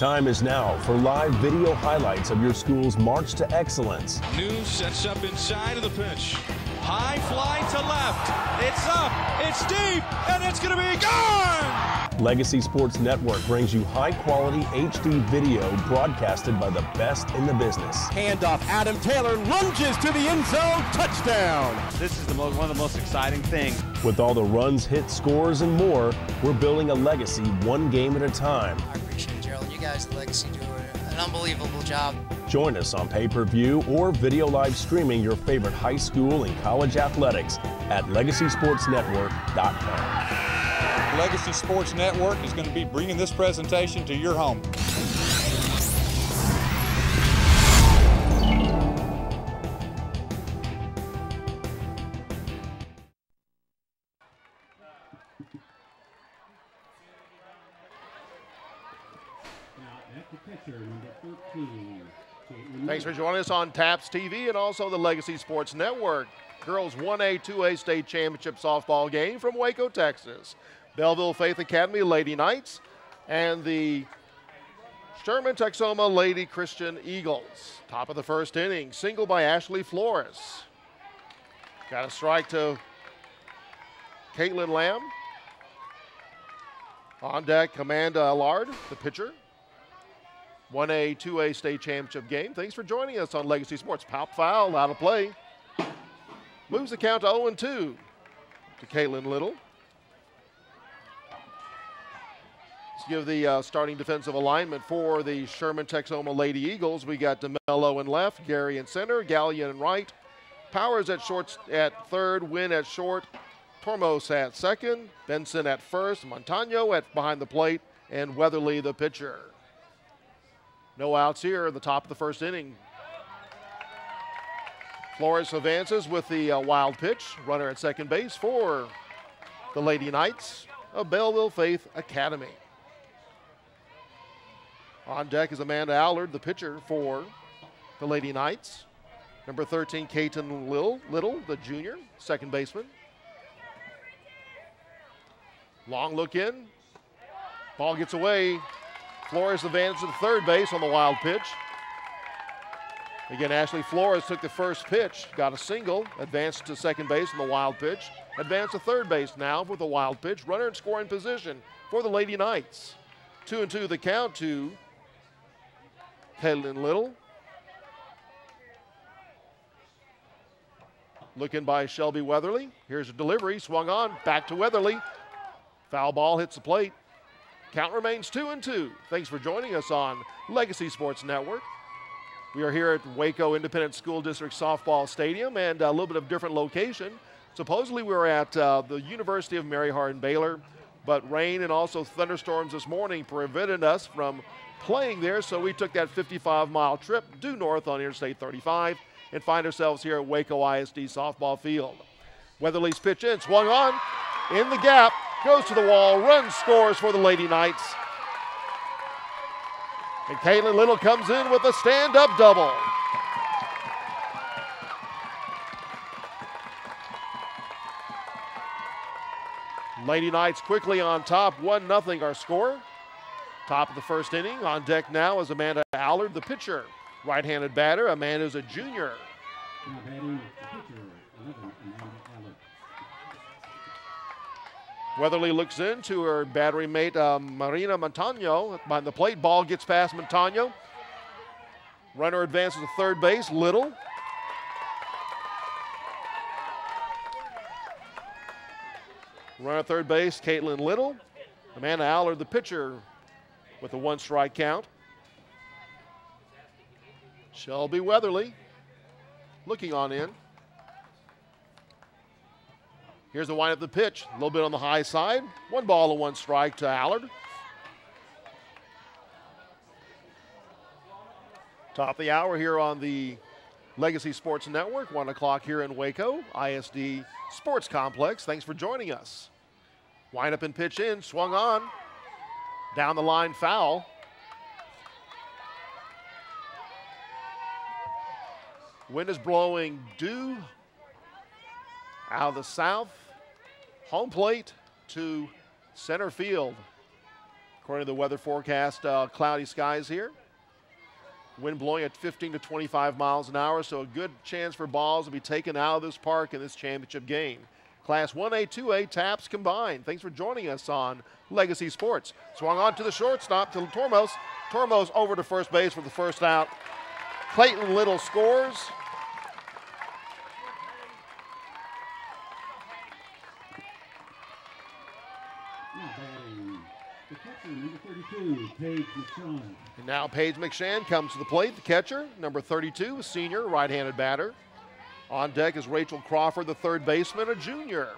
time is now for live video highlights of your school's march to excellence. News sets up inside of the pitch. High fly to left. It's up, it's deep, and it's going to be gone! Legacy Sports Network brings you high-quality HD video broadcasted by the best in the business. Handoff, Adam Taylor lunges to the end zone, touchdown! This is one of the most exciting things. With all the runs, hits, scores, and more, we're building a legacy one game at a time. I appreciate it, Gerald. You guys at Legacy do an unbelievable job. Join us on pay-per-view or video live streaming your favorite high school and college athletics at legacysportsnetwork.com. Legacy Sports Network is going to be bringing this presentation to your home. Thanks for joining us on TAPPS TV and also the Legacy Sports Network. Girls 1A, 2A state championship softball game from Waco, Texas. Bellville Faith Academy Lady Knights and the Sherman Texoma Lady Christian Eagles. Top of the first inning, single by Ashley Flores. Got a strike to Caitlin Lamb. On deck, Amanda Allard, the pitcher. 1A, 2A state championship game. Thanks for joining us on Legacy Sports. Pop foul, out of play. Moves the count to 0-2 to Caitlin Little. Let's give the starting defensive alignment for the Sherman Texoma Lady Eagles. We got DeMello in left, Gary in center, Gallion in right, Powers at short at third, Wynn at short, Tormos at second, Benson at first, Montano at behind the plate, and Weatherly the pitcher. No outs here at the top of the first inning. Flores advances with the wild pitch. Runner at second base for the Lady Knights of Bellville Faith Academy. On deck is Amanda Allard, the pitcher for the Lady Knights. Number 13, Kaiten Little, the junior, second baseman. Long look in. Ball gets away. Flores advances to third base on the wild pitch. Again, Ashley Flores took the first pitch, got a single, advanced to second base on the wild pitch, advanced to third base now with a wild pitch. Runner in scoring position for the Lady Knights. 2-2 the count to Caitlin Little. Looking by Shelby Weatherly. Here's a delivery, swung on, back to Weatherly. Foul ball hits the plate. Count remains 2-2. Thanks for joining us on Legacy Sports Network. We are here at Waco Independent School District Softball Stadium and a little bit of different location. Supposedly we were at the University of Mary Hardin-Baylor, but rain and also thunderstorms this morning prevented us from playing there, so we took that 55-mile trip due north on Interstate 35 and find ourselves here at Waco ISD softball field. Weatherly's pitch in, swung on, in the gap, goes to the wall, runs, scores for the Lady Knights. And Caitlin Little comes in with a stand-up double. Lady Knights quickly on top, 1-0 our score. Top of the first inning. On deck now is Amanda Allard, the pitcher. Right-handed batter, Amanda's a junior. Weatherly looks into her battery mate, Marina Montano. Behind the plate, ball gets past Montano. Runner advances to third base, Little. Runner at third base, Caitlin Little. Amanda Allard, the pitcher, with a 1-strike count. Shelby Weatherly looking on in. Here's the wind of the pitch, a little bit on the high side. 1 ball and 1 strike to Allard. Top of the hour here on the Legacy Sports Network, 1 o'clock here in Waco, ISD Sports Complex. Thanks for joining us. Wind up and pitch in, swung on. Down the line, foul. Wind is blowing due out of the south. Home plate to center field. According to the weather forecast, cloudy skies here. Wind blowing at 15 to 25 miles an hour, so a good chance for balls to be taken out of this park in this championship game. Class 1A, 2A, TAPPS combined. Thanks for joining us on Legacy Sports. Swung on to the shortstop to Tormos. Tormos over to first base for the first out. Clayton Little scores. And now Paige McShann comes to the plate, the catcher, number 32, a senior, right-handed batter. On deck is Rachel Crawford, the third baseman, a junior.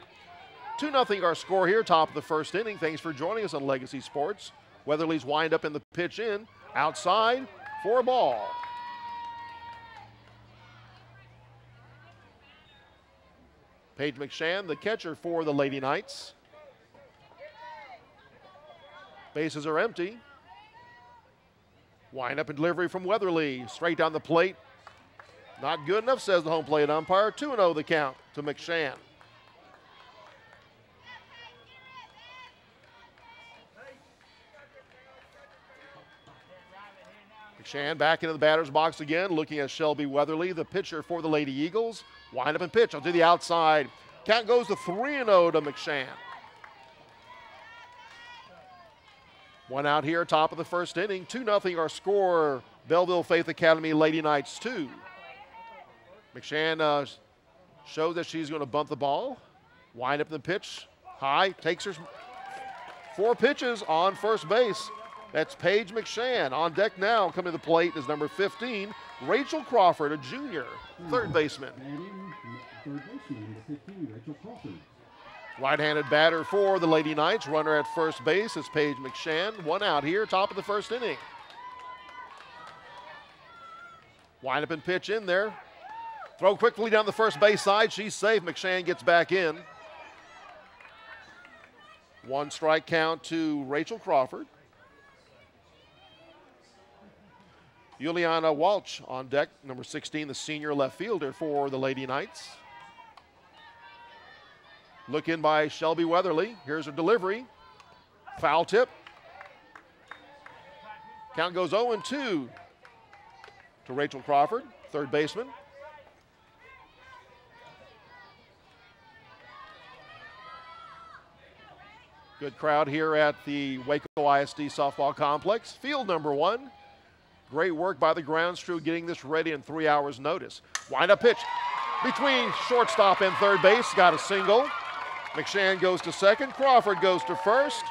2-0 our score here, top of the first inning. Thanks for joining us on Legacy Sports. Weatherly's wind up in the pitch in, outside for a ball. Paige McShann, the catcher for the Lady Knights. Bases are empty. Wind up and delivery from Weatherly. Straight down the plate. Not good enough, says the home plate umpire. 2-0 the count to McShann. McShann back into the batter's box again, looking at Shelby Weatherly, the pitcher for the Lady Eagles. Wind up and pitch onto the outside. Count goes to 3-0 to McShann. One out here, top of the first inning. 2-0 our score. Bellville Faith Academy Lady Knights 2. McShann shows that she's going to bunt the ball. Wind up the pitch. High, takes her 4 pitches on first base. That's Paige McShann. On deck now, coming to the plate is number 15, Rachel Crawford, a junior, third baseman. Right-handed batter for the Lady Knights. Runner at first base is Paige McShann. One out here, top of the first inning. Wind up and pitch in there. Throw quickly down the first base side. She's safe. McShann gets back in. 1 strike count to Rachel Crawford. Juliana Walsh on deck, number 16, the senior left fielder for the Lady Knights. Look in by Shelby Weatherly. Here's her delivery. Foul tip. Count goes 0-2 to Rachel Crawford, third baseman. Good crowd here at the Waco ISD softball complex. Field number 1. Great work by the grounds crew getting this ready in 3 hours' notice. Wind up pitch between shortstop and third base. Got a single. McShann goes to second. Crawford goes to first.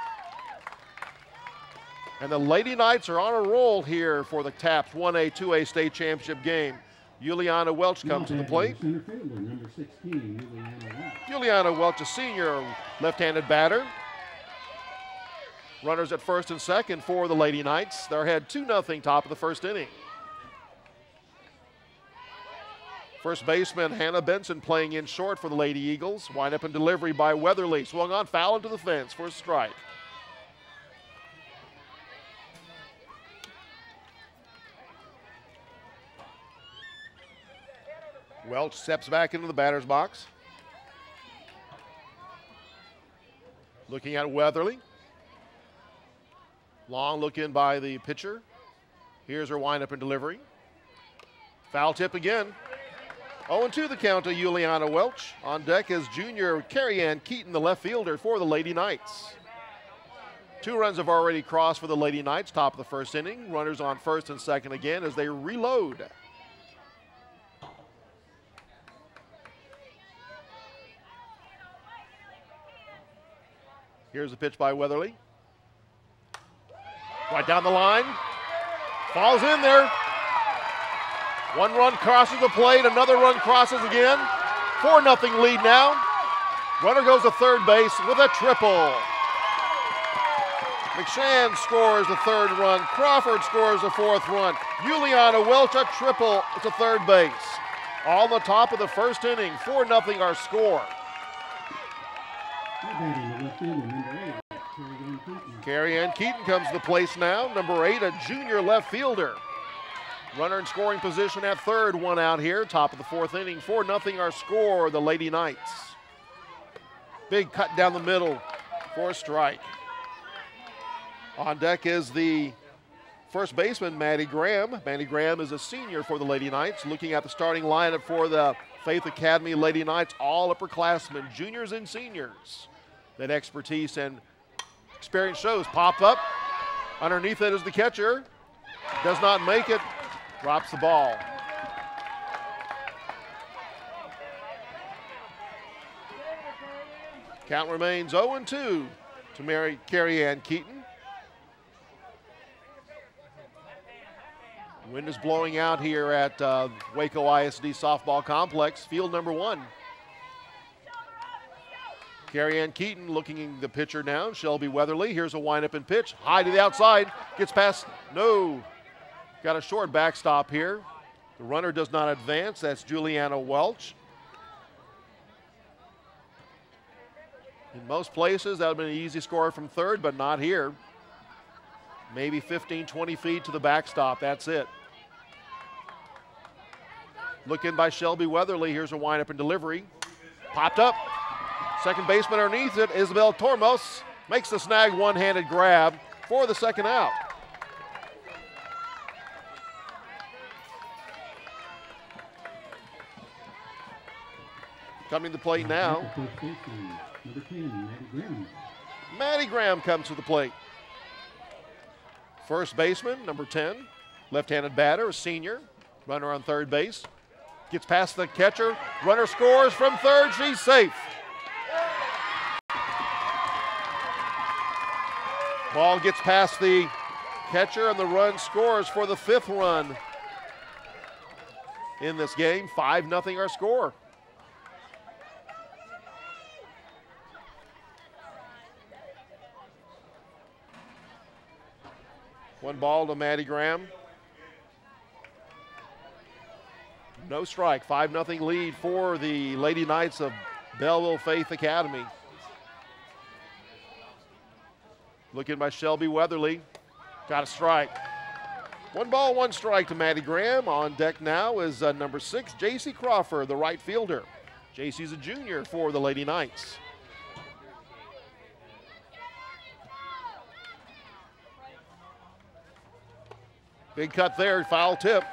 And the Lady Knights are on a roll here for the TAPPS 1A, 2A state championship game. Juliana Welch comes to the plate. Juliana Welch, a senior left-handed batter. Runners at first and second for the Lady Knights. They're ahead 2-0 top of the first inning. First baseman Hannah Benson playing in short for the Lady Eagles. Wind up and delivery by Weatherly. Swung on, foul into the fence for a strike. Welch steps back into the batter's box. Looking at Weatherly. Long look in by the pitcher. Here's her windup and delivery. Foul tip again. 0-2 the count to Juliana Welch. On deck is junior Carrie Ann Keaton, the left fielder for the Lady Knights. 2 runs have already crossed for the Lady Knights, top of the first inning. Runners on first and second again as they reload. Here's the pitch by Weatherly. Right down the line. Falls in there. 1 run crosses the plate. Another run crosses again. 4-0 lead now. Runner goes to third base with a triple. McShann scores the 3rd run. Crawford scores the 4th run. Juliana Welch a triple to third base. All the top of the first inning. 4-0 our score. Carrie Ann Keaton comes to the place now. Number 8, a junior left fielder. Runner in scoring position at third. 1 out here. Top of the 4th inning. 4-0 our score, the Lady Knights. Big cut down the middle for a strike. On deck is the first baseman, Maddie Graham. Maddie Graham is a senior for the Lady Knights. Looking at the starting lineup for the Faith Academy Lady Knights, all upperclassmen, juniors and seniors. That expertise and experience shows. Pop up. Underneath it is the catcher. Does not make it. Drops the ball. Count remains 0-2 to Carrie Ann Keaton. Wind is blowing out here at Waco ISD Softball Complex, field number 1. Carrie Ann Keaton looking the pitcher now, Shelby Weatherly. Here's a windup and pitch, high to the outside, gets past, no. Got a short backstop here. The runner does not advance, that's Juliana Welch. In most places, that would have been an easy score from third, but not here. Maybe 15, 20 feet to the backstop, that's it. Look in by Shelby Weatherly. Here's a windup and delivery. Popped up. Second baseman underneath it, Isabel Tormos, makes the snag, one-handed grab for the second out. Coming to the plate now. Maddie Graham comes to the plate. First baseman, number 10, left-handed batter, a senior, runner on third base. Gets past the catcher, runner scores from third, she's safe. Ball gets past the catcher and the run scores for the 5th run in this game. 5-0 our score. One ball to Maddie Graham. No strike, 5-0 lead for the Lady Knights of Bellville Faith Academy. Looking by Shelby Weatherly, got a strike. One ball, one strike to Maddie Graham. On deck now is number 6, JC Crawford, the right fielder. JC's a junior for the Lady Knights. Big cut there, foul tip.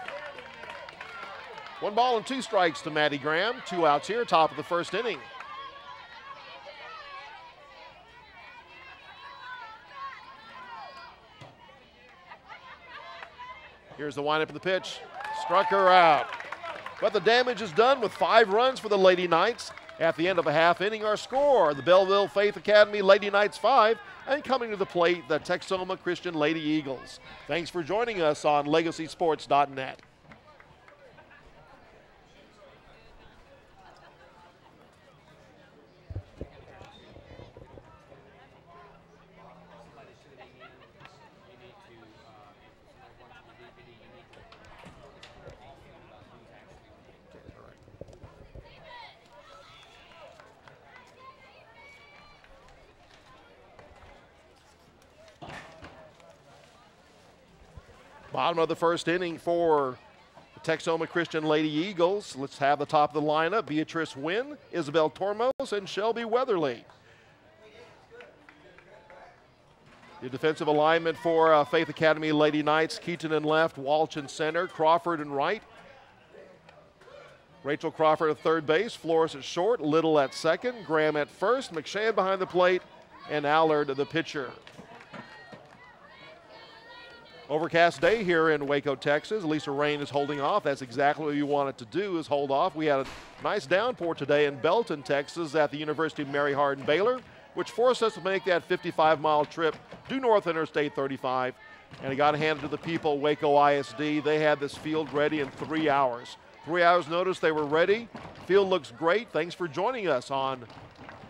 One ball and 2 strikes to Maddie Graham. 2 outs here, top of the first inning. Here's the windup of the pitch. Struck her out. But the damage is done with 5 runs for the Lady Knights. At the end of a half inning, our score, the Bellville Faith Academy Lady Knights 5, and coming to the plate, the Texoma Christian Lady Eagles. Thanks for joining us on LegacySports.net. Bottom of the first inning for the Texoma Christian Lady Eagles. Let's have the top of the lineup. Beatrice Wynn, Isabel Tormos, and Shelby Weatherly. The defensive alignment for Faith Academy Lady Knights, Keaton in left, Walsh in center, Crawford in right. Rachel Crawford at third base, Flores at short, Little at second, Graham at first, McShane behind the plate, and Allard the pitcher. Overcast day here in Waco, Texas. At least the rain is holding off. That's exactly what you want it to do, is hold off. We had a nice downpour today in Belton, Texas at the University of Mary Hardin-Baylor, which forced us to make that 55-mile trip due north Interstate 35. And it got handed to the people, Waco ISD. They had this field ready in 3 hours. 3 hours notice they were ready. Field looks great. Thanks for joining us on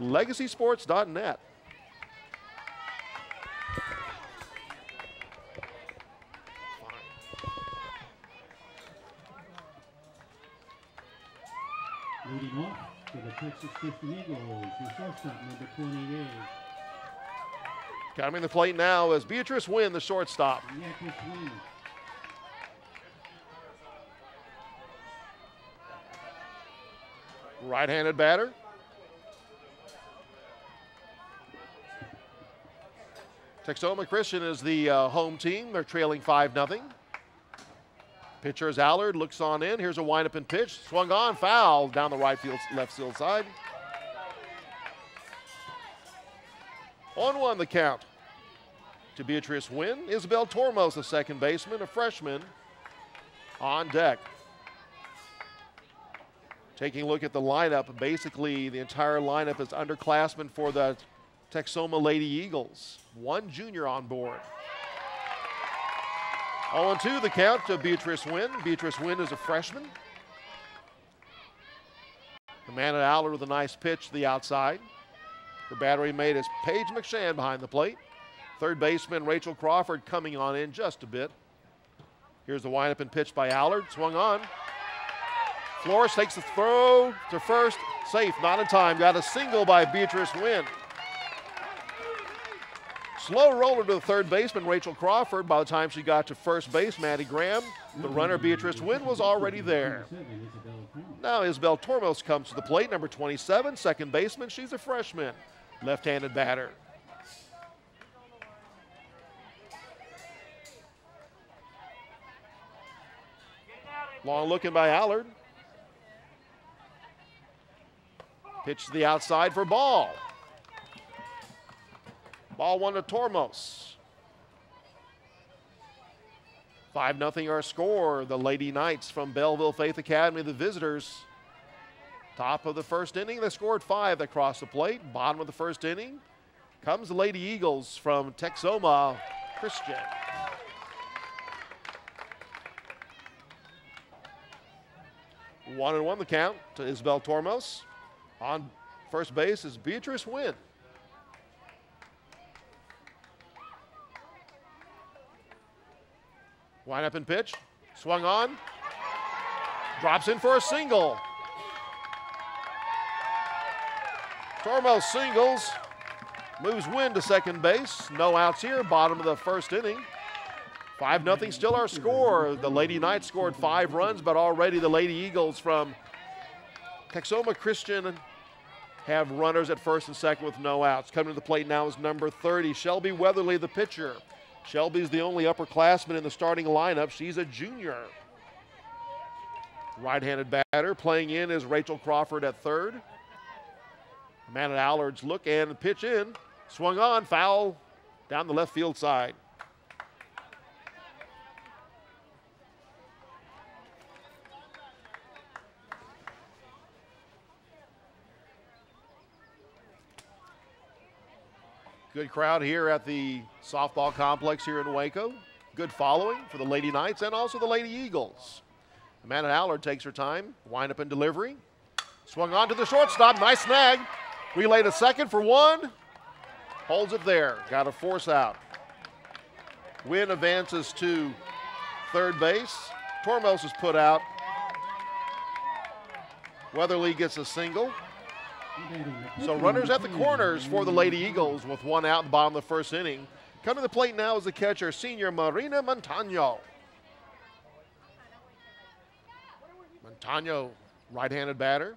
LegacySports.net. Leading off for the Texas Christian Eagles, your shortstop, number 28. Coming to the plate now is Beatrice Wynn, the shortstop. Beatrice Wynn. Right-handed batter. Texoma Christian is the home team. They're trailing 5-0. Pitcher is Allard, looks on in. Here's a windup and pitch. Swung on, foul down the left field side. 0-1 the count to Beatrice Wynn. Isabel Tormos, the second baseman, a freshman, on deck. Taking a look at the lineup, basically the entire lineup is underclassmen for the Texoma Lady Eagles. One junior on board. 0-2 the count to Beatrice Wynn. Beatrice Wynn is a freshman. Amanda Allard with a nice pitch to the outside. Her battery mate is Paige McShann behind the plate. Third baseman Rachel Crawford coming on in just a bit. Here's the windup and pitch by Allard. Swung on. Flores takes the throw to first. Safe, not in time. Got a single by Beatrice Wynn. Slow roller to the third baseman, Rachel Crawford. By the time she got to first base, Maddie Graham, the runner, Beatrice Wynn, was already there. Now Isabel Tormos comes to the plate, number 27, second baseman. She's a freshman, left-handed batter. Long looking by Allard. Pitch to the outside for ball. Ball one to Tormos. 5-0 our score. The Lady Knights from Bellville Faith Academy, the visitors. Top of the first inning, they scored 5 that crossed the plate. Bottom of the first inning comes the Lady Eagles from Texoma Christian. One and 1 the count to Isabel Tormos. On first base is Beatrice Wynn. Wind up and pitch. Swung on. Drops in for a single. Tormos singles. Moves Wynn to second base. No outs here. Bottom of the first inning. 5-0 still our score. The Lady Knights scored 5 runs, but already the Lady Eagles from Texoma Christian have runners at first and second with no outs. Coming to the plate now is number 30, Shelby Weatherly, the pitcher. Shelby's the only upperclassman in the starting lineup. She's a junior. Right-handed batter. Playing in is Rachel Crawford at third. Amanda Allard's look and pitch in. Swung on, foul down the left field side. Good crowd here at the softball complex here in Waco. Good following for the Lady Knights and also the Lady Eagles. Amanda Allard takes her time. Wind up and delivery. Swung on to the shortstop. Nice snag. Relay to second for 1. Holds it there. Got a force out. Wynn advances to third base. Tormos is put out. Weatherly gets a single. So runners at the corners for the Lady Eagles with 1 out in the bottom of the first inning. Coming to the plate now is the catcher, senior Marina Montano. Montano, right-handed batter.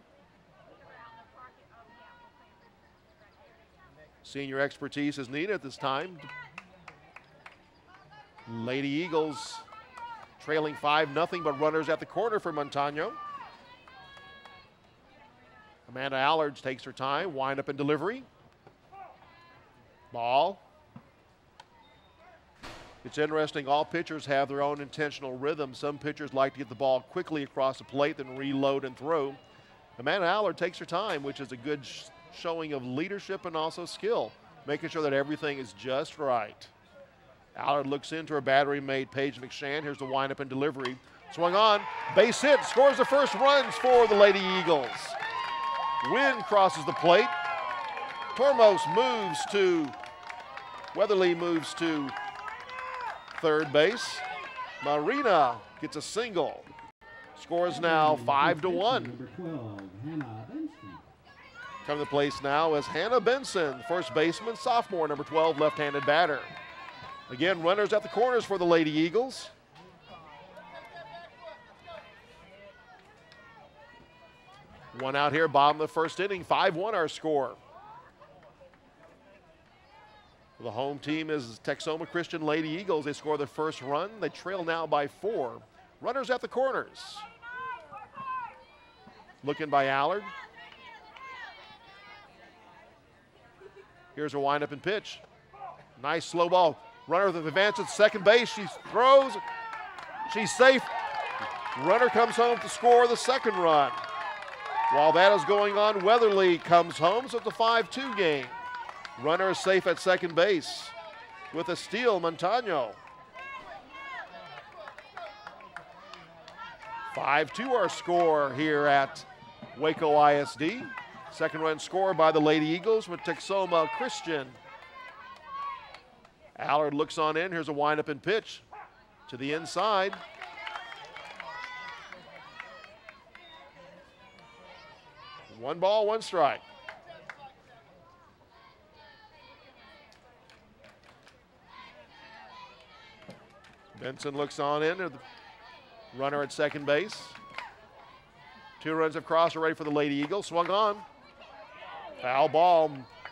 Senior expertise is needed at this time. Lady Eagles trailing 5-0, but runners at the corner for Montano. Amanda Allard takes her time, wind up and delivery. Ball. It's interesting, all pitchers have their own intentional rhythm. Some pitchers like to get the ball quickly across the plate, then reload and throw. Amanda Allard takes her time, which is a good showing of leadership and also skill, making sure that everything is just right. Allard looks into her battery mate, Paige McShann. Here's the wind up and delivery. Swung on, base hit, scores the first runs for the Lady Eagles. Wynn crosses the plate. Tormos moves to, Weatherly moves to third base. Marina gets a single. Scores now 5-1. Coming to place now is Hannah Benson, first baseman, sophomore, number 12, left-handed batter. Again, runners at the corners for the Lady Eagles. One out here, bottom of the first inning, 5-1 our score. The home team is Texoma Christian Lady Eagles. They score their first run. They trail now by 4. Runners at the corners. Looking by Allard. Here's a windup and pitch. Nice slow ball. Runner with advance at second base. She throws. She's safe. Runner comes home to score the second run. While that is going on, Weatherly comes home, so it's a 5-2 game. Runner is safe at second base with a steal, Montano. 5-2 our score here at Waco ISD. Second run scored by the Lady Eagles with Texoma Christian. Allard looks on in. Here's a windup and pitch to the inside. One ball, one strike. Benson looks on in. The runner at second base. 2 runs across are ready for the Lady Eagles. Swung on. Foul ball.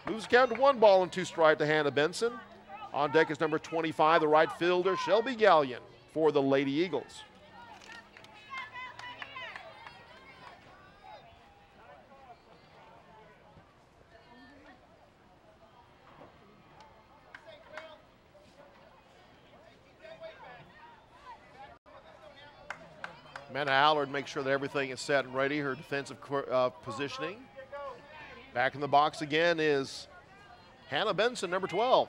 Moves the count to 1 ball and 2 strike to Hannah Benson. On deck is number 25, the right fielder, Shelby Gallion, for the Lady Eagles. Amanda Allard makes sure that everything is set and ready, her defensive positioning. Back in the box again is Hannah Benson, number 12.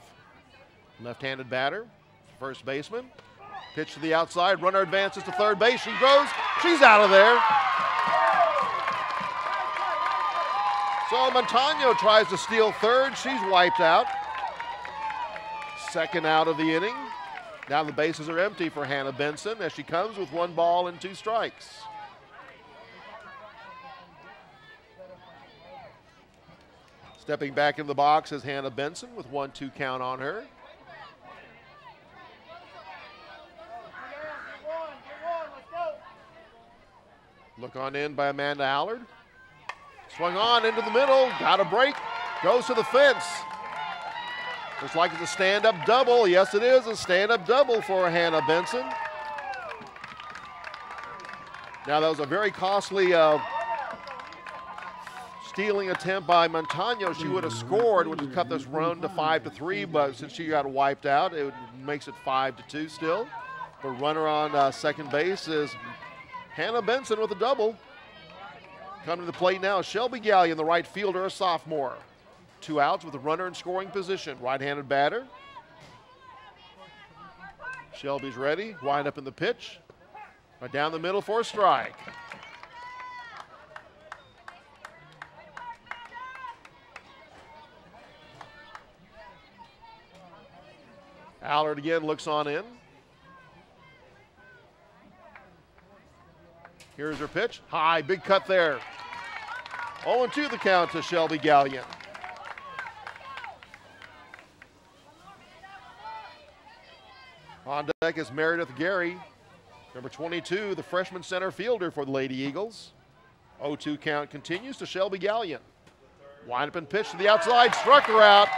Left-handed batter, first baseman. Pitch to the outside, runner advances to third base. She goes, she's out of there. So Montano tries to steal third, she's wiped out. Second out of the inning. Now the bases are empty for Hannah Benson as she comes with 1 ball and 2 strikes. Stepping back in the box is Hannah Benson with 1-2 count on her. Look on in by Amanda Allard. Swung on into the middle, got a break, goes to the fence. Looks like it's a stand-up double. Yes, it is a stand-up double for Hannah Benson. Now that was a very costly stealing attempt by Montano. She would have scored, would have cut this run to 5-3, but since she got wiped out, it makes it 5-2 still. The runner on second base is Hannah Benson with a double. Coming to the plate now, Shelby Gallion, the right fielder, a sophomore. 2 outs with a runner in scoring position. Right-handed batter. Shelby's ready. Wind up in the pitch. Right down the middle for a strike. Allard again looks on in. Here's her pitch. High, big cut there. 0-2 the count to Shelby Gallion. On deck is Meredith Gary, number 22, the freshman center fielder for the Lady Eagles. 0-2 count continues to Shelby Gallion. Wind up and pitch to the outside, struck her out.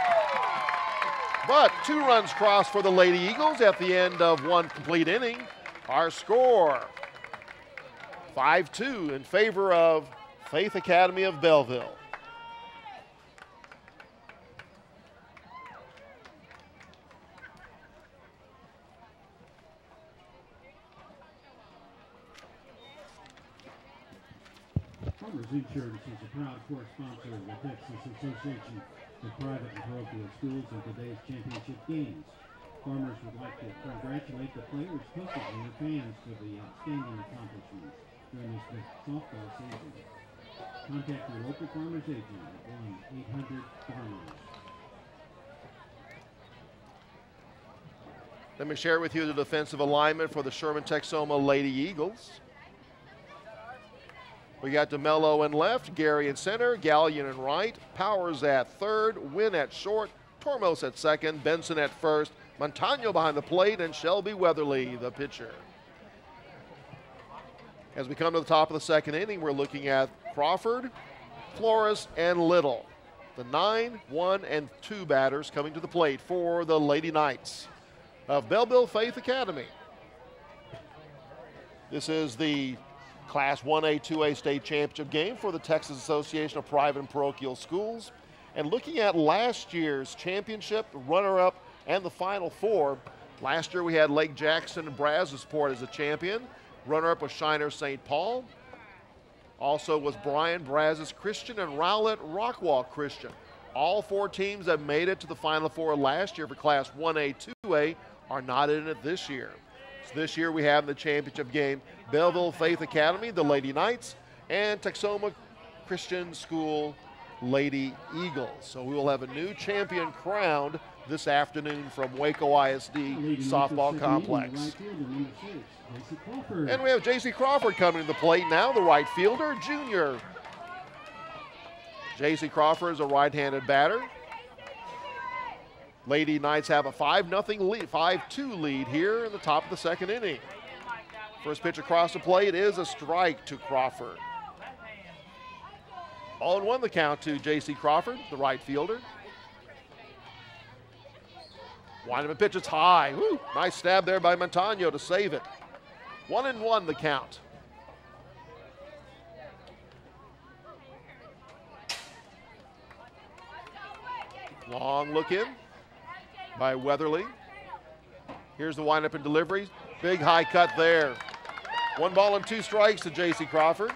But 2 runs crossed for the Lady Eagles at the end of 1 complete inning. Our score, 5-2 in favor of Faith Academy of Bellville. Farmers Insurance is a proud core sponsor of the Texas Association of Private and Parochial Schools in today's championship games. Farmers would like to congratulate the players, coaches, and their fans for the outstanding accomplishments during this softball season. Contact your local Farmers agent at 1-800-FARMERS. Let me share with you the defensive alignment for the Sherman Texoma Lady Eagles. We got DeMello in left, Gary in center, Gallion in right, Powers at third, Wynn at short, Tormos at second, Benson at first, Montano behind the plate, and Shelby Weatherly, the pitcher. As we come to the top of the second inning, we're looking at Crawford, Flores, and Little. The 9, 1, and 2 batters coming to the plate for the Lady Knights of Bellville Faith Academy. This is the Class 1A, 2A state championship game for the Texas Association of Private and Parochial Schools. And looking at last year's championship, runner-up, and the Final Four, last year we had Lake Jackson and Brazosport as a champion. Runner-up was Shiner St. Paul. Also was Bryan Brazos Christian and Rowlett Rockwall Christian. All 4 teams that made it to the Final Four last year for Class 1A, 2A are not in it this year. So this year we have in the championship game Bellville Faith Academy, the Lady Knights, and Texoma Christian School Lady Eagles. So we will have a new champion crowned this afternoon from Waco ISD Softball Complex. And we have J.C. Crawford coming to the plate now, the right fielder, junior. J.C. Crawford is a right-handed batter. Lady Knights have a 5-0 lead, 5-2 lead here in the top of the second inning. First pitch across the plate is a strike to Crawford. 0-1 the count to J.C. Crawford, the right fielder. Wind-up pitch, it's high. Woo, nice stab there by Montano to save it. 1-1 the count. Long look in by Weatherly. Here's the windup and delivery. Big high cut there. 1 ball and 2 strikes to J.C. Crawford.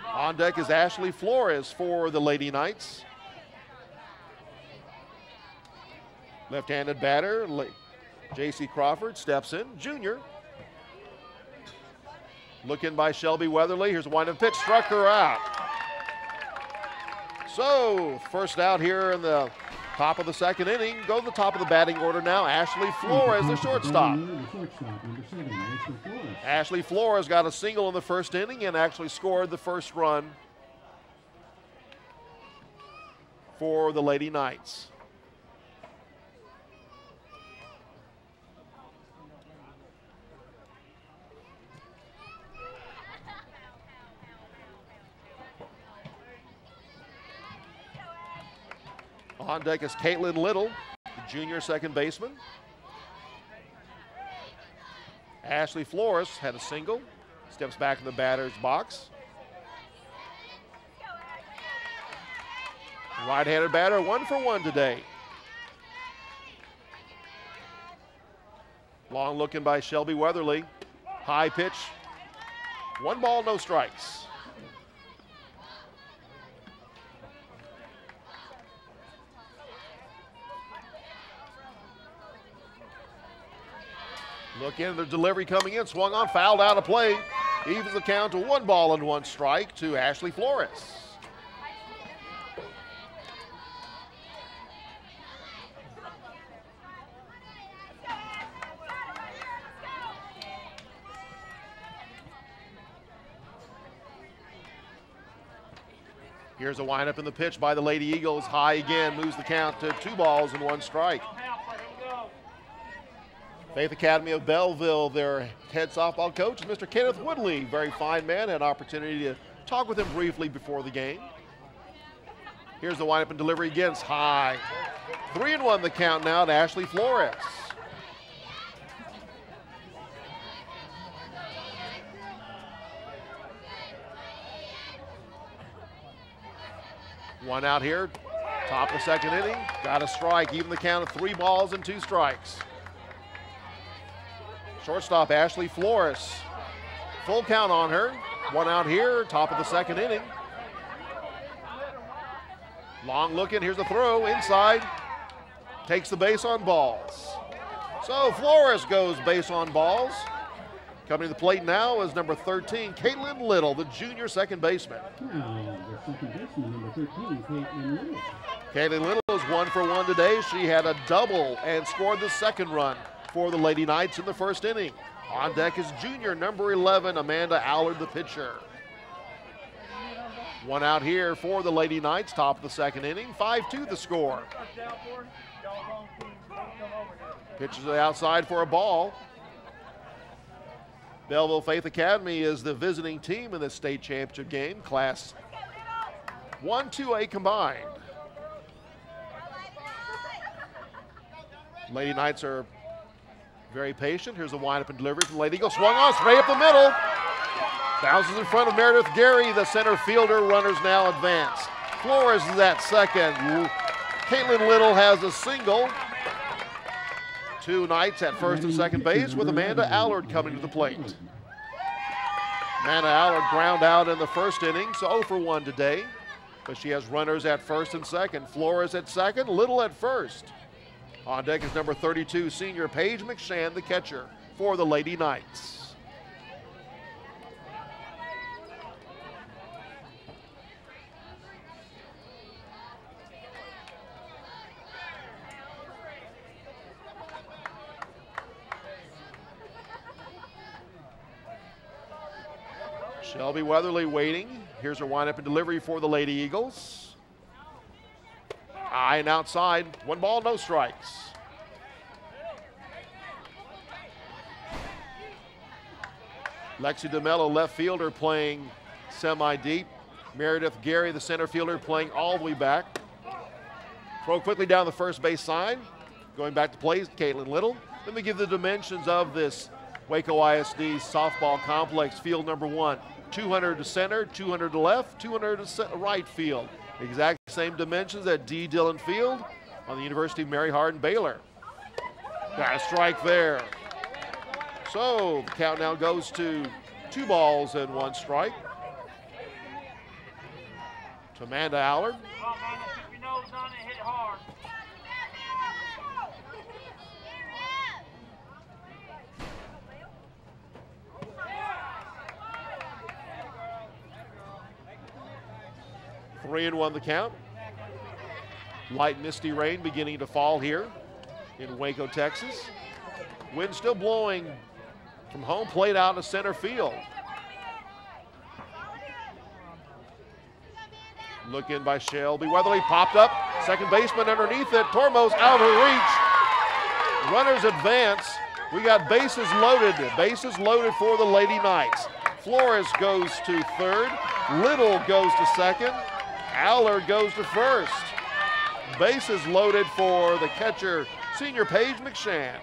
On deck is Ashley Flores for the Lady Knights. Left-handed batter, J.C. Crawford steps in, junior. Look in by Shelby Weatherly. Here's a wind-up pitch, struck her out. So, first out here in the top of the second inning. Go to the top of the batting order now. Ashley Flores, the shortstop. Ashley Flores got a single in the first inning and actually scored the first run for the Lady Knights. On deck is Caitlin Little, the junior second baseman. Ashley Flores had a single, steps back in the batter's box. Right-handed batter, 1 for 1 today. Long looking by Shelby Weatherly. High pitch, 1 ball, no strikes. Look in, the delivery coming in, swung on, fouled out of play. Evens the count to 1 ball and 1 strike to Ashley Flores. Here's a windup in the pitch by the Lady Eagles. High again, moves the count to 2 balls and 1 strike. Faith Academy of Bellville, their head softball coach is Mr. Kenneth Woodley. Very fine man. Had an opportunity to talk with him briefly before the game. Here's the windup and delivery again. It's high. 3-1 the count now to Ashley Flores. One out here. Top of the second inning. Got a strike. Even the count of 3 balls and 2 strikes. Shortstop Ashley Flores. Full count on her. 1 out here, top of the second inning. Long looking, here's a throw inside. Takes the base on balls. So Flores goes base on balls. Coming to the plate now is number 13, Caitlin Little, the junior second baseman. Now, the second baseman, number 13, Caitlin Little. Caitlin Little is 1 for 1 today. She had a double and scored the second run for the Lady Knights in the first inning. On deck is junior number 11, Amanda Allard, the pitcher. 1 out here for the Lady Knights, top of the second inning, 5-2 the score. Pitches to the outside for a ball. Bellville Faith Academy is the visiting team in the state championship game, Class 1-2A combined. Lady Knights are very patient. Here's a windup and delivery from Lady Eagles. Swung on, straight up the middle. Bounces in front of Meredith Gary, the center fielder. Runners now advance. Flores is at second. Caitlin Little has a single. Two Knights at first and second base with Amanda Allard coming to the plate. Amanda Allard ground out in the first inning, so 0 for 1 today. But she has runners at first and second. Flores at second, Little at first. On deck is number 32, senior Paige McShann, the catcher for the Lady Knights. Shelby Weatherly waiting. Here's her windup and delivery for the Lady Eagles. High and outside. 1 ball, no strikes. Lexi DeMello, left fielder, playing semi-deep. Meredith Gary, the center fielder, playing all the way back. Throw quickly down the first base side. Going back to play, Caitlin Little. Let me give the dimensions of this Waco ISD softball complex. Field number 1. 200 to center, 200 to left, 200 to right field. Exact same dimensions at D. Dillon Field on the University of Mary Hardin Baylor. Got a strike there. So the count now goes to 2 balls and 1 strike. To Amanda Allard. 3-1 the count. Light misty rain beginning to fall here in Waco, Texas. Wind still blowing from home plate out to center field. Look in by Shelby Weatherly, popped up. Second baseman underneath it. Tormos out of her reach. Runners advance. We got bases loaded. Bases loaded for the Lady Knights. Flores goes to third. Little goes to second. Allard goes to first. Bases loaded for the catcher, senior Paige McShann.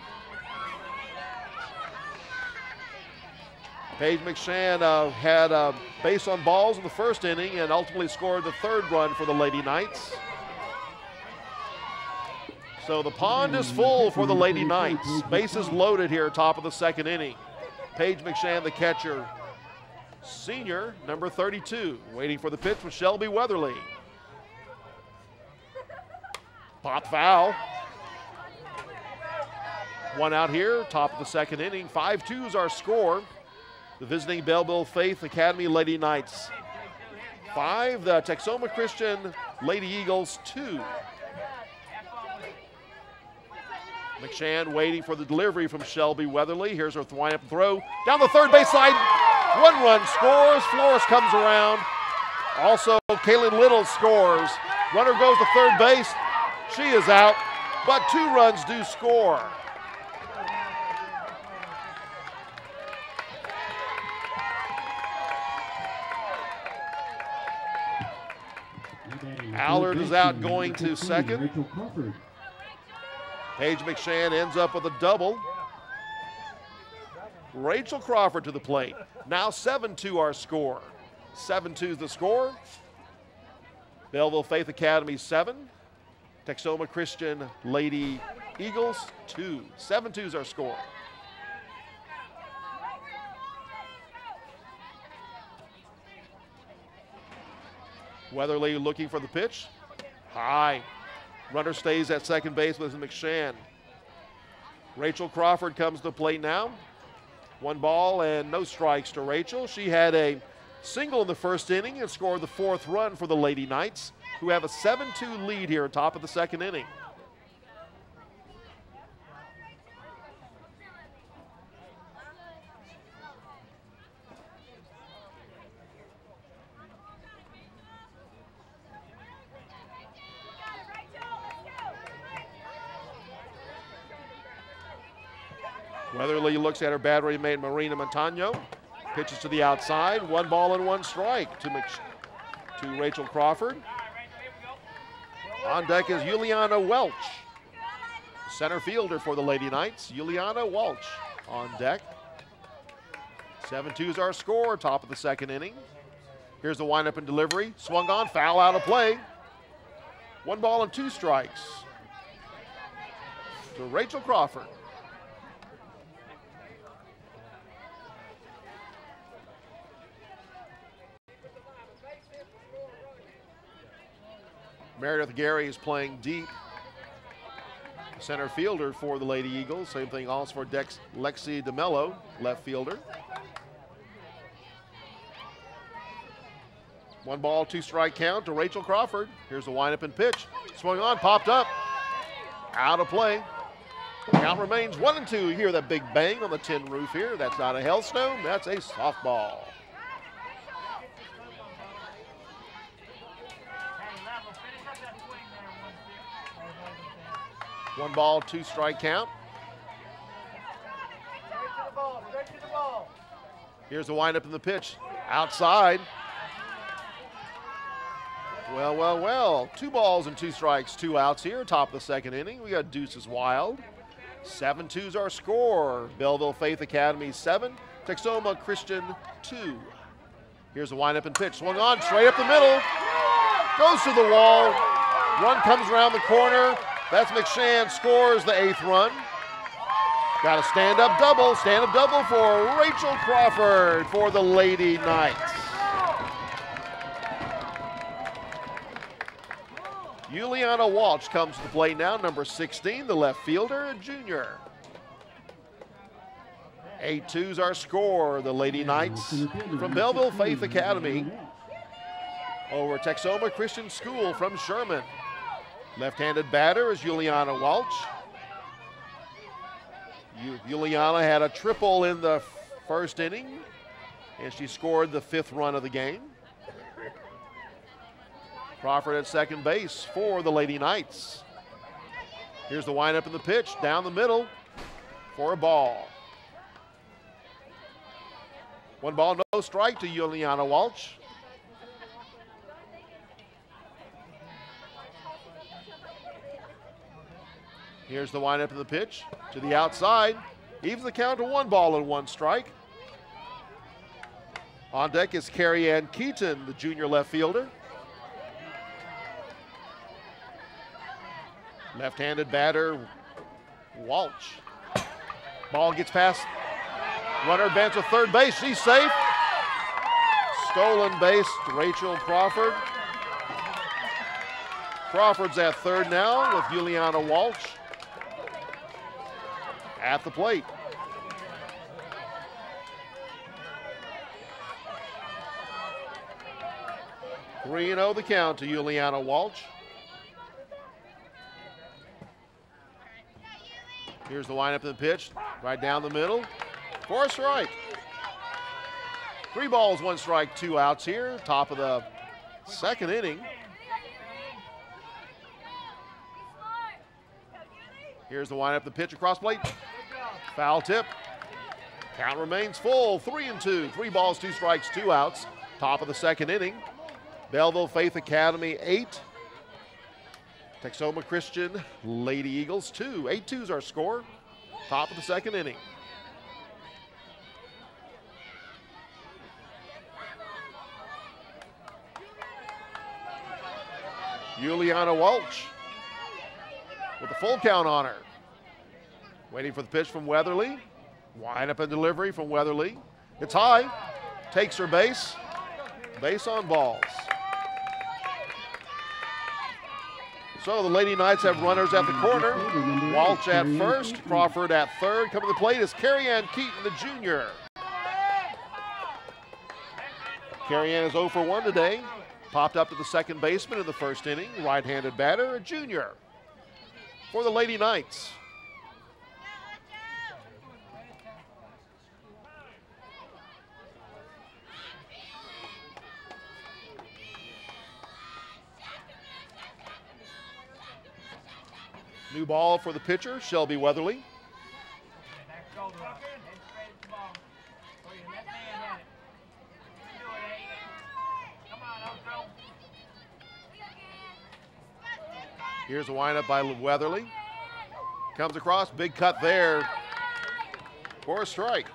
Paige McShann had a base on balls in the first inning and ultimately scored the 3rd run for the Lady Knights. So the pond is full for the Lady Knights. Bases loaded here, top of the 2nd inning. Paige McShann, the catcher, senior, number 32. Waiting for the pitch with Shelby Weatherly. Pop foul. 1 out here, top of the 2nd inning. 5-2 is our score. The visiting Bellville Faith Academy Lady Knights 5, the Texoma Christian Lady Eagles 2. McShann waiting for the delivery from Shelby Weatherly. Here's her windup throw down the third base side. 1 run scores. Flores comes around. Also, Caitlin Little scores. Runner goes to third base. She is out, but 2 runs do score. Allard is out going to second. Paige McShann ends up with a double. Rachel Crawford to the plate. Now 7-2 our score. 7-2 is the score. Bellville Faith Academy 7. Texoma Christian Lady Eagles 2. 7-2 is our score. Weatherly looking for the pitch. High. Runner stays at second base with McShann. Rachel Crawford comes to the plate now. 1 ball and no strikes to Rachel. She had a single in the first inning and scored the 4th run for the Lady Knights, who have a 7-2 lead here at top of the 2nd inning. Weatherly looks at her battery mate Marina Montano. Pitches to the outside. 1 ball and 1 strike to Rachel Crawford. On deck is Juliana Welch. Center fielder for the Lady Knights, Juliana Walsh on deck. 7-2 is our score, top of the second inning. Here's the windup and delivery. Swung on, foul out of play. 1 ball and 2 strikes to Rachel Crawford. Meredith Gary is playing deep. Center fielder for the Lady Eagles. Same thing also for Lexi DeMello, left fielder. 1 ball, 2 strike count to Rachel Crawford. Here's the windup and pitch. Swung on, popped up. Out of play. Count remains 1-2. You hear that big bang on the tin roof here. That's not a hailstone, that's a softball. One ball, 2 strike count. Here's the windup in the pitch. Outside. Well. 2 balls and 2 strikes, 2 outs here. Top of the second inning. We got Deuces Wild. 7-2's our score. Bellville Faith Academy 7, Texoma Christian 2. Here's the windup and pitch. Swung on, straight up the middle. Goes to the wall. Run comes around the corner. That's McShann, scores the 8th run. Got a stand-up double for Rachel Crawford for the Lady Knights. Juliana Walsh comes to the plate now, number 16, the left fielder, a junior. 8-2's our score. The Lady Knights from Bellville Faith Academy over Texoma Christian School from Sherman. Left-handed batter is Juliana Walsh. Juliana had a triple in the first inning, and she scored the 5th run of the game. Crawford at second base for the Lady Knights. Here's the windup and the pitch down the middle for a ball. 1 ball, no strike to Juliana Walsh. Here's the windup and the pitch to the outside. Evens the count to 1 ball and 1 strike. On deck is Carrie Ann Keaton, the junior left fielder. Left-handed batter, Walsh. Ball gets past. Runner bends to third base. She's safe. Stolen base to Rachel Crawford. Crawford's at third now with Juliana Walsh at the plate. Three 3-0 the count to Juliana Walsh. Here's the windup and the pitch, right down the middle for a strike. 3 balls, 1 strike, 2 outs here, top of the second inning. Here's the windup, the pitch across plate. Foul tip. Count remains full, 3-2. 3 balls, 2 strikes, 2 outs. Top of the second inning. Bellville Faith Academy 8. Texoma Christian Lady Eagles 2. 8-2's our score. Top of the second inning. Juliana Walsh with a full count on her. Waiting for the pitch from Weatherly. Wind-up and delivery from Weatherly. It's high. Takes her base. Base on balls. So the Lady Knights have runners at the corner. Walsh at first, Crawford at third. Coming to the plate is Carrie Ann Keaton, the junior. Carrie Ann is 0 for 1 today. Popped up to the second baseman in the first inning. Right-handed batter, a junior for the Lady Knights. New ball for the pitcher, Shelby Weatherly. Here's a windup by Weatherly. Comes across, big cut there for a strike.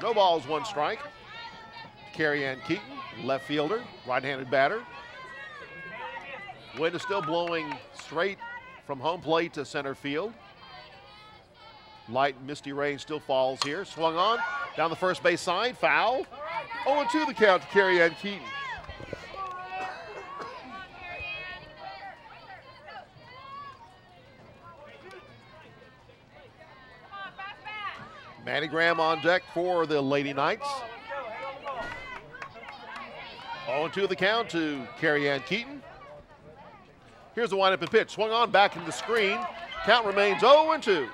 No balls, one strike. Carrie Ann Keaton, left fielder, right-handed batter. Wind is still blowing straight from home plate to center field. Light misty rain still falls here. Swung on, down the first base side, foul. 0-2 the count to Carrie Ann Keaton. Manny Graham on deck for the Lady Knights. 0-2 the count to Carrie Ann Keaton. Here's the windup and pitch. Swung on, back into the screen. Count remains 0-2.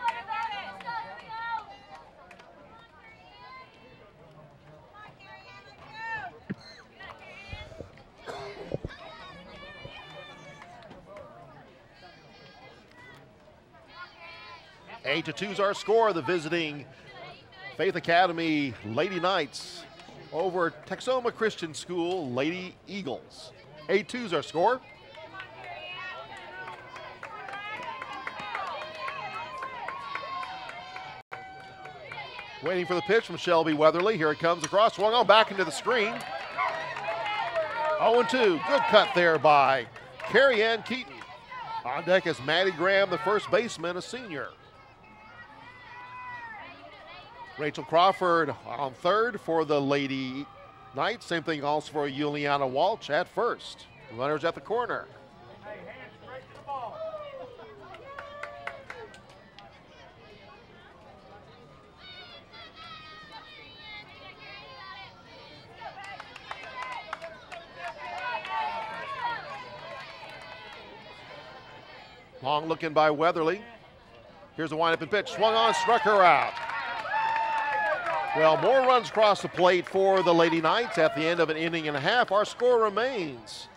Eight to 2's our score. The visiting Faith Academy Lady Knights over Texoma Christian School Lady Eagles. 8-2's our score. Waiting for the pitch from Shelby Weatherly. Here it comes across, swung on back into the screen. 0-2, good cut there by Carrie Ann Keaton. On deck is Maddie Graham, the first baseman, a senior. Rachel Crawford on third for the Lady Knights. Same thing also for Juliana Walsh at first. Runners at the corner. Long looking by Weatherly. Here's a windup and pitch. Swung on, struck her out. Well, more runs across the plate for the Lady Knights at the end of an inning and a half. Our score remains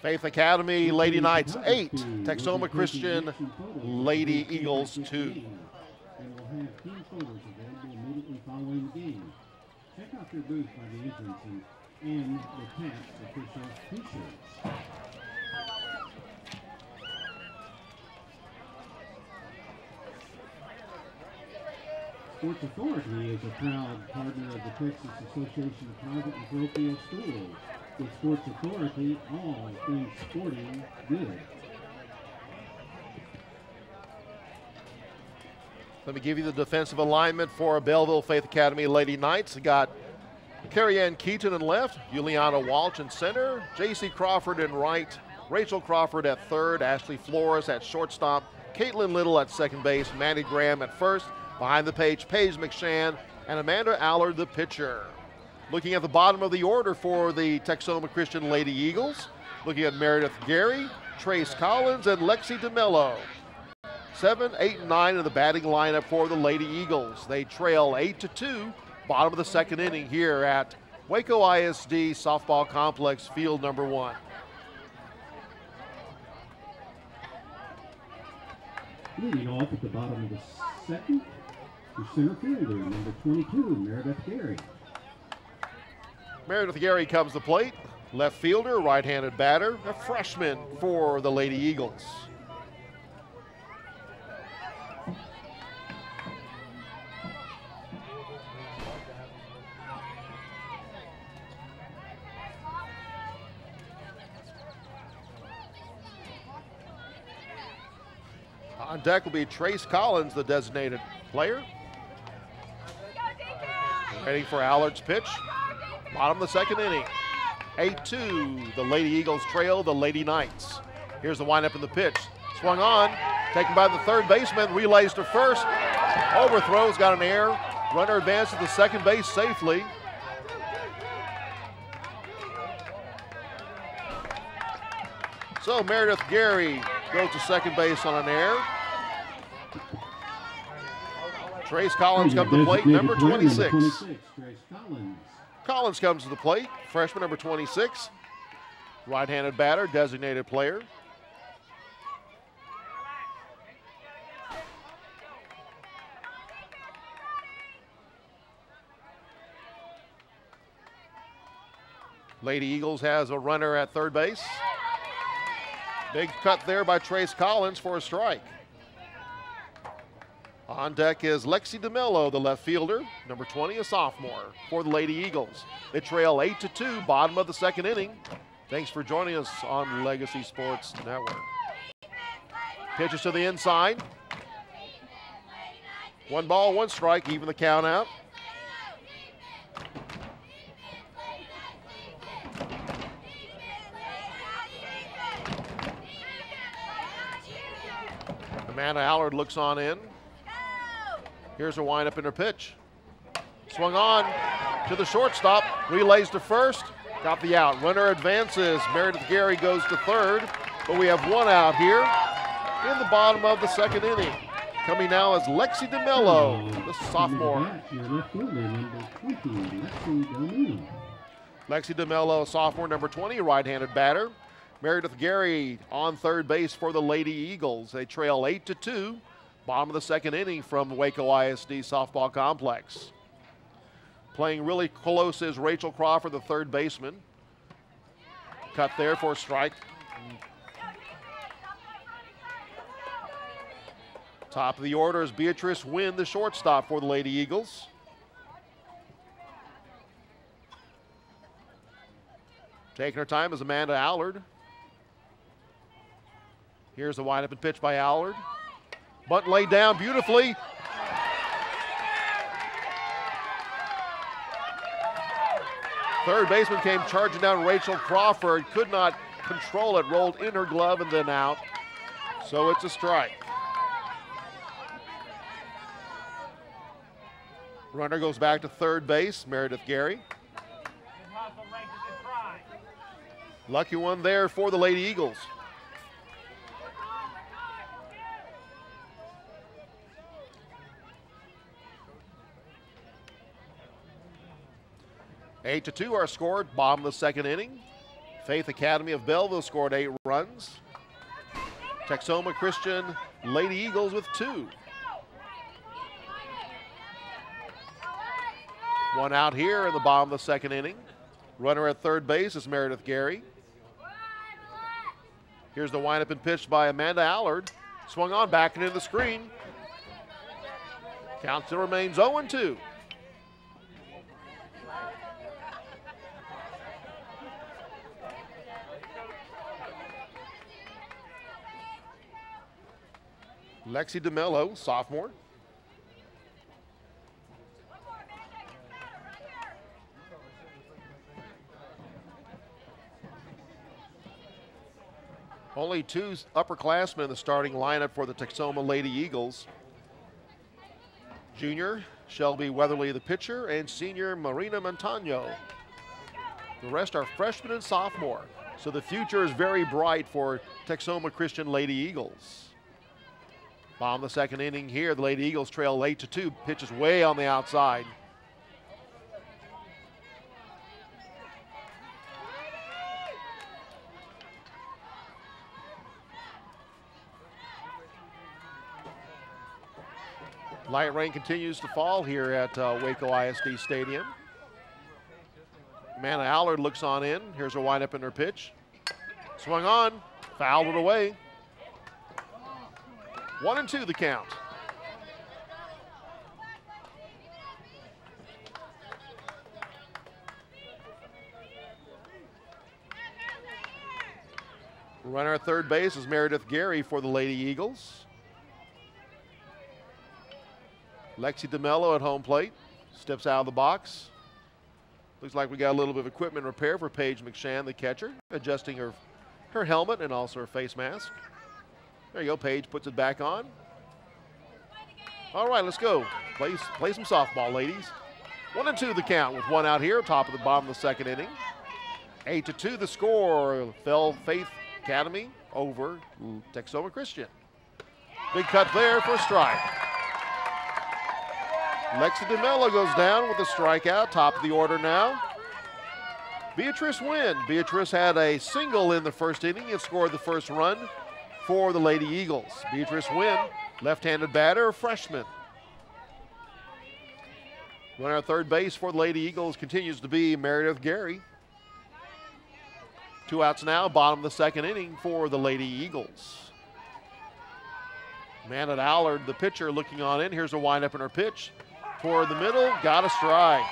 Faith Academy Lady Knights 8, Texoma Christian Lady Eagles 2. And we'll have team photos available immediately following the game. Check out their booth by the entrance and the TAPPS official t-shirts. Sports Authority is a proud partner of the Texas Association of Private and Parochial Schools. With Sports Authority, all things sporting good. Let me give you the defensive alignment for Bellville Faith Academy Lady Knights. We got Carrie Ann Keaton in left, Juliana Walsh in center, J.C. Crawford in right, Rachel Crawford at third, Ashley Flores at shortstop, Caitlin Little at second base, Maddie Graham at first. Behind the page, Paige McShann and Amanda Allard, the pitcher. Looking at the bottom of the order for the Texoma Christian Lady Eagles, looking at Meredith Gary, Trace Collins, and Lexi DeMello. 7, 8, and 9 in the batting lineup for the Lady Eagles. They trail 8-2, bottom of the second inning here at Waco ISD Softball Complex, field number 1. Leading off at the bottom of the second, the center fielder, number 22, Meredith Gary. Meredith Gary comes to the plate. Left fielder, right-handed batter, a freshman for the Lady Eagles. On deck will be Trace Collins, the designated player. Waiting for Allard's pitch. Bottom of the second inning. 8-2, the Lady Eagles trail the Lady Knights. Here's the windup and the pitch. Swung on, taken by the third baseman, relays to first. Overthrows, got an error. Runner advances to second base safely. So Meredith Gary goes to second base on an error. Trace Collins comes to the plate, number 26. Collins comes to the plate, freshman number 26. Right-handed batter, designated player. Lady Eagles has a runner at third base. Big cut there by Trace Collins for a strike. On deck is Lexi DeMello, the left fielder, number 20, a sophomore for the Lady Eagles. They trail 8-2, bottom of the second inning. Thanks for joining us on Legacy Sports Network. Pitches to the inside. 1 ball, 1 strike, even the count out. Amanda Allard looks on in. Here's her windup in her pitch. Swung on to the shortstop, relays to first, got the out. Runner advances, Meredith Gary goes to third, but we have 1 out here in the bottom of the second inning. Coming now is Lexi DeMello, the sophomore. Lexi DeMello, sophomore, number 20, right-handed batter. Meredith Gary on third base for the Lady Eagles. They trail 8-2, bottom of the second inning from Waco ISD softball complex. Playing really close is Rachel Crawford, the third baseman. Cut there for a strike. Top of the order is Beatrice Wynn, the shortstop for the Lady Eagles. Taking her time is Amanda Allard. Here's the windup and pitch by Allard. Bunt laid down beautifully. Third baseman came charging down Rachel Crawford. Could not control it, rolled in her glove and then out. So it's a strike. Runner goes back to third base, Meredith Gary. Lucky one there for the Lady Eagles. 8-2 are scored, bottom of the second inning. Faith Academy of Bellville scored 8 runs. Texoma Christian Lady Eagles with 2. 1 out here in the bottom of the second inning. Runner at third base is Meredith Gary. Here's the windup and pitch by Amanda Allard. Swung on, back into the screen. Count still remains 0-2. Lexi DeMello, sophomore. Only 2 upperclassmen in the starting lineup for the Texoma Lady Eagles. Junior Shelby Weatherly, the pitcher, and senior Marina Montano. The rest are freshmen and sophomore. So the future is very bright for Texoma Christian Lady Eagles. Bottom of the second inning here, the Lady Eagles trail 8-2. Pitches way on the outside. Light rain continues to fall here at Waco ISD Stadium. Amanda Allard looks on in. Here's her windup in her pitch. Swung on, fouled it away. 1-2 the count. Runner at third base is Meredith Gary for the Lady Eagles. Lexi DeMello at home plate. Steps out of the box. Looks like we got a little bit of equipment repair for Paige McShann, the catcher, adjusting her helmet and also her face mask. There you go, Paige puts it back on. All right, let's go. Play some softball, ladies. 1-2 the count with 1 out here, top of the bottom of the second inning. 8-2 the score. Fell Faith Academy over Texoma Christian. Big cut there for a strike. Lexi DeMello goes down with a strikeout, top of the order now. Beatrice Wynn. Beatrice had a single in the first inning and scored the first run for the Lady Eagles. Beatrice Wynn, left-handed batter, a freshman. Runner at third base for the Lady Eagles continues to be Meredith Gary. 2 outs now, bottom of the second inning for the Lady Eagles. Man at Allard, the pitcher, looking on in. Here's a windup in her pitch. Toward the middle, got a strike.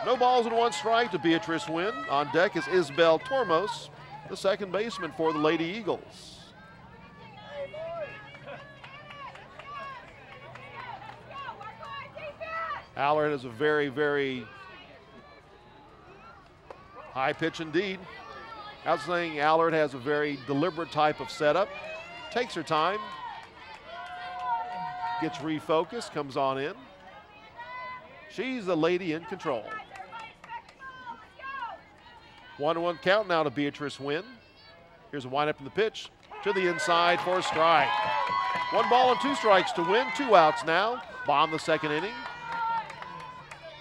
No balls and 1 strike to Beatrice Wynn. On deck is Isabel Tormos, the second baseman for the Lady Eagles. Allard has a very, very high pitch indeed. I was saying Allard has a very deliberate type of setup. Takes her time, gets refocused, comes on in. She's the lady in control. 1-1 count now to Beatrice Wynn. Here's a windup in the pitch to the inside for a strike. 1 ball and 2 strikes to Wynn. 2 outs now. Bottom of the second inning.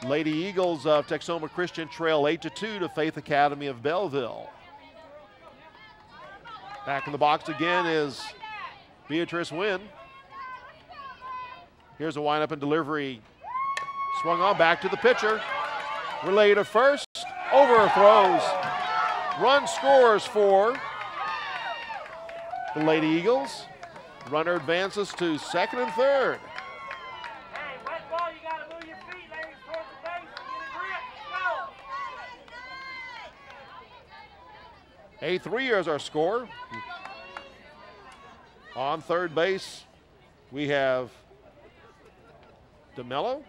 Lady Eagles of Texoma Christian trail 8-2 to Faith Academy of Bellville. Back in the box again is Beatrice Wynn. Here's a windup and delivery. Swung on back to the pitcher. Relayed to first. Overthrows. Run scores for the Lady Eagles. Runner advances to second and third. Hey, wet ball, you gotta move your feet, ladies, towards the base. Get a grip. Go. 8-3 is our score. On third base, we have DeMello.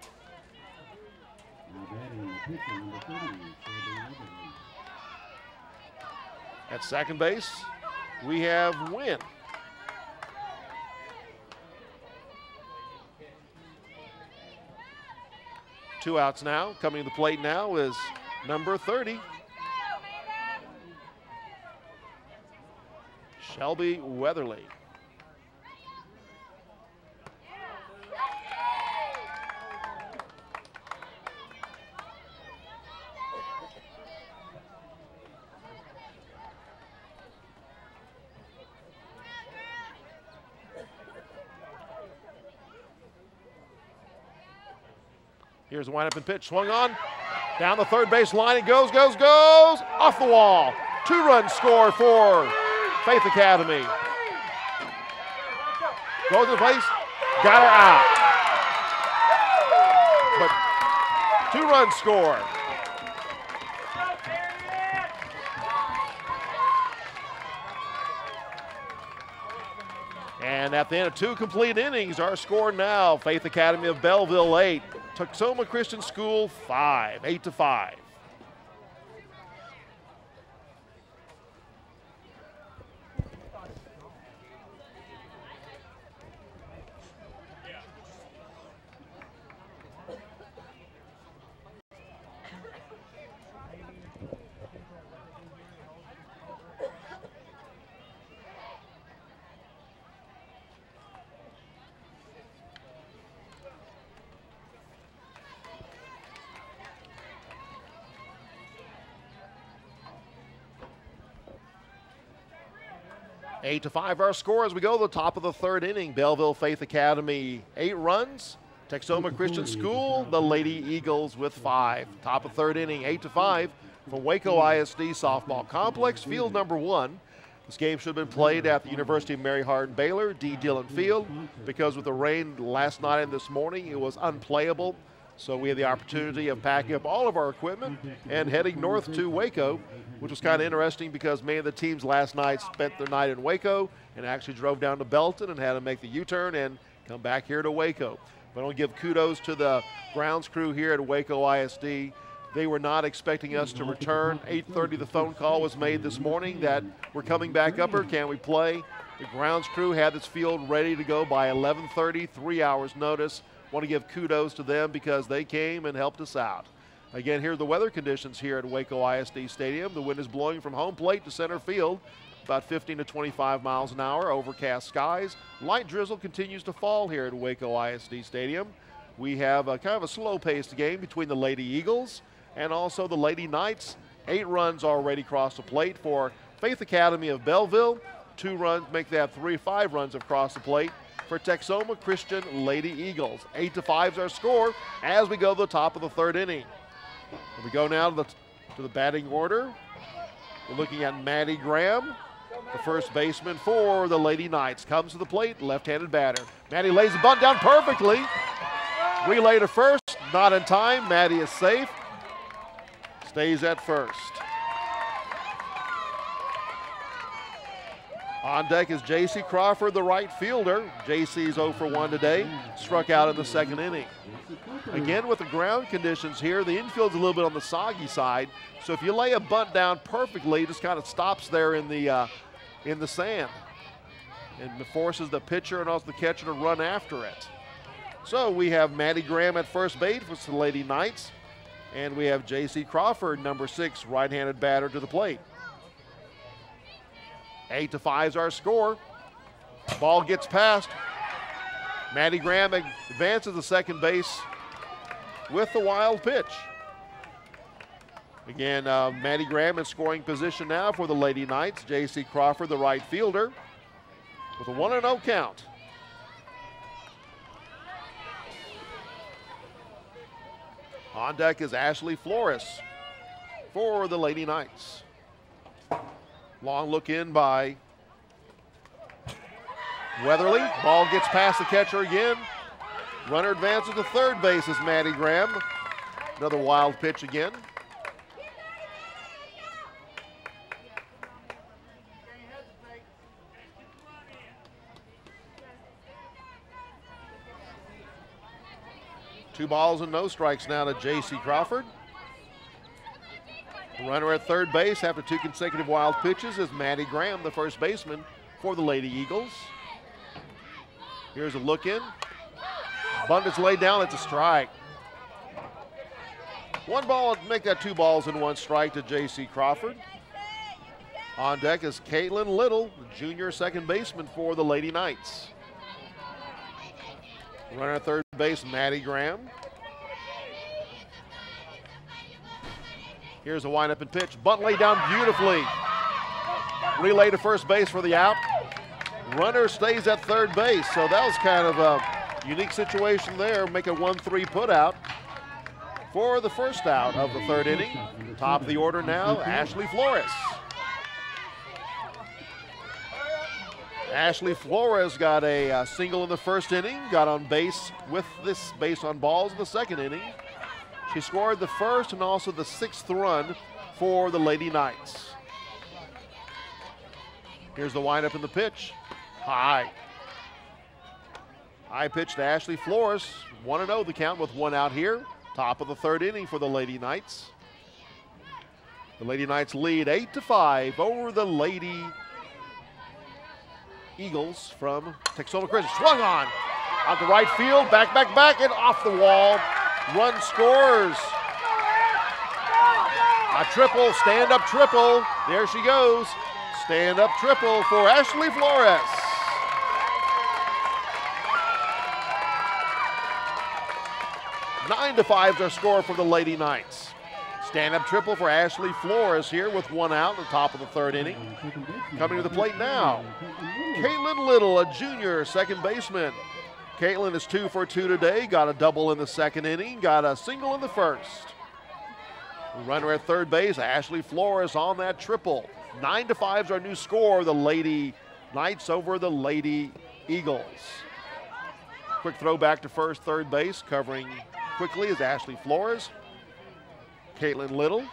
At second base, we have Wynn. Two outs now. Coming to the plate now is number 30. Shelby Weatherly. Here's a windup and pitch, swung on. Down the third base line, it goes, off the wall. 2-run score for Faith Academy. Goes to the place, got her out. But 2-run score. And at the end of 2 complete innings, our score now, Faith Academy of Bellville 8, Texoma Christian School 5, 8-5. Eight to 5 our score as we go to the top of the third inning. Bellville Faith Academy 8 runs. Texoma Christian School, the Lady Eagles with 5. Top of third inning, 8-5 from Waco ISD Softball Complex, field number 1. This game should have been played at the University of Mary Hardin Baylor, D. Dillon Field, because with the rain last night and this morning, it was unplayable. So we had the opportunity of packing up all of our equipment and heading north to Waco, which was kind of interesting because many of the teams last night spent their night in Waco and actually drove down to Belton and had to make the U-turn and come back here to Waco. But I want to give kudos to the grounds crew here at Waco ISD. They were not expecting us to return. 8:30 the phone call was made this morning that we're coming back up here, can we play? The grounds crew had this field ready to go by 11:30, 3 hours notice. Want to give kudos to them because they came and helped us out. Again, here are the weather conditions here at Waco ISD Stadium. The wind is blowing from home plate to center field, about 15 to 25 miles an hour, overcast skies. Light drizzle continues to fall here at Waco ISD Stadium. We have a kind of a slow-paced game between the Lady Eagles and also the Lady Knights. 8 runs already across the plate for Faith Academy of Bellville. 2 runs make that 5 runs across the plate for Texoma Christian Lady Eagles. 8-5 is our score as we go to the top of the third inning. And we go now to the batting order. We're looking at Maddie Graham, the first baseman for the Lady Knights. Comes to the plate, left-handed batter. Maddie lays the bunt down perfectly. Relay to first, not in time. Maddie is safe. Stays at first. On deck is J.C. Crawford, the right fielder. J.C.'s 0 for 1 today. Struck out in the second inning. Again, with the ground conditions here, the infield's a little bit on the soggy side. So if you lay a bunt down perfectly, it just kind of stops there in the sand. And forces the pitcher and also the catcher to run after it. So we have Maddie Graham at first base with the Lady Knights. And we have J.C. Crawford, number 6, right-handed batter to the plate. 8-5 is our score. Ball gets past. Maddie Graham advances to second base with the wild pitch. Again, Maddie Graham in scoring position now for the Lady Knights. J.C. Crawford, the right fielder, with a 1-0 count. On deck is Ashley Flores for the Lady Knights. Long look in by Weatherly. Ball gets past the catcher again. Runner advances to third base is Maddie Graham. Another wild pitch again. Two balls and no strikes now to J.C. Crawford. Runner at third base after 2 consecutive wild pitches is Maddie Graham, the first baseman for the Lady Eagles. Here's a look in. Bunt is laid down, it's a strike. 1 ball, make that 2 balls and 1 strike to J.C. Crawford. On deck is Caitlin Little, the junior second baseman for the Lady Knights. Runner at third base, Maddie Graham. Here's a windup and pitch. Bunt laid down beautifully. Relay to first base for the out. Runner stays at third base. So that was kind of a unique situation there. Make a 1-3 put out for the first out of the third inning. Top of the order now, Ashley Flores. Ashley Flores got a single in the first inning, got on base with this base on balls in the second inning. She scored the first and also the 6th run for the Lady Knights. Here's the windup and the pitch. High. High pitch to Ashley Flores. 1-0 the count with 1 out here. Top of the third inning for the Lady Knights. The Lady Knights lead 8-5 over the Lady Eagles from Texoma Christian. Swung on. Out the right field. Back, and off the wall. Run scores. A triple, stand-up triple. There she goes. Stand-up triple for Ashley Flores. Nine to 5 is our score for the Lady Knights. Stand-up triple for Ashley Flores here with 1 out at the top of the third inning. Coming to the plate now, Caitlin Little, a junior second baseman. Caitlin is 2 for 2 today, got a double in the second inning, got a single in the first. Runner at third base, Ashley Flores on that triple. 9 to 5 is our new score, the Lady Knights over the Lady Eagles. Quick throw back to first, third base, covering quickly is Ashley Flores. Caitlin Little.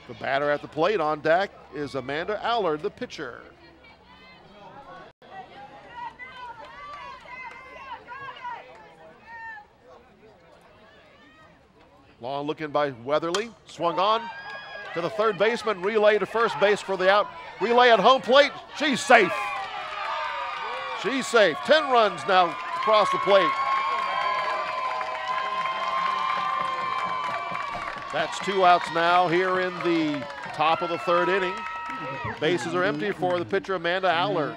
The batter at the plate on deck is Amanda Allard, the pitcher. Long looking by Weatherly, swung on to the third baseman, relay to first base for the out. Relay at home plate, she's safe. She's safe, 10 runs now across the plate. That's 2 outs now here in the top of the third inning. Bases are empty for the pitcher Amanda Allard.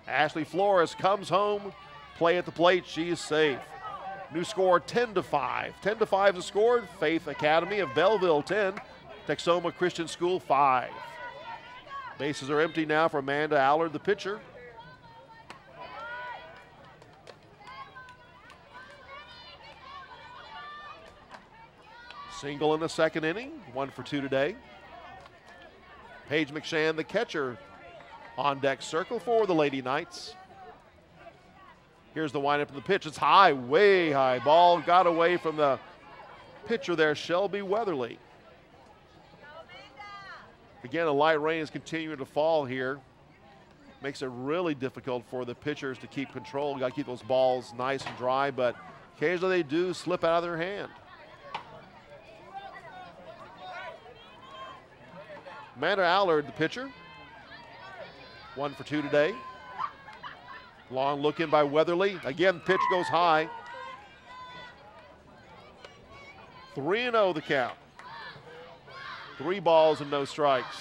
Ashley Flores comes home, play at the plate, she's safe. New score 10 to 5. 10 to 5 is scored. Faith Academy of Bellville 10, Texoma Christian School 5. Bases are empty now for Amanda Allard, the pitcher. Single in the second inning, 1 for 2 today. Paige McShann, the catcher, on deck circle for the Lady Knights. Here's the windup of the pitch. It's high, way high. Ball got away from the pitcher there, Shelby Weatherly. Again, a light rain is continuing to fall here. Makes it really difficult for the pitchers to keep control. You got to keep those balls nice and dry, but occasionally they do slip out of their hand. Amanda Allard, the pitcher. 1 for 2 today. Long look in by Weatherly. Again, pitch goes high. 3-0 the count. 3 balls and no strikes.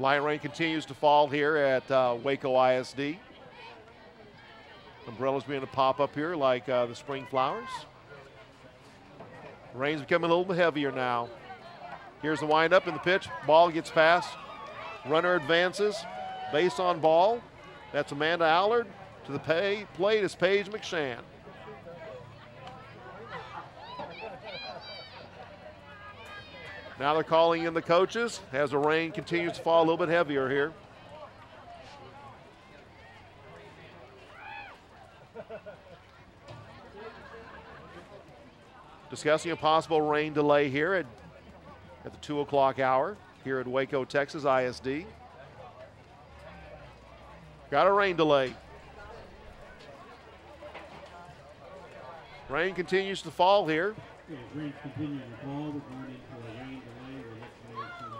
Light rain continues to fall here at Waco ISD. Umbrellas beginning to pop up here like the spring flowers. Rain's becoming a little bit heavier now. Here's the windup and the pitch. Ball gets past. Runner advances. Base on ball. That's Amanda Allard. To the plate is Paige McShann. Now they're calling in the coaches as the rain continues to fall a little bit heavier here. Discussing a possible rain delay here at the 2 o'clock hour here at Waco, Texas ISD. Got a rain delay. Rain continues to fall here. Yeah, rain continues to fall. We're going into a rain delay. We'll let you know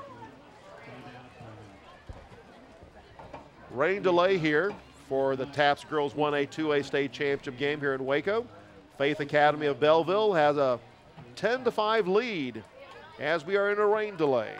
find out. Rain delay here for the TAPPS Girls 1A, 2A state championship game here in Waco. Faith Academy of Bellville has a 10-5 lead as we are in a rain delay.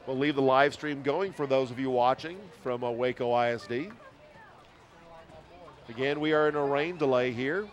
We'll leave the live stream going for those of you watching from Waco ISD. Again, we are in a rain delay here.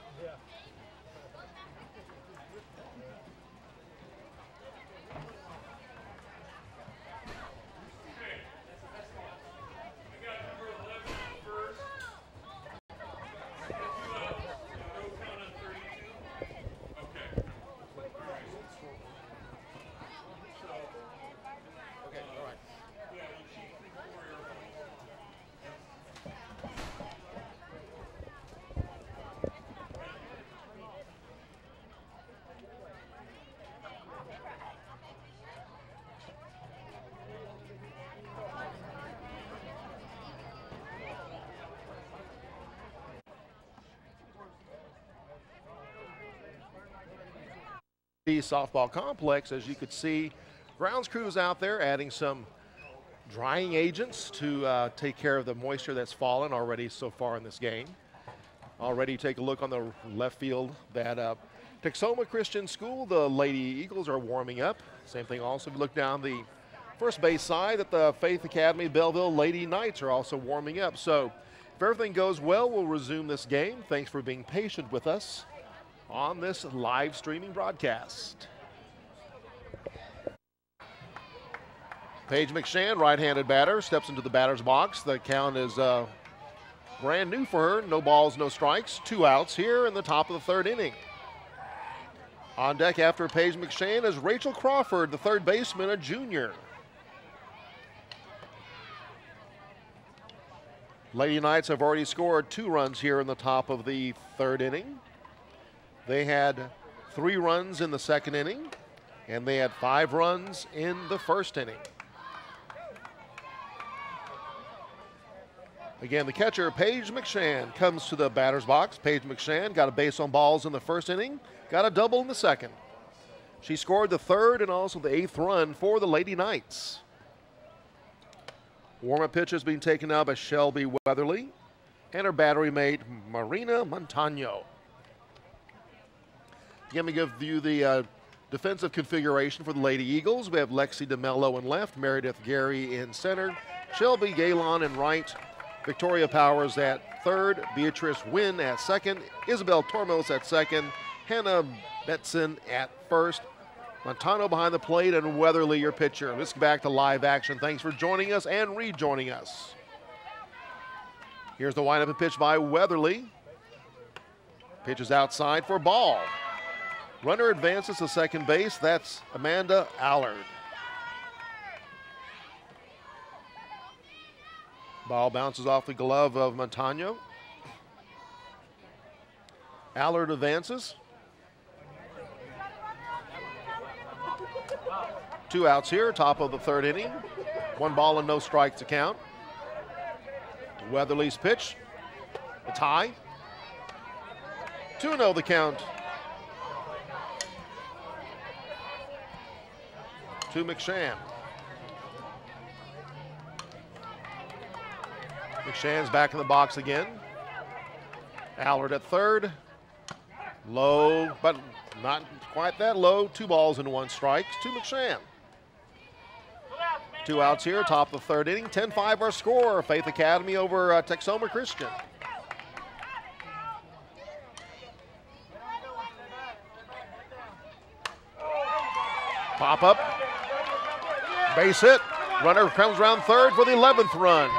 The softball complex, as you could see, grounds crews out there adding some drying agents to take care of the moisture that's fallen already so far in this game. Already take a look on the left field that Texoma Christian School, the Lady Eagles are warming up. Same thing also, if you look down the first base side, that the Faith Academy Bellville Lady Knights are also warming up. So if everything goes well, we'll resume this game. Thanks for being patient with us on this live streaming broadcast. Paige McShann, right-handed batter, steps into the batter's box. The count is brand new for her. No balls, no strikes. 2 outs here in the top of the 3rd inning. On deck after Paige McShann is Rachel Crawford, the 3rd baseman, a junior. Lady Knights have already scored 2 runs here in the top of the 3rd inning. They had 3 runs in the 2nd inning, and they had 5 runs in the 1st inning. Again, the catcher, Paige McShann, comes to the batter's box. Paige McShann got a base on balls in the 1st inning, got a double in the 2nd. She scored the 3rd and also the 8th run for the Lady Knights. Warm-up pitch is being taken now by Shelby Weatherly and her battery mate, Marina Montano. Again, we give you the defensive configuration for the Lady Eagles. We have Lexi DeMello in left, Meredith Gary in center, Shelby Galon in right, Victoria Powers at third, Beatrice Wynn at second, Isabel Tormos at second, Hannah Betson at first, Montano behind the plate, and Weatherly your pitcher. Let's get back to live action. Thanks for joining us and rejoining us. Here's the windup and pitch by Weatherly. Pitch is outside for ball. Runner advances to second base. That's Amanda Allard. Ball bounces off the glove of Montano. Allard advances. 2 outs here, top of the third inning. 1 ball and no strikes to count. Weatherly's pitch. It's high. 2-0 the count to McShann. McShann's back in the box again. Allard at third. Low, but not quite that low. 2 balls and 1 strike to McShann. 2 outs here, top of the third inning. 10-5 our score. Faith Academy over Texoma Christian. Pop up. Base hit. Runner comes around third for the 11th run.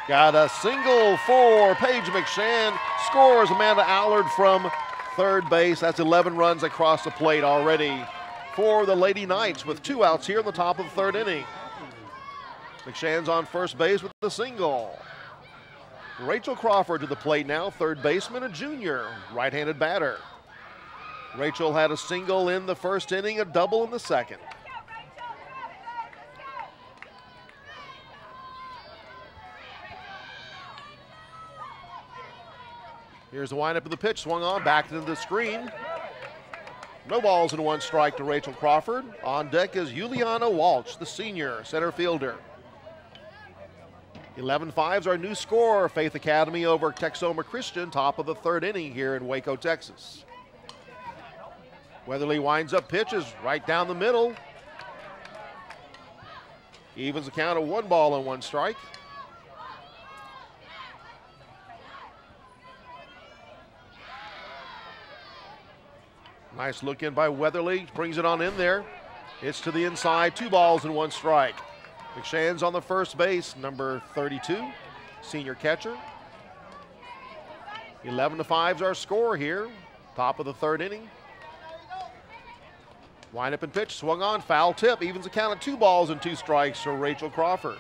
Got a single for Paige McShann. Scores Amanda Allard from third base. That's 11 runs across the plate already for the Lady Knights with 2 outs here in the top of the third inning. McShann's on first base with the single. Rachel Crawford to the plate now, third baseman, a junior, right-handed batter. Rachel had a single in the first inning, a double in the second. Here's the windup of the pitch, swung on, back into the screen. No balls and 1 strike to Rachel Crawford. On deck is Juliana Walsh, the senior center fielder. 11-5's our new score. Faith Academy over Texoma Christian, top of the third inning here in Waco, Texas. Weatherly winds up pitches right down the middle. Evens the count of 1 ball and 1 strike. Nice look in by Weatherly, brings it on in there. It's to the inside, 2 balls and 1 strike. McShann's on the first base, number 32, senior catcher. 11-5's our score here, top of the third inning. Wind up and pitch, swung on, foul tip, evens the count of 2 balls and 2 strikes for Rachel Crawford.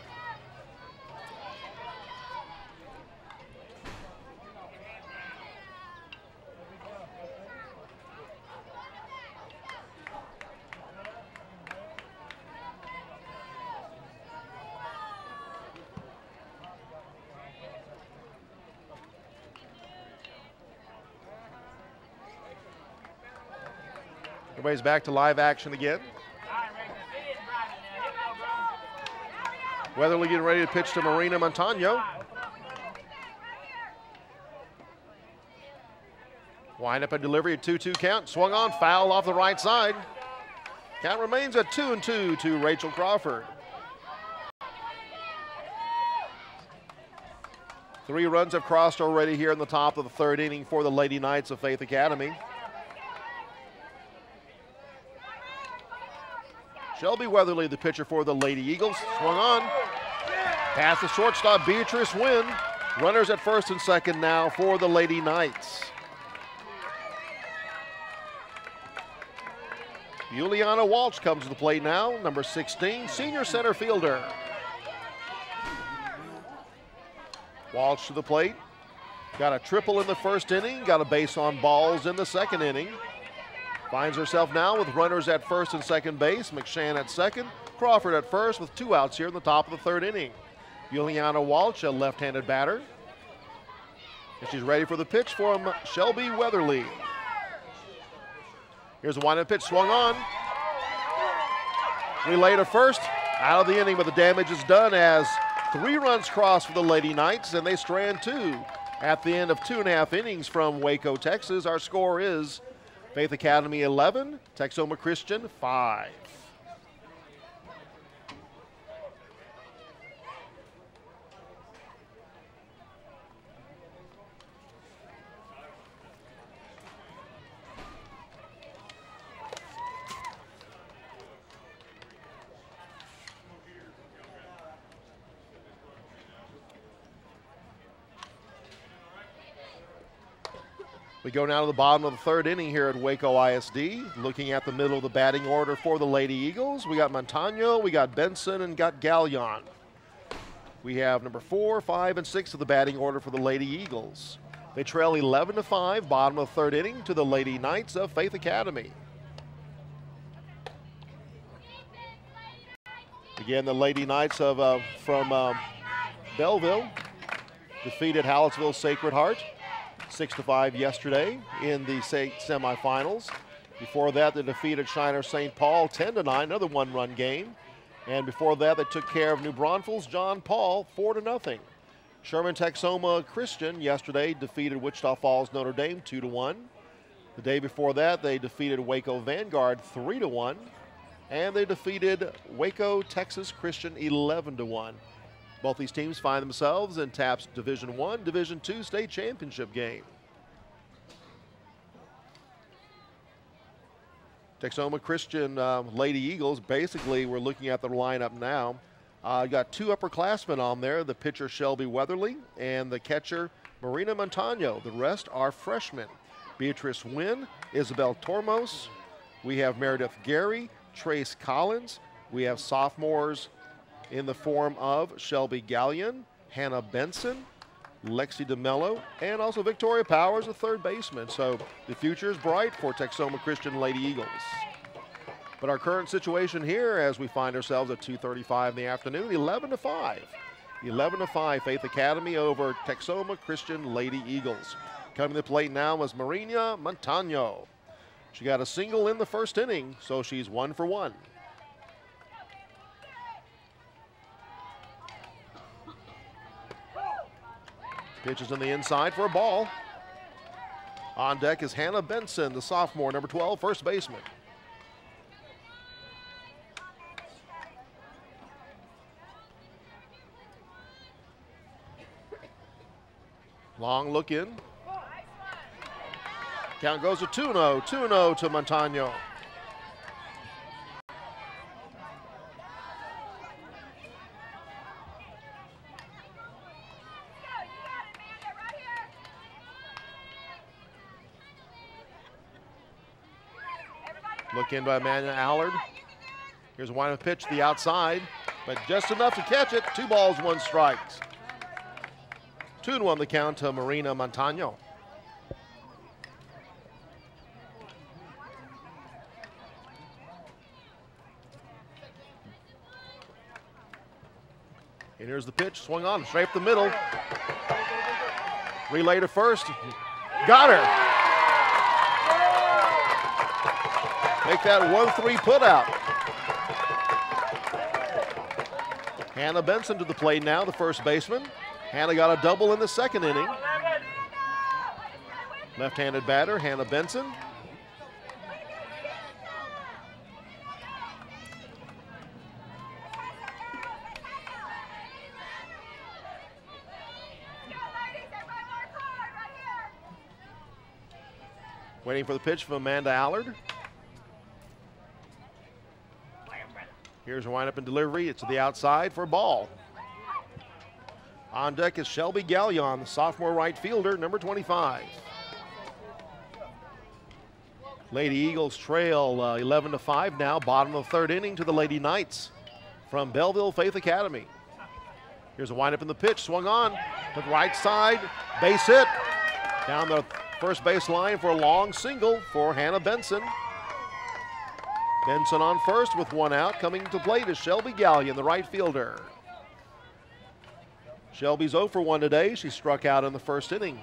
Everybody's back to live action again. Weatherly getting ready to pitch to Marina Montano. Wind up and delivery, a 2-2 count. Swung on, foul off the right side. Count remains at 2-2 to Rachel Crawford. 3 runs have crossed already here in the top of the third inning for the Lady Knights of Faith Academy. Shelby Weatherly, the pitcher for the Lady Eagles. Swung on. Past the shortstop, Beatrice Wynn. Runners at first and second now for the Lady Knights. Juliana Walsh comes to the plate now, number 16, senior center fielder. Walsh to the plate. Got a triple in the first inning, got a base on balls in the second inning. Finds herself now with runners at first and second base. McShann at second, Crawford at first with 2 outs here in the top of the third inning. Juliana Walsh, a left-handed batter. And she's ready for the pitch from Shelby Weatherly. Here's a wind-up pitch, swung on. Relay to first, out of the inning, but the damage is done as 3 runs crossed for the Lady Knights, and they strand 2 at the end of 2.5 innings from Waco, Texas. Our score is Faith Academy 11, Texoma Christian 5. We go now to the bottom of the 3rd inning here at Waco ISD. Looking at the middle of the batting order for the Lady Eagles, we got Montano, we got Benson, and got Gallion. We have number 4, 5, and 6 of the batting order for the Lady Eagles. They trail 11-5, bottom of the 3rd inning, to the Lady Knights of Faith Academy. Again, the Lady Knights of from Bellville defeated Hallettsville Sacred Heart 6-5 yesterday in the semifinals. Before that, they defeated Shiner St. Paul 10-9, another 1-run game. And before that, they took care of New Braunfels John Paul 4-0. Sherman Texoma Christian yesterday defeated Wichita Falls Notre Dame 2-1. The day before that, they defeated Waco Vanguard 3-1. And they defeated Waco Texas Christian 11-1. Both these teams find themselves in TAPPS Division I, Division II state championship game. Texoma Christian Lady Eagles, basically we're looking at the lineup now. Got 2 upperclassmen on there, the pitcher Shelby Weatherly and the catcher Marina Montano. The rest are freshmen. Beatrice Wynn, Isabel Tormos. We have Meredith Gary, Trace Collins. We have sophomores in the form of Shelby Gallion, Hannah Benson, Lexi DeMello, and also Victoria Powers, the 3rd baseman. So the future is bright for Texoma Christian Lady Eagles. But our current situation here, as we find ourselves at 2:35 in the afternoon, 11-5. 11-5, Faith Academy over Texoma Christian Lady Eagles. Coming to the plate now is Marina Montano. She got a single in the 1st inning, so she's 1 for 1. Pitches on the inside for a ball. On deck is Hannah Benson, the sophomore, number 12, 1st baseman. Long look in. Count goes to 2-0, 2-0 to Montano. Look in by Amanda Allard. Here's a wind-up pitch to the outside, but just enough to catch it. 2 balls, 1 strike. 2-1 the count to Marina Montano. And here's the pitch, swung on, straight up the middle. Relay to first, got her. Make that 1-3 put out. Hannah Benson to the plate now, the 1st baseman. Hannah got a double in the 2nd inning. Left-handed batter, Hannah Benson. Waiting for the pitch from Amanda Allard. Here's a windup and delivery. It's to the outside for a ball. On deck is Shelby Gallion, the sophomore right fielder, number 25. Lady Eagles trail 11-5 now, bottom of the 3rd inning to the Lady Knights from Bellville Faith Academy. Here's a windup in the pitch, swung on to the right side, base hit. Down the 1st base line for a long single for Hannah Benson. Benson on first with 1 out. Coming to plate is Shelby Gallion, the right fielder. Shelby's 0 for 1 today. She struck out in the 1st inning.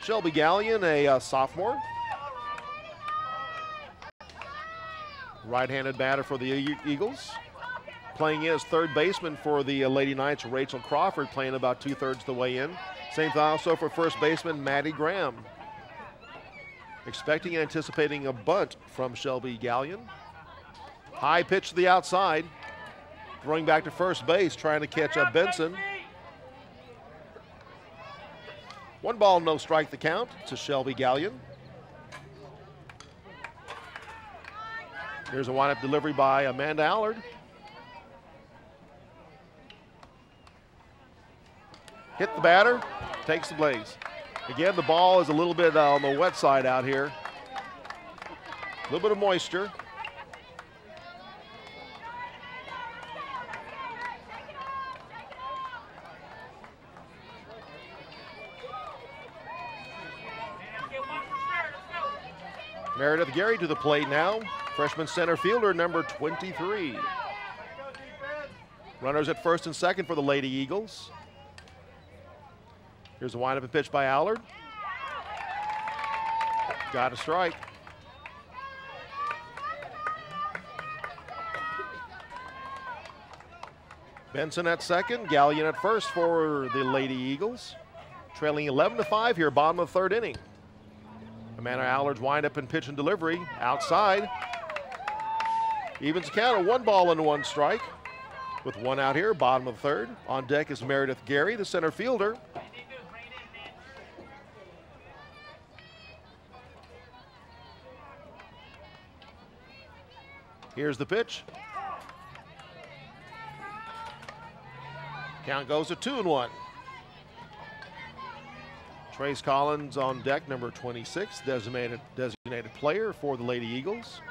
Shelby Gallion, a sophomore. Right-handed batter for the Eagles. playing in as third baseman for the Lady Knights, Rachel Crawford, playing about 2/3 the way in. Same thing also for first baseman Maddie Graham. Expecting and anticipating a bunt from Shelby Gallion. High pitch to the outside. Throwing back to first base, trying to catch up Benson. 1 ball, no strike the count to Shelby Gallion. Here's a windup delivery by Amanda Allard. Hit the batter, takes the blaze. Again, the ball is a little bit on the wet side out here. A little bit of moisture. Meredith Gary to the plate now. Freshman center fielder number 23. Runners at first and second for the Lady Eagles. Here's a windup and pitch by Allard. Got a strike. Benson at second, Gallion at first for the Lady Eagles. Trailing 11-5 here, bottom of the third inning. Amanda Allard's windup and pitch and delivery outside. Evens the count of 1 ball and 1 strike. With 1 out here, bottom of the third. On deck is Meredith Gary, the center fielder. Here's the pitch. Count goes to 2-1. Trace Collins on deck, number 26, designated player for the Lady Eagles.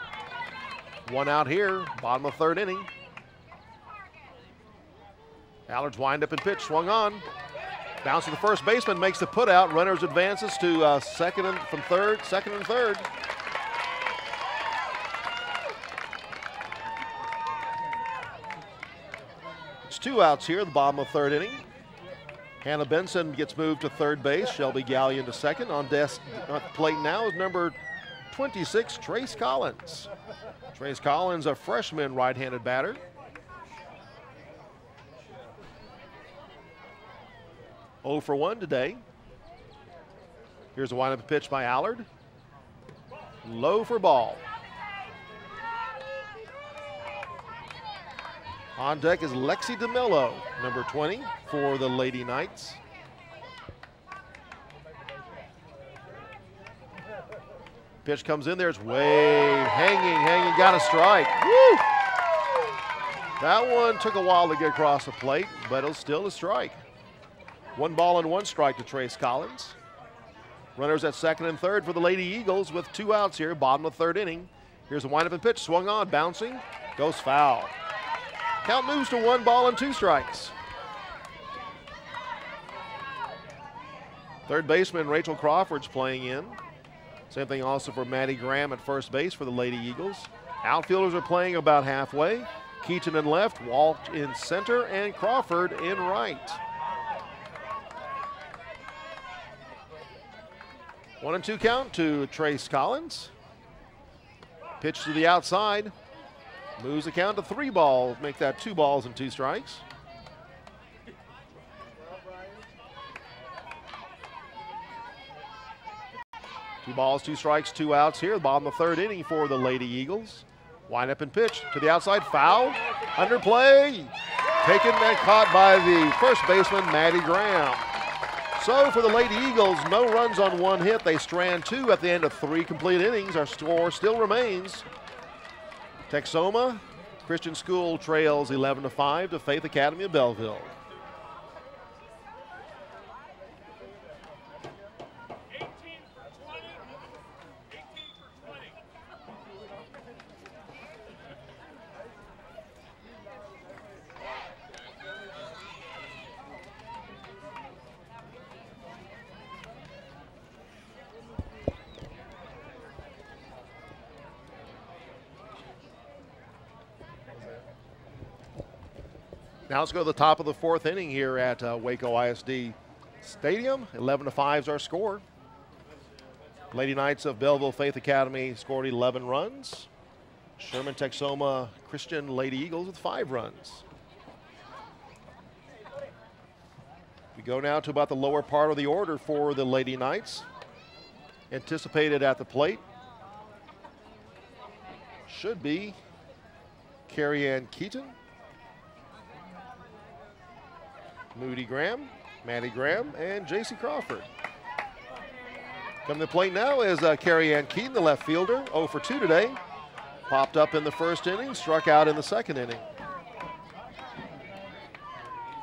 1 out here, bottom of third inning. Allard's windup and pitch swung on. Bounce to the first baseman, makes the put out. Runners advances to second and third. It's 2 outs here, the bottom of third inning. Hannah Benson gets moved to third base. Shelby Gallion to second. On the plate now is number 26, Trace Collins. Trace Collins, a freshman right-handed batter. Oh for 1 today. Here's a windup pitch by Allard. Low for ball. On deck is Lexi DeMillo, number 20 for the Lady Knights. Pitch comes in there, it's way hanging, got a strike. Woo! That one took a while to get across the plate, but it's still a strike. 1 ball and 1 strike to Trace Collins. Runners at second and third for the Lady Eagles with 2 outs here, bottom of third inning. Here's a windup and pitch, swung on, bouncing, goes foul. Count moves to 1 ball and 2 strikes. Third baseman Rachel Crawford's playing in. Same thing also for Maddie Graham at first base for the Lady Eagles. Outfielders are playing about halfway. Keaton in left, Walt in center, and Crawford in right. 1-2 count to Trace Collins. Pitch to the outside. Moves the count to 3 balls, make that 2 balls and 2 strikes. Two balls, 2 strikes, 2 outs here. Bottom of the third inning for the Lady Eagles. Windup and pitch to the outside, foul, underplay. Taken and caught by the first baseman, Maddie Graham. So for the Lady Eagles, no runs on 1 hit. They strand 2 at the end of 3 complete innings. Our score still remains. Texoma Christian School trails 11-5 to Faith Academy of Bellville. Now let's go to the top of the 4th inning here at Waco ISD Stadium. 11-5 is our score. Lady Knights of Bellville Faith Academy scored 11 runs. Sherman Texoma Christian Lady Eagles with 5 runs. We go now to about the lower part of the order for the Lady Knights. Anticipated at the plate should be Carrie Ann Keaton, Moody Graham, Maddie Graham, and J.C. Crawford. Coming to the plate now is Carrie Ann Keaton, the left fielder, 0 for 2 today. Popped up in the first inning, struck out in the second inning.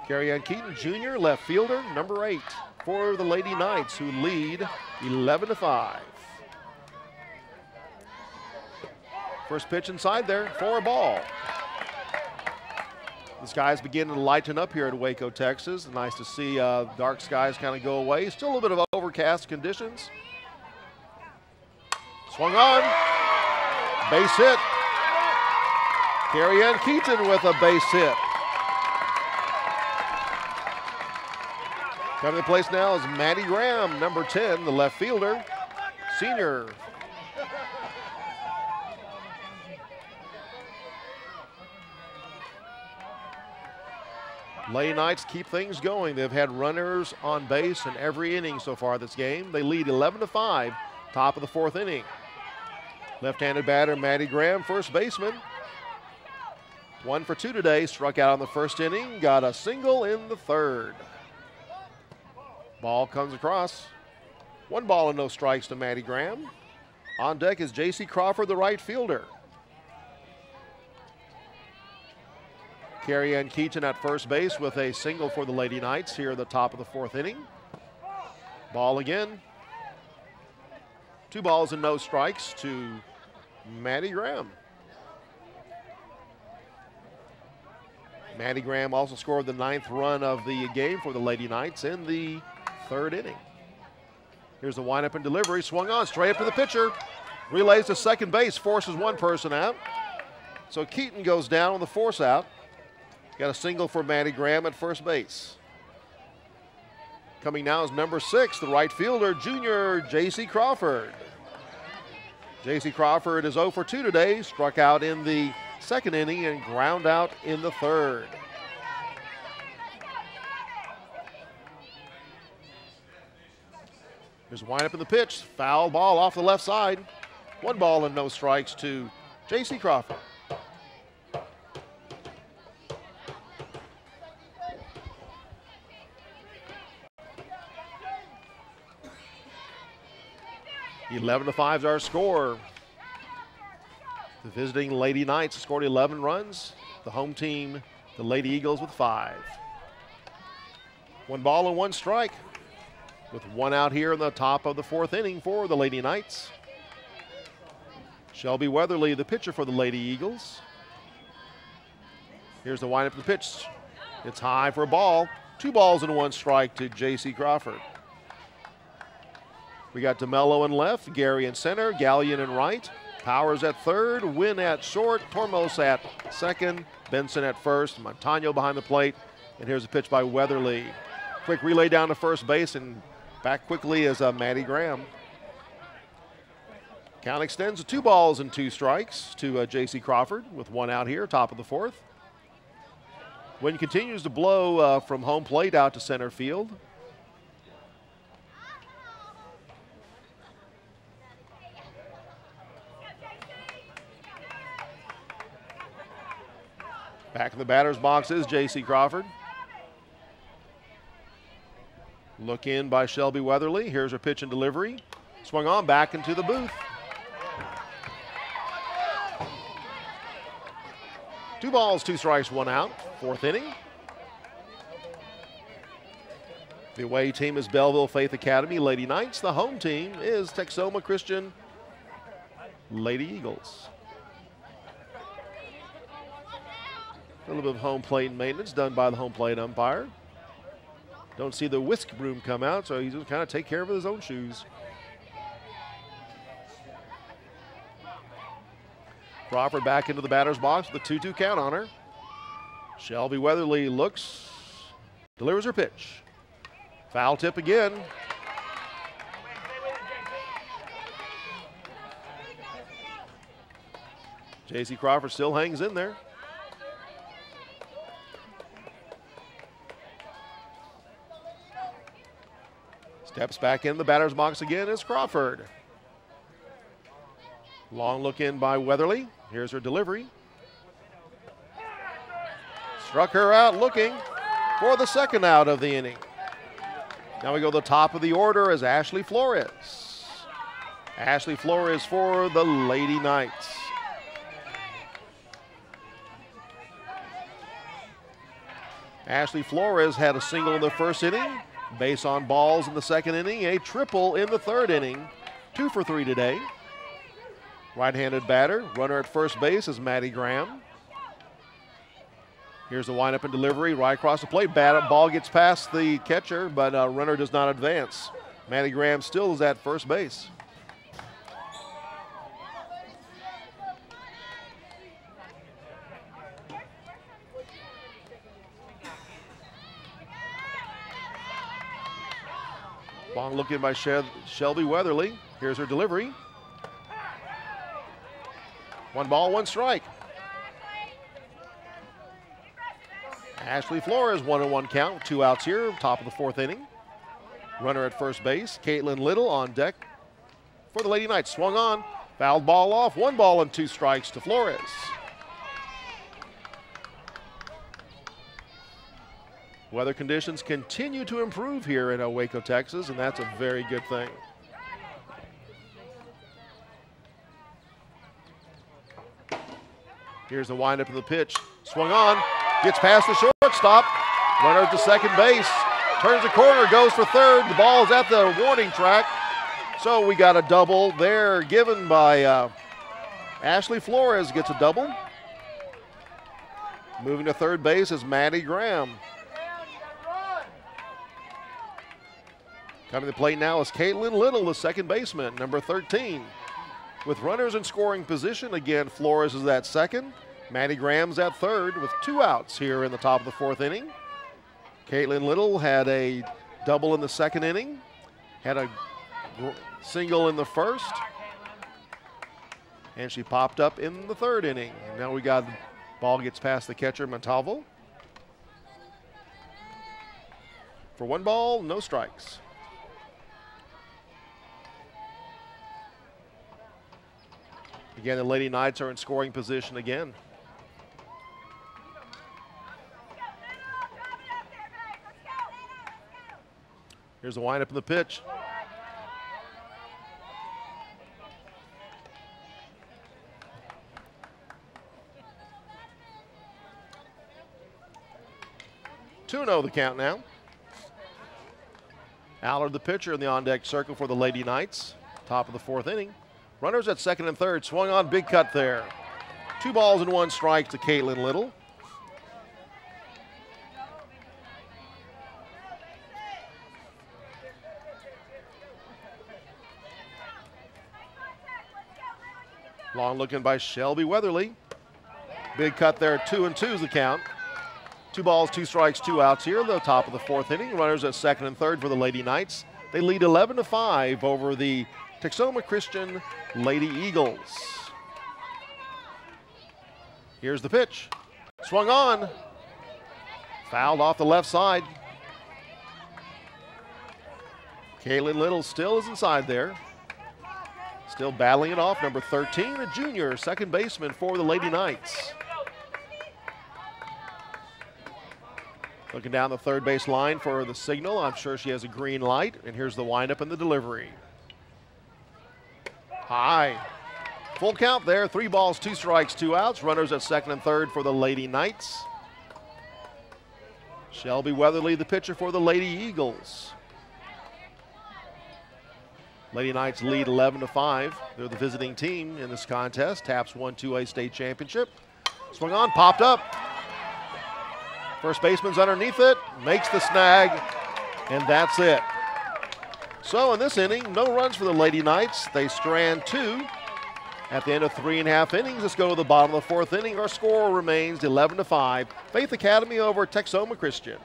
Carrie Ann Keaton, junior, left fielder, number 8 for the Lady Knights, who lead 11-5. First pitch inside there for a ball. The skies beginning to lighten up here at Waco, Texas. Nice to see dark skies kind of go away. Still a little bit of overcast conditions. Swung on. Base hit. Carrie Ann Keaton with a base hit. Coming to the place now is Maddie Graham, number 10, the left fielder, senior. Lady Knights keep things going. They've had runners on base in every inning so far this game. They lead 11-5, top of the 4th inning. Left-handed batter Maddie Graham, first baseman. 1 for 2 today, struck out in the first inning, got a single in the third. Ball comes across. 1 ball and no strikes to Maddie Graham. On deck is J.C. Crawford, the right fielder. Carrie Ann Keaton at first base with a single for the Lady Knights here at the top of the 4th inning. Ball again. 2 balls and no strikes to Maddie Graham. Maddie Graham also scored the 9th run of the game for the Lady Knights in the 3rd inning. Here's the windup and delivery, swung on, straight up to the pitcher. Relays to second base, forces one person out. So Keaton goes down on the force out. Got a single for Maddie Graham at first base. Coming now is number 6, the right fielder, junior J.C. Crawford. J.C. Crawford is 0 for 2 today, struck out in the second inning and ground out in the third. Here's a windup in the pitch, foul ball off the left side. 1 ball and no strikes to J.C. Crawford. (11-5) is our score. The visiting Lady Knights scored 11 runs. The home team, the Lady Eagles, with 5. 1 ball and 1 strike, with 1 out here in the top of the 4th inning for the Lady Knights. Shelby Weatherly, the pitcher for the Lady Eagles. Here's the windup of the pitch. It's high for a ball. 2 balls and 1 strike to J.C. Crawford. We got DeMello in left, Gary in center, Gallion in right, Powers at third, Wynn at short, Tormos at second, Benson at first, Montano behind the plate, and here's a pitch by Weatherly. Quick relay down to first base and back quickly is Maddie Graham. Count extends to 2 balls and 2 strikes to J.C. Crawford with 1 out here, top of the 4th. Wynn continues to blow from home plate out to center field. Back in the batter's box is J.C. Crawford. Look in by Shelby Weatherly. Here's her pitch and delivery. Swung on back into the booth. 2 balls, 2 strikes, 1 out. 4th inning. The away team is Bellville Faith Academy Lady Knights. The home team is Texoma Christian Lady Eagles. A little bit of home plate maintenance done by the home plate umpire. Don't see the whisk broom come out, so he's just kind of take care of his own shoes. Crawford back into the batter's box with a 2-2 count on her. Shelby Weatherly looks, delivers her pitch. Foul tip again. J.C. Crawford still hangs in there. Steps back in the batter's box again is Crawford. Long look in by Weatherly. Here's her delivery. Struck her out looking for the second out of the inning. Now we go to the top of the order as Ashley Flores. Ashley Flores for the Lady Knights. Ashley Flores had a single in the first inning, base on balls in the second inning, a triple in the third inning. 2 for 3 today. Right-handed batter, runner at first base is Maddie Graham. Here's the windup and delivery right across the plate. Ball gets past the catcher, but runner does not advance. Maddie Graham still is at first base. Long look in by Shelby Weatherly. Here's her delivery. 1 ball, 1 strike. Ashley Flores, 1-1 count, 2 outs here, top of the 4th inning. Runner at first base, Caitlin Little on deck for the Lady Knights. Swung on, fouled ball off, 1 ball and 2 strikes to Flores. Weather conditions continue to improve here in Waco, Texas, and that's a very good thing. Here's the windup of the pitch. Swung on, gets past the shortstop. Runner at the second base. Turns the corner, goes for third. The ball is at the warning track. So we got a double there given by Ashley Flores gets a double. Moving to third base is Maddie Graham. Coming to the plate now is Caitlin Little, the second baseman, number 13. With runners in scoring position, again, Flores is at second. Maddie Graham's at third with 2 outs here in the top of the 4th inning. Caitlin Little had a double in the second inning, had a single in the first, and she popped up in the third inning. And now we got ball gets past the catcher, Montalvo. For 1 ball, no strikes. Again, the Lady Knights are in scoring position again. Here's the windup in the pitch. Two 2-0 the count now. Allard, the pitcher, in the on-deck circle for the Lady Knights. Top of the 4th inning. Runners at second and third. Swung on, big cut there. 2 balls and 1 strike to Caitlin Little. Long looking by Shelby Weatherly. Big cut there, 2-2 is the count. 2 balls, 2 strikes, 2 outs here, the top of the 4th inning. Runners at second and third for the Lady Knights. They lead 11-5 over the Texoma Christian Lady Eagles. Here's the pitch. Swung on. Fouled off the left side. Caitlin Little still is inside there. Still battling it off, number 13, a junior, second baseman for the Lady Knights. Looking down the third base line for the signal. I'm sure she has a green light. And here's the windup and the delivery. High. Full count there. 3 balls, 2 strikes, 2 outs. Runners at second and third for the Lady Knights. Shelby Weatherly, the pitcher for the Lady Eagles. Lady Knights lead 11-5. They're the visiting team in this contest. TAPPS 1-2A state championship. Swung on, popped up. First baseman's underneath it, makes the snag, and that's it. So in this inning, no runs for the Lady Knights. They strand 2 at the end of 3.5 innings. Let's go to the bottom of the 4th inning. Our score remains 11-5. Faith Academy over Texoma Christian.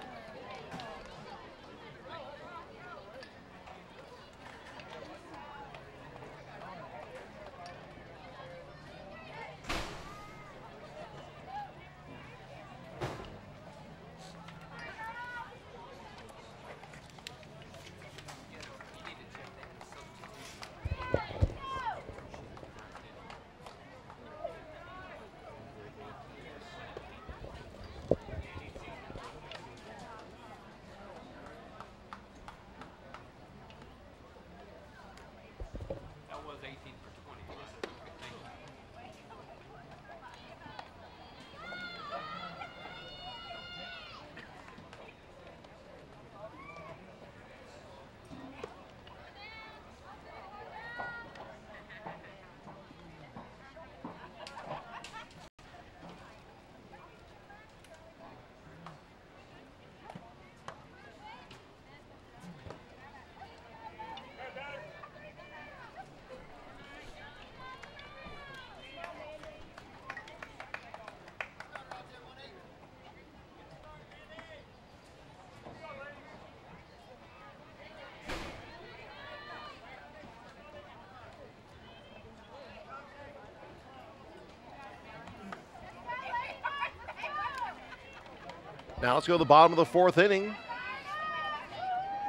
Now let's go to the bottom of the 4th inning.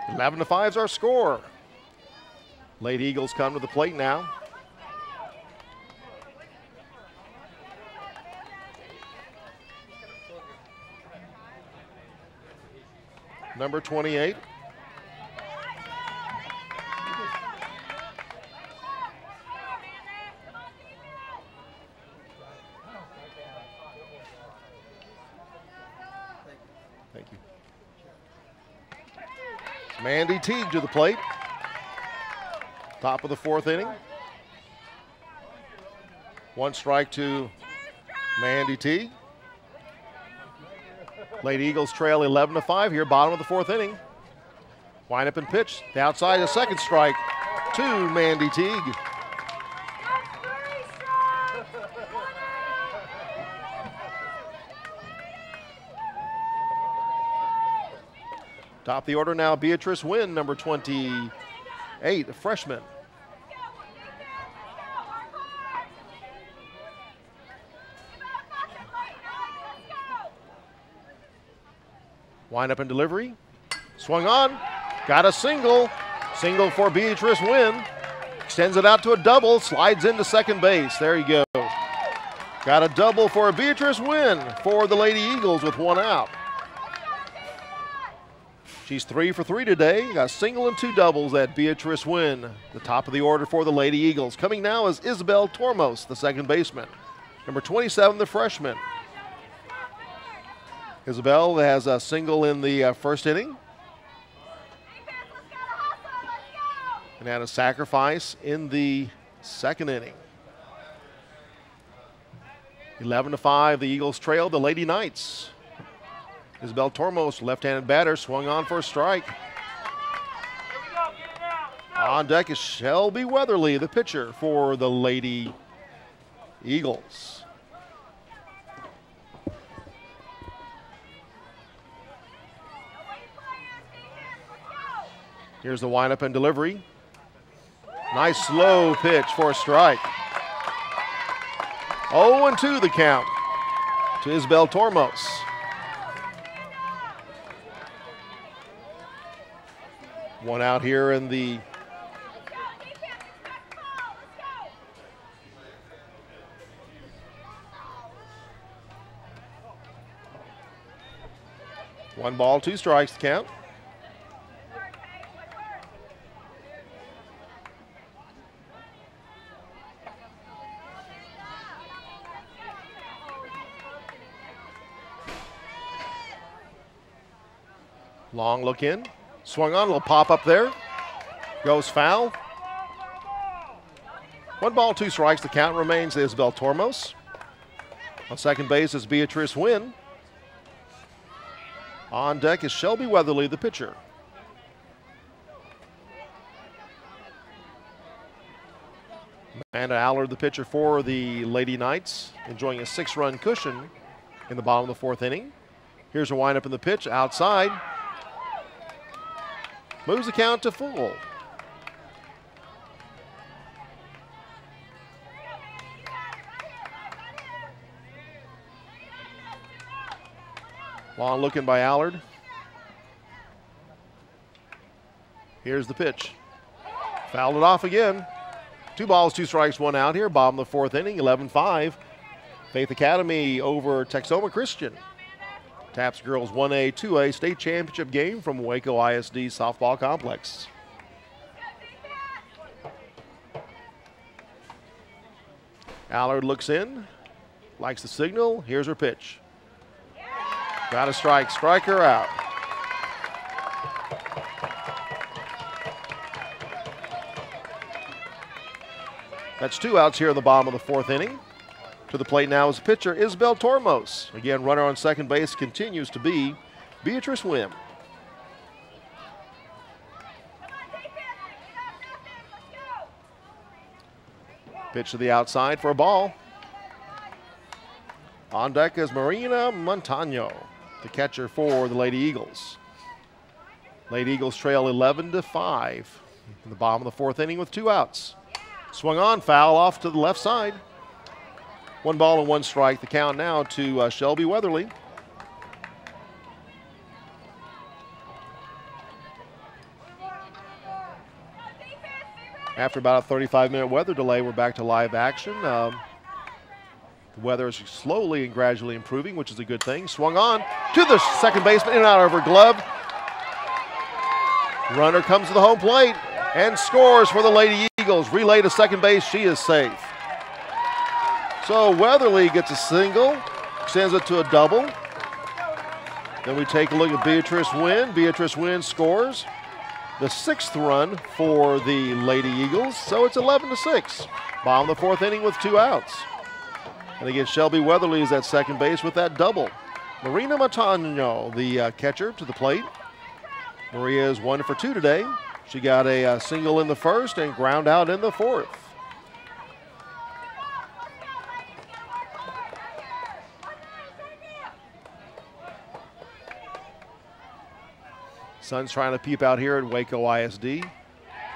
11-5 is our score. Lady Eagles come to the plate now. Number 28. Thank you. It's Mandy Teague to the plate. Top of the 4th inning. 1 strike to Mandy Teague. Lady Eagles trail 11-5 here, bottom of the 4th inning. Wind up and pitch. The outside, a 2nd strike to Mandy Teague. Top of the order now, Beatrice Wynn, number 28, a freshman. Wind up and delivery. Swung on. Got a single. Single for Beatrice Wynn. Extends it out to a double. Slides into second base. There you go. Got a double for Beatrice Wynn for the Lady Eagles with 1 out. She's 3 for 3 today. Got a single and 2 doubles at Beatrice Wynn. The top of the order for the Lady Eagles. Coming now is Isabel Tormos, the second baseman. Number 27, the freshman. Isabel has a single in the 1st inning. And had a sacrifice in the 2nd inning. 11-5, the Eagles trail the Lady Knights. Isabel Tormos, left-handed batter, swung on for a strike. On deck is Shelby Weatherly, the pitcher for the Lady Eagles. Here's the windup and delivery. Nice slow pitch for a strike. 0-2 the count to Isabel Tormos. One out here in the one ball, 2 strikes to count. Long look in. Swung on, a little pop up there. Goes foul. 1 ball, 2 strikes. The count remains Isabel Tormos. On second base is Beatrice Wynn. On deck is Shelby Weatherly, the pitcher. Amanda Allard, the pitcher for the Lady Knights, enjoying a 6-run cushion in the bottom of the 4th inning. Here's a windup in the pitch outside. Moves the count to full. Long looking by Allard. Here's the pitch. Fouled it off again. 2 balls, 2 strikes, 1 out here. Bottom of the 4th inning, 11-5. Faith Academy over Texoma Christian. TAPPS Girls 1A, 2A state championship game from Waco ISD softball complex. Allard looks in, likes the signal. Here's her pitch. Got a strike, strike her out. That's 2 outs here in the bottom of the 4th inning. To the plate now is pitcher Isabel Tormos. Again, runner on second base continues to be Beatrice Wynn. Pitch to the outside for a ball. On deck is Marina Montano, the catcher for the Lady Eagles. Lady Eagles trail 11-5 in the bottom of the 4th inning with 2 outs. Swung on, foul off to the left side. 1 ball and 1 strike. The count now to Shelby Weatherly. After about a 35-minute weather delay, we're back to live action. The weather is slowly and gradually improving, which is a good thing. Swung on to the second baseman, in and out of her glove. Runner comes to the home plate and scores for the Lady Eagles. Relay to second base, she is safe. So Weatherly gets a single, extends it to a double. Then we take a look at Beatrice Wynn. Beatrice Wynn scores the 6th run for the Lady Eagles, so it's 11-6. Bottom of the 4th inning with 2 outs. And again, Shelby Weatherly is at second base with that double. Marina Montano, the catcher, to the plate. Maria is 1 for 2 today. She got a single in the 1st and ground out in the 4th. Sun's trying to peep out here at Waco ISD.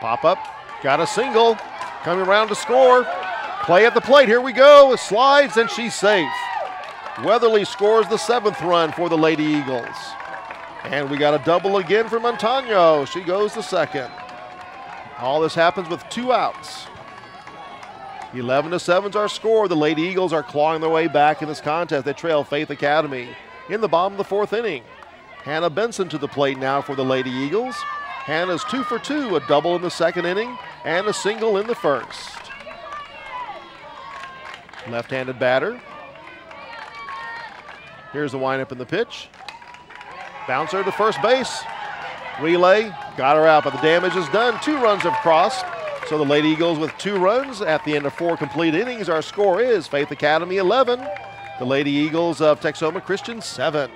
Pop up, got a single, coming around to score. Play at the plate, here we go. It slides and she's safe. Weatherly scores the 7th run for the Lady Eagles. And we got a double again for Montano. She goes to second. All this happens with 2 outs. 11-7 is our score. The Lady Eagles are clawing their way back in this contest. They trail Faith Academy in the bottom of the 4th inning. Hannah Benson to the plate now for the Lady Eagles. Hannah's 2 for 2, a double in the 2nd inning and a single in the 1st. Left-handed batter. Here's the windup in the pitch. Bouncer to first base. Relay, got her out, but the damage is done. 2 runs have crossed. So the Lady Eagles with 2 runs at the end of 4 complete innings. Our score is Faith Academy 11, the Lady Eagles of Texoma Christian 7.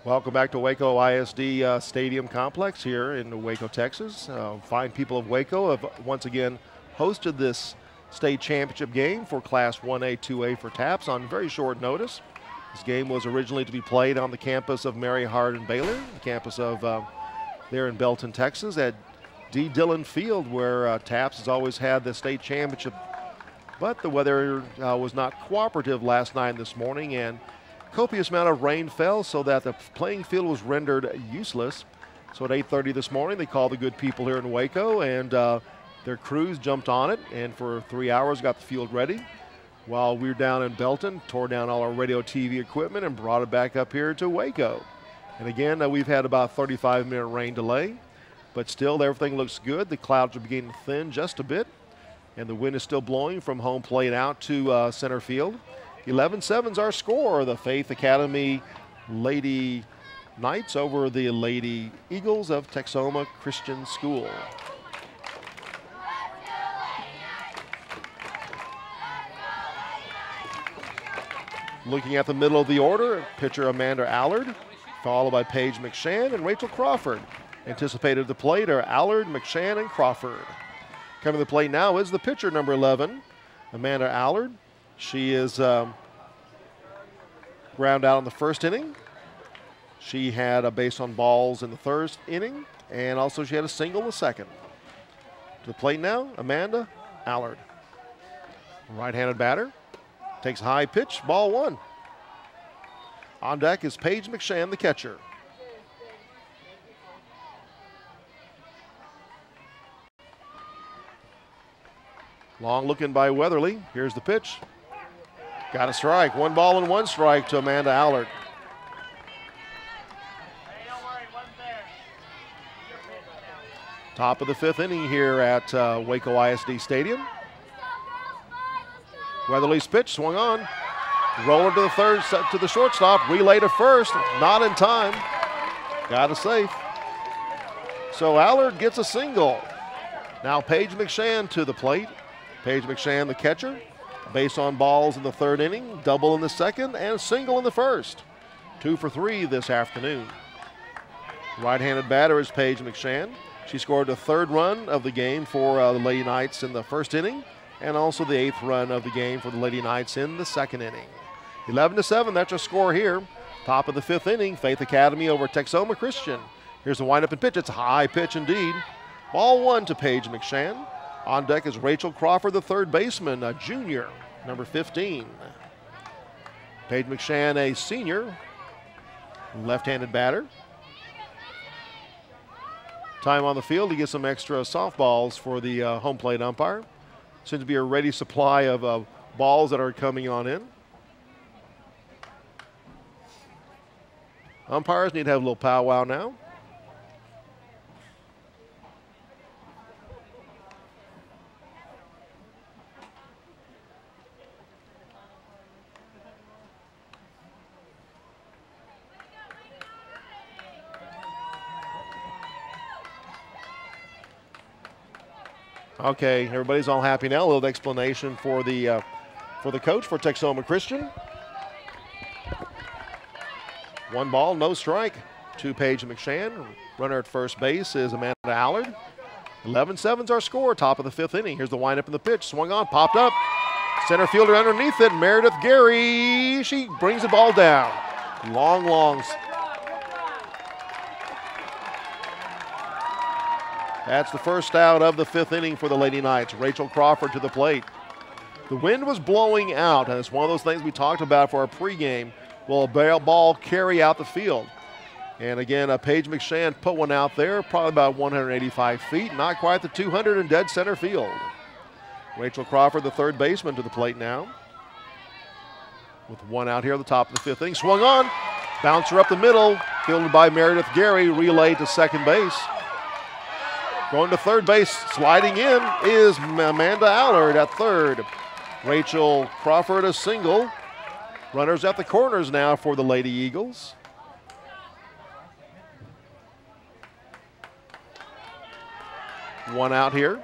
Welcome back to Waco ISD Stadium Complex here in Waco, Texas. Fine people of Waco have once again hosted this state championship game for Class 1A, 2A for TAPPS on very short notice. This game was originally to be played on the campus of Mary Hardin Baylor, the campus of there in Belton, Texas, at D. Dillon Field, where TAPPS has always had the state championship. But the weather was not cooperative last night and this morning, and copious amount of rain fell so that the playing field was rendered useless. So at 8:30 this morning, they called the good people here in Waco, and their crews jumped on it, and for 3 hours got the field ready. While we were down in Belton, tore down all our radio TV equipment and brought it back up here to Waco. And again, we've had about 35-minute rain delay, but still everything looks good. The clouds are beginning to thin just a bit, and the wind is still blowing from home plate out to center field. 11-7's our score. The Faith Academy Lady Knights over the Lady Eagles of Texoma Christian School. Looking at the middle of the order, pitcher Amanda Allard, followed by Paige McShann and Rachel Crawford. Anticipated the plate are Allard, McShann, and Crawford. Coming to the plate now is the pitcher, number 11, Amanda Allard. She is ground out in the 1st inning. She had a base on balls in the 3rd inning, and also she had a single in the 2nd. To the plate now, Amanda Allard. Right-handed batter. Takes a high pitch, ball 1. On deck is Paige McShann, the catcher. Long looking by Weatherly. Here's the pitch. Got a strike. 1 ball and 1 strike to Amanda Allard. Top of the 5th inning here at Waco ISD Stadium. Weatherly's pitch swung on. Roller to the 3rd, to the shortstop. Relay to 1st. Not in time. Got a safe. So Allard gets a single. Now Paige McShann to the plate. Paige McShann, the catcher. Base on balls in the 3rd inning, double in the 2nd, and a single in the 1st. 2 for 3 this afternoon. Right-handed batter is Paige McShann. She scored the 3rd run of the game for the Lady Knights in the 1st inning, and also the 8th run of the game for the Lady Knights in the 2nd inning. 11-7, that's your score here. Top of the 5th inning, Faith Academy over Texoma Christian. Here's the windup and pitch. It's a high pitch indeed. Ball 1 to Paige McShann. On deck is Rachel Crawford, the 3rd baseman, a junior, number 15. Paige McShann, a senior, left-handed batter. Time on the field to get some extra softballs for the home plate umpire. Seems to be a ready supply of balls that are coming on in. Umpires need to have a little powwow now. Okay, everybody's all happy now. A little explanation for the coach for Texoma Christian. 1 ball, no strike to Paige McShann. Runner at first base is Amanda Allard. 11-7's our score, top of the 5th inning. Here's the windup and the pitch. Swung on, popped up. Center fielder underneath it, Meredith Gary. She brings the ball down. Long. That's the first out of the 5th inning for the Lady Knights. Rachel Crawford to the plate. The wind was blowing out, and it's one of those things we talked about for our pregame. Will a ball carry out the field? And again, Paige McShann put one out there, probably about 185 feet, not quite the 200 in dead center field. Rachel Crawford, the 3rd baseman, to the plate now. With 1 out here at the top of the 5th inning. Swung on, bouncer up the middle, fielded by Meredith Gary, relayed to 2nd base. Going to 3rd base, sliding in is Amanda Allard at 3rd. Rachel Crawford a single. Runners at the corners now for the Lady Eagles. One out here.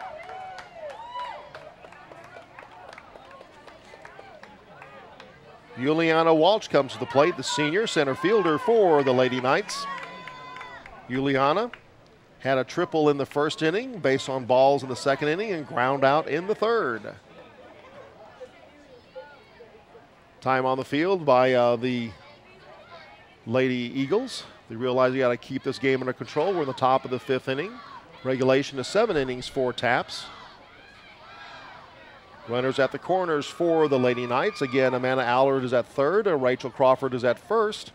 Juliana Walsh comes to the plate, the senior center fielder for the Lady Knights. Juliana had a triple in the 1st inning, based on balls in the 2nd inning, and ground out in the 3rd. Time on the field by the Lady Eagles. They realize you got to keep this game under control. We're in the top of the 5th inning. Regulation is 7 innings for TAPPS. Runners at the corners for the Lady Knights. Again, Amanda Allard is at 3rd, and Rachel Crawford is at 1st.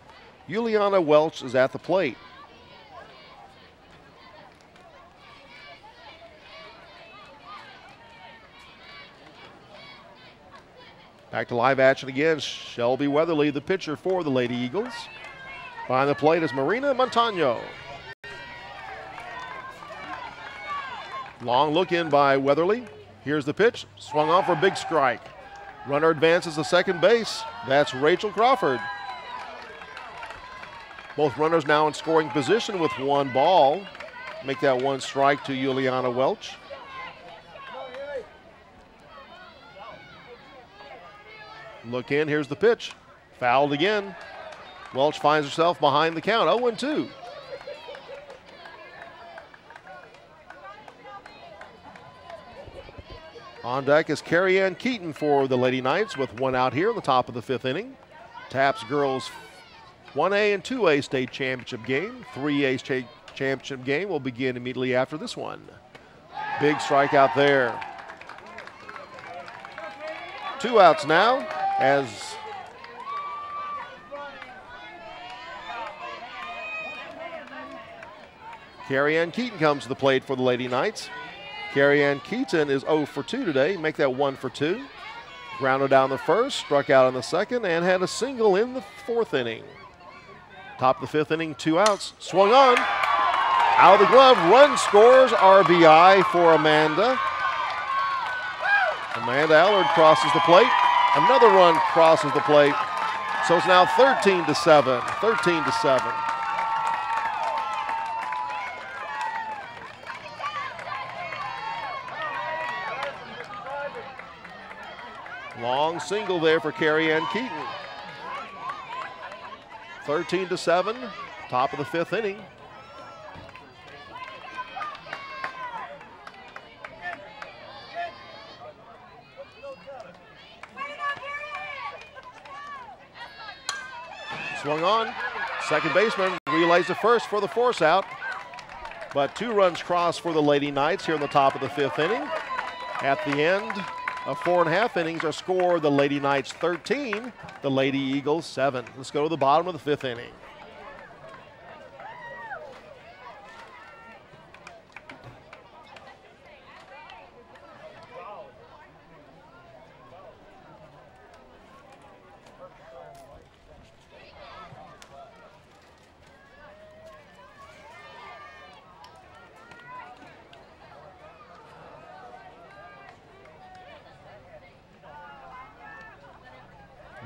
Juliana Welch is at the plate. Back to live action again. Shelby Weatherly, the pitcher for the Lady Eagles. Behind the plate is Marina Montano. Long look in by Weatherly. Here's the pitch. Swung on for a big strike. Runner advances to 2nd base. That's Rachel Crawford. Both runners now in scoring position with 1 ball. Make that 1 strike to Juliana Welch. Look in, here's the pitch. Fouled again. Welch finds herself behind the count, 0-2. On deck is Carrie Ann Keaton for the Lady Knights with 1 out here in the top of the 5th inning. TAPPS girls 1A and 2A state championship game. 3A state championship game will begin immediately after this one. Big strikeout there. 2 outs now as Carrie Ann Keaton comes to the plate for the Lady Knights. Carrie Ann Keaton is 0 for 2 today. Make that 1 for 2. Grounded down the 1st, struck out in the 2nd, and had a single in the 4th inning. Top of the 5th inning, 2 outs. Swung on. Out of the glove, run scores, RBI for Amanda. Amanda Allard crosses the plate. Another run crosses the plate. So it's now 13-7. 13-7. Long single there for Carrie Ann Keaton. 13-7, top of the 5th inning. Swung on. Second baseman relays the first for the force out. But 2 runs crossed for the Lady Knights here in the top of the 5th inning. At the end of 4.5 innings, our score, the Lady Knights 13, the Lady Eagles 7. Let's go to the bottom of the 5th inning.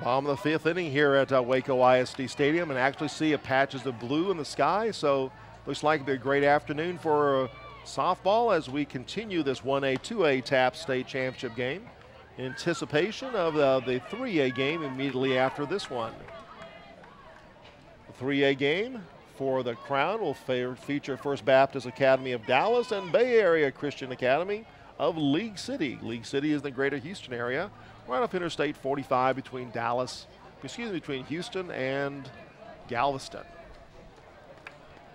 Bottom of the 5th inning here at Waco ISD Stadium, and actually see a patches of blue in the sky. So looks like it'll be a great afternoon for softball as we continue this 1A, 2A TAPPS state championship game in anticipation of the 3A game immediately after this one. The 3A game for the Crown will feature First Baptist Academy of Dallas and Bay Area Christian Academy of League City. League City is in the greater Houston area, right off Interstate 45 between between Houston and Galveston.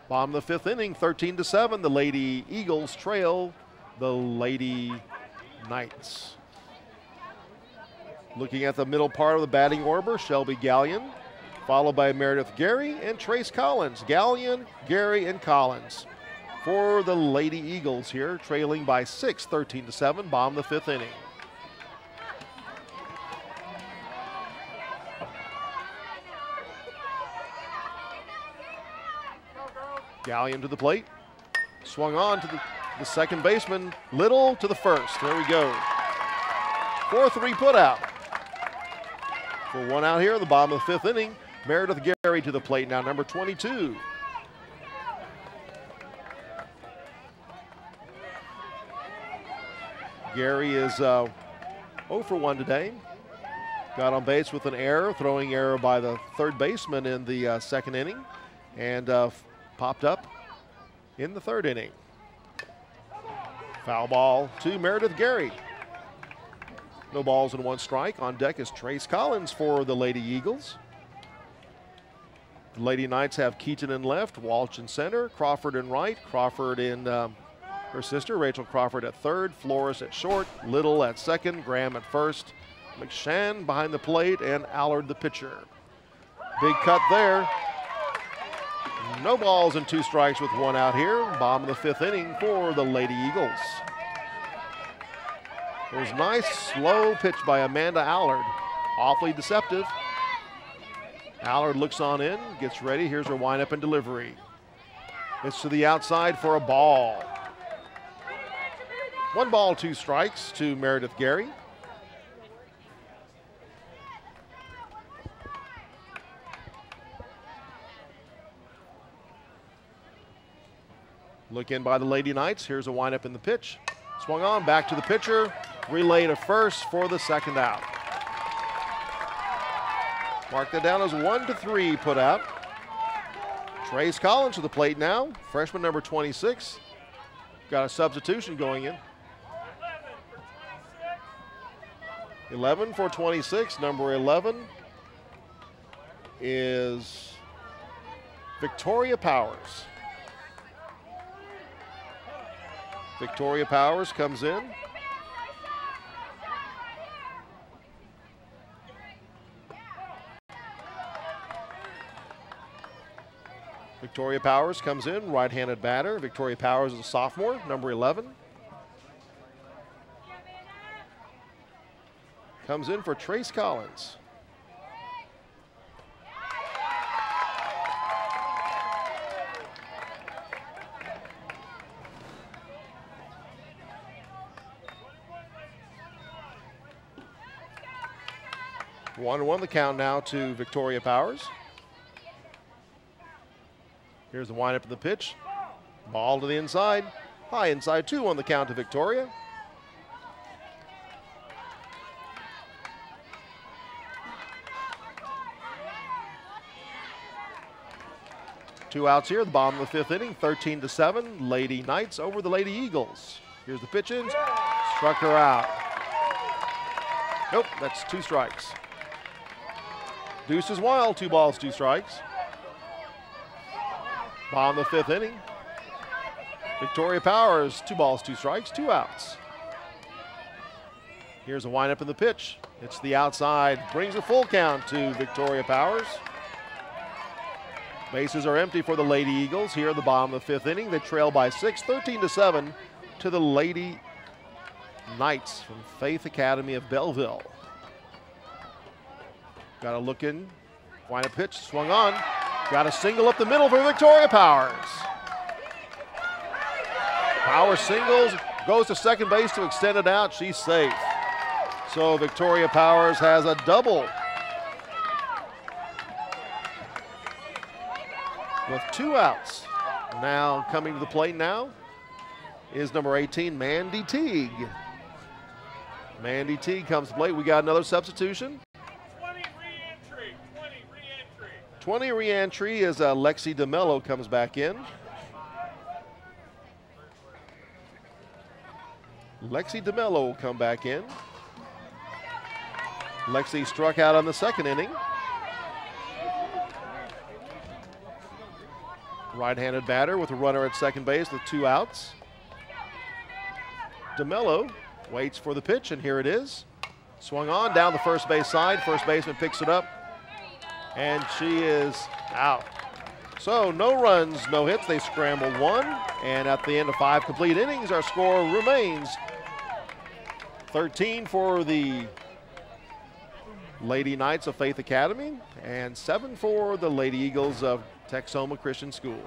Bottom of the 5th inning, 13-7, the Lady Eagles trail the Lady Knights. Looking at the middle part of the batting order, Shelby Gallion, followed by Meredith Gary and Trace Collins. Gallion, Gary, and Collins for the Lady Eagles here, trailing by 6, 13-7, bottom of the 5th inning. Gallion to the plate. Swung on to the second baseman. Little to the first. There we go. 4-3 put out. For 1 out here at the bottom of the 5th inning. Meredith Gary to the plate now, number 22. Gary is 0 for 1 today. Got on base with an error, throwing error by the third baseman in the 2nd inning. And popped up in the 3rd inning. Foul ball to Meredith Gary. No balls and 1 strike. On deck is Trace Collins for the Lady Eagles. The Lady Knights have Keaton in left, Walsh in center, Crawford in right, Crawford in her sister, Rachel Crawford at 3rd, Flores at short, Little at 2nd, Graham at 1st, McShann behind the plate, and Allard the pitcher. Big cut there. No balls and 2 strikes with 1 out here. Bottom of the 5th inning for the Lady Eagles. It was nice, slow pitch by Amanda Allard. Awfully deceptive. Allard looks on in, gets ready. Here's her windup and delivery. It's to the outside for a ball. 1 ball, 2 strikes to Meredith Gary. Look in by the Lady Knights. Here's a windup in the pitch. Swung on, back to the pitcher. Relay to first for the 2nd out. Mark that down as 1-3 put out. Trace Collins to the plate now. Freshman number 26. Got a substitution going in. 11 for 26. Number 11 is Victoria Powers. Victoria Powers comes in. Victoria Powers comes in, right-handed batter. Victoria Powers is a sophomore, number 11. Comes in for Trace Collins. One and 1 the count now to Victoria Powers. Here's the windup of the pitch. Ball to the inside. High inside, 2 on the count to Victoria. Two outs here, the bottom of the 5th inning, 13-7. Lady Knights over the Lady Eagles. Here's the pitch in. Struck her out. Nope, that's 2 strikes. Deuce is wild, 2 balls, 2 strikes. Bottom of the 5th inning. Victoria Powers, 2 balls, 2 strikes, 2 outs. Here's a windup in the pitch. It's the outside, brings a full count to Victoria Powers. Bases are empty for the Lady Eagles here at the bottom of the 5th inning. They trail by 6, 13-7 to the Lady Knights from Faith Academy of Bellville. Got a look in, windup pitch, swung on. Got a single up the middle for Victoria Powers. Powers singles, goes to second base to extend it out. She's safe. So Victoria Powers has a double. With 2 outs. Now coming to the plate now is number 18, Mandy Teague. Mandy Teague comes to plate. We got another substitution. 20 re-entry as Lexi DeMello comes back in. Lexi DeMello will come back in. Lexi struck out on the 2nd inning. Right-handed batter with a runner at second base with 2 outs. DeMello waits for the pitch, and here it is. Swung on down the first base side. First baseman picks it up, and she is out. So no runs, no hits. They scramble 1, and at the end of 5 complete innings, our score remains 13 for the Lady Knights of Faith Academy and 7 for the Lady Eagles of Texoma Christian School.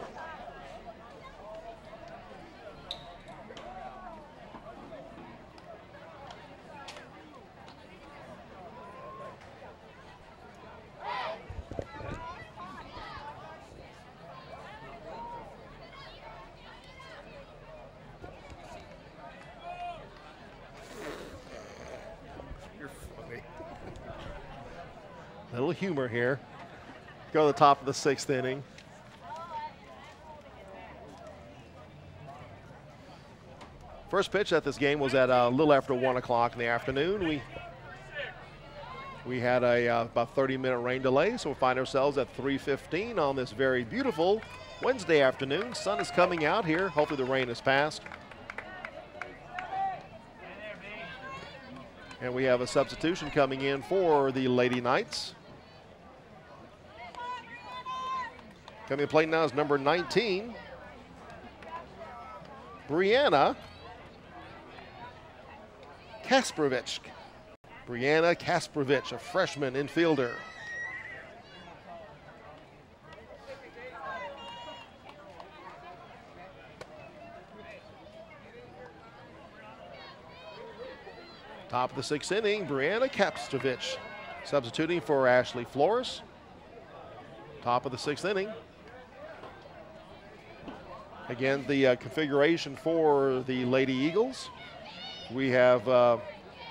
Little humor here. Go to the top of the 6th inning. First pitch at this game was at a little after 1 o'clock in the afternoon. We had a about 30-minute rain delay, so we'll find ourselves at 3:15 on this very beautiful Wednesday afternoon. Sun is coming out here. Hopefully the rain has passed. And we have a substitution coming in for the Lady Knights. Coming to play now is number 19, Brianna Kasprevich. Brianna Kasprevich, a freshman infielder. Top of the 6th inning, Brianna Kasprevich substituting for Ashley Flores. Top of the 6th inning. Again, the configuration for the Lady Eagles. We have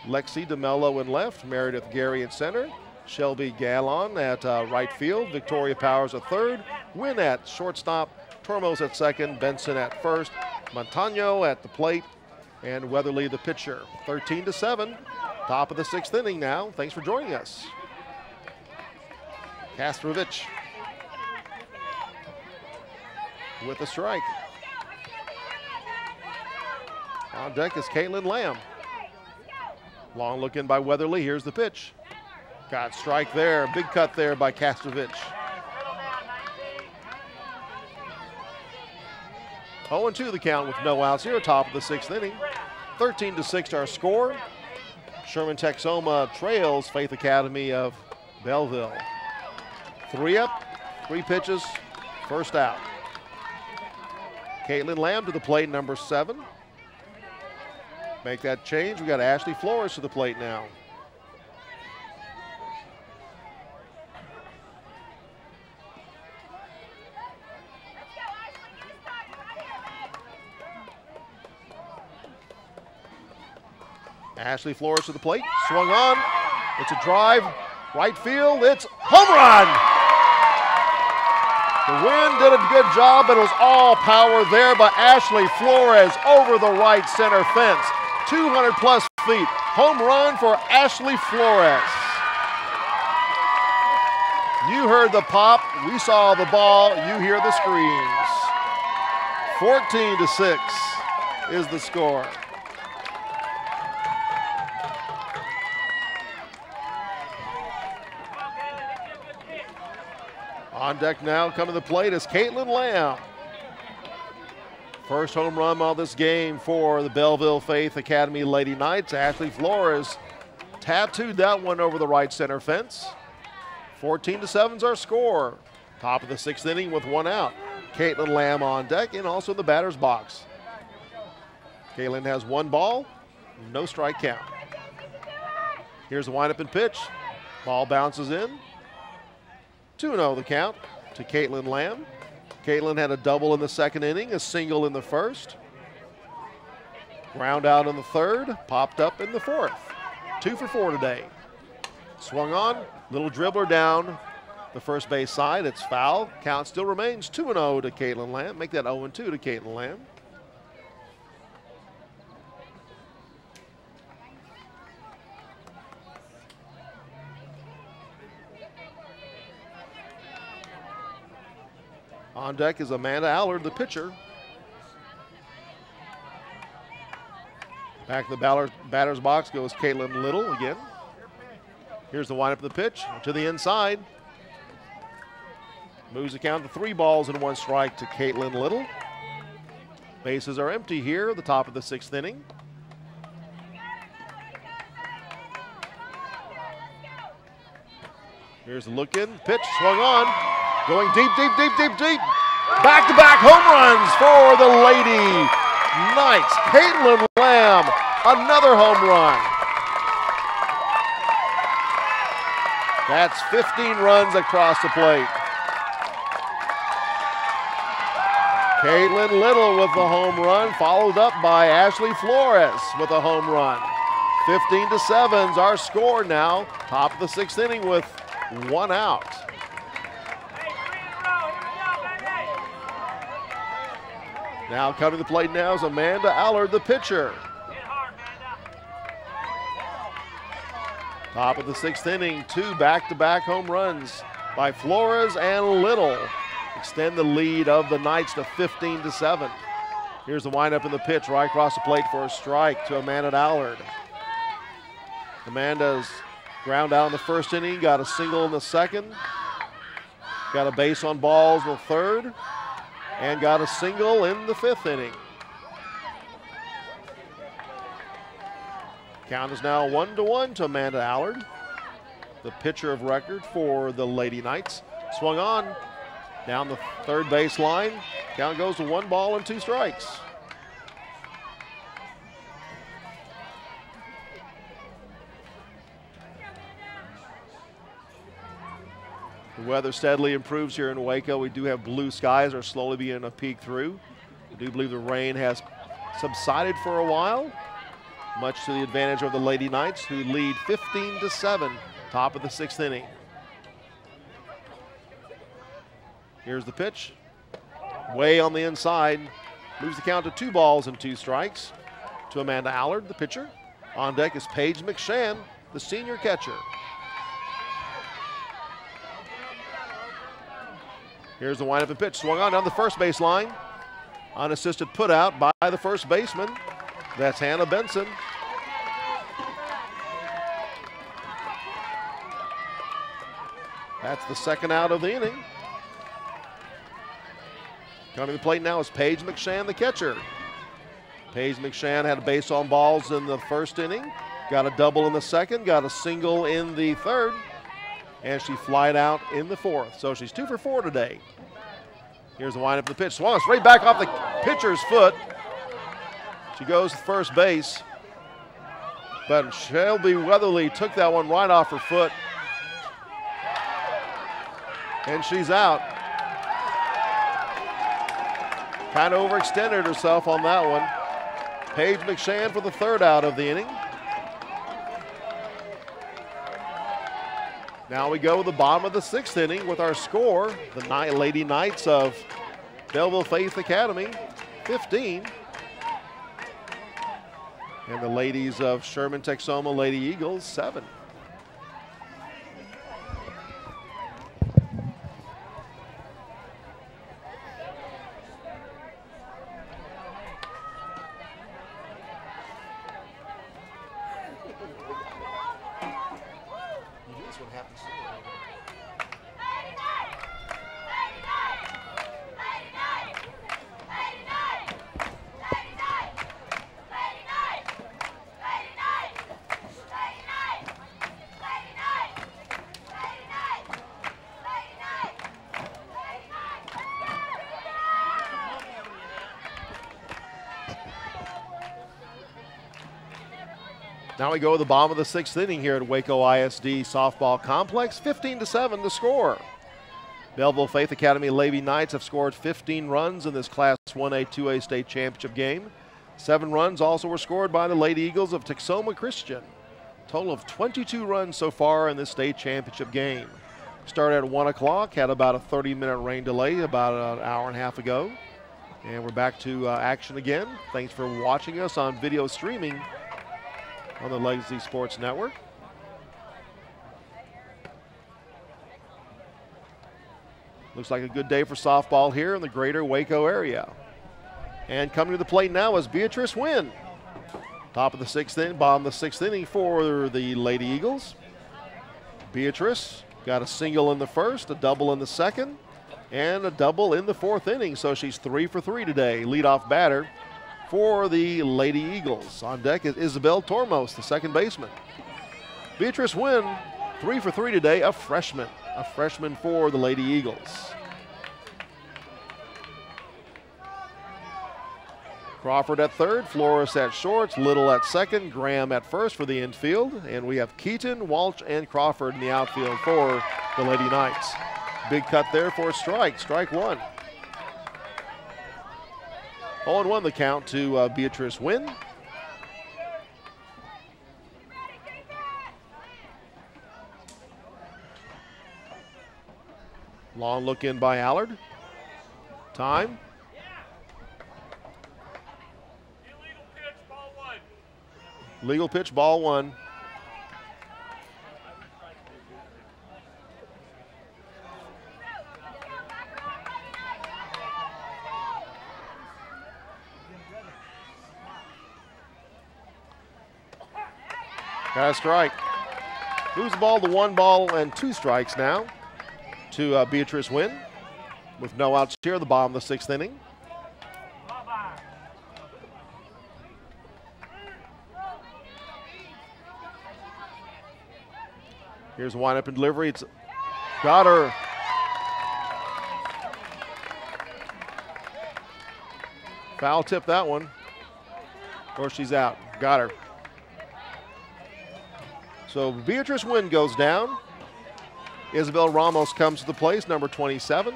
Lexi DeMello in left, Meredith Gary at center, Shelby Gallon at right field, Victoria Powers at third, Wynn at shortstop, Tormos at second, Benson at first, Montano at the plate, and Weatherly the pitcher. 13-7, top of the 6th inning now. Thanks for joining us. Kasprevich with a strike. On deck is Caitlin Lamb. Long look in by Weatherly. Here's the pitch. Got strike there. Big cut there by Kasprevich. 0-2 the count with no outs here. Top of the 6th inning. 13-6 our score. Sherman Texoma trails Faith Academy of Bellville. 3 up, 3 pitches, first out. Caitlin Lamb to the plate, number 7. Make that change. We got Ashley Flores to the plate now. Ashley Flores to the plate, swung on. It's a drive, right field. It's home run. The wind did a good job, but it was all power there by Ashley Flores over the right center fence. 200 plus feet. Home run for Ashley Flores. You heard the pop, we saw the ball, you hear the screams. 14-6 is the score. On deck now, coming to the plate is Caitlin Lamb. First home run of this game for the Bellville Faith Academy Lady Knights. Ashley Flores tattooed that one over the right center fence. 14-7 is our score. Top of the 6th inning with 1 out. Caitlin Lamb on deck and also in the batter's box. Caitlin has 1 ball, no strike count. Here's the windup and pitch. Ball bounces in. 2-0 the count to Caitlin Lamb. Caitlin had a double in the 2nd inning, a single in the 1st. Ground out in the 3rd, popped up in the 4th. 2 for 4 today. Swung on, little dribbler down the first base side. It's foul. Count still remains 2-0 to Caitlin Lamb. Make that 0-2 to Caitlin Lamb. On deck is Amanda Allard, the pitcher. Back in the batter's box goes Caitlin Little again. Here's the windup of the pitch to the inside. Moves the count to 3 balls and 1 strike to Caitlin Little. Bases are empty here at the top of the 6th inning. Here's the look in, pitch swung on. Going deep, deep, deep, deep, deep. Back-to-back home runs for the Lady Knights. Caitlin Lamb, another home run. That's 15 runs across the plate. Caitlin Little with the home run, followed up by Ashley Flores with a home run. 15-7 is our score now. Top of the 6th inning with 1 out. Now coming to the plate now is Amanda Allard, the pitcher. Top of the 6th inning, 2 back-to-back home runs by Flores and Little. Extend the lead of the Knights to 15-7. Here's the windup in the pitch right across the plate for a strike to Amanda Allard. Amanda's ground out in the 1st inning, got a single in the 2nd, got a base on balls in the 3rd, and got a single in the 5th inning. Count is now 1-1 to Amanda Allard, the pitcher of record for the Lady Knights. Swung on down the 3rd base line. Count goes to 1 ball and 2 strikes. The weather steadily improves here in Waco. We do have blue skies are slowly beginning to peek through. I do believe the rain has subsided for a while, much to the advantage of the Lady Knights, who lead 15-7, top of the 6th inning. Here's the pitch. Way on the inside. Moves the count to 2 balls and 2 strikes to Amanda Allard, the pitcher. On deck is Paige McShann, the senior catcher. Here's the windup and pitch. Swung on down the 1st base line. Unassisted put out by the 1st baseman. That's Hannah Benson. That's the 2nd out of the inning. Coming to the plate now is Paige McShann, the catcher. Paige McShann had a base on balls in the 1st inning, got a double in the 2nd, got a single in the 3rd, and she flied out in the 4th. So she's 2 for 4 today. Here's the windup of the pitch. Swung straight back off the pitcher's foot. She goes to 1st base, but Shelby Weatherly took that one right off her foot, and she's out. Kind of overextended herself on that one. Paige McShann for the 3rd out of the inning. Now we go to the bottom of the 6th inning with our score. The Lady Knights of Bellville Faith Academy, 15. And the ladies of Sherman, Texoma, Lady Eagles, 7. Now we go to the bottom of the 6th inning here at Waco ISD Softball Complex. 15-7 the score. Bellville Faith Academy Lady Knights have scored 15 runs in this Class 1A 2A state championship game. 7 runs also were scored by the Lady Eagles of Texoma Christian. Total of 22 runs so far in this state championship game. Started at 1 o'clock, had about a 30-minute rain delay about an hour and a half ago. And we're back to action again. Thanks for watching us on video streaming on the Legacy Sports Network. Looks like a good day for softball here in the greater Waco area. And coming to the plate now is Beatrice Wynn. Top of the 6th inning, bottom of the 6th inning for the Lady Eagles. Beatrice got a single in the first, a double in the second, and a double in the 4th inning. So she's 3 for 3 today. Leadoff batter for the Lady Eagles. On deck is Isabel Tormos, the second baseman. Beatrice Wynn, 3 for 3 today, a freshman for the Lady Eagles. Crawford at third, Flores at short, Little at second, Graham at first for the infield, and we have Keaton, Walsh, and Crawford in the outfield for the Lady Knights. Big cut there for strike 1. 0-1 the count to Beatrice Wynn. Long look in by Allard. Time. Legal pitch, ball 1. Got a strike. Moves the ball to 1 ball and 2 strikes now to Beatrice Wynn with no outs here at the bottom of the 6th inning. Here's a windup and delivery. It's got her. Foul tip that one. Or she's out. Got her. So Beatrice Wynn goes down. Isabel Ramos comes to the place, number 27.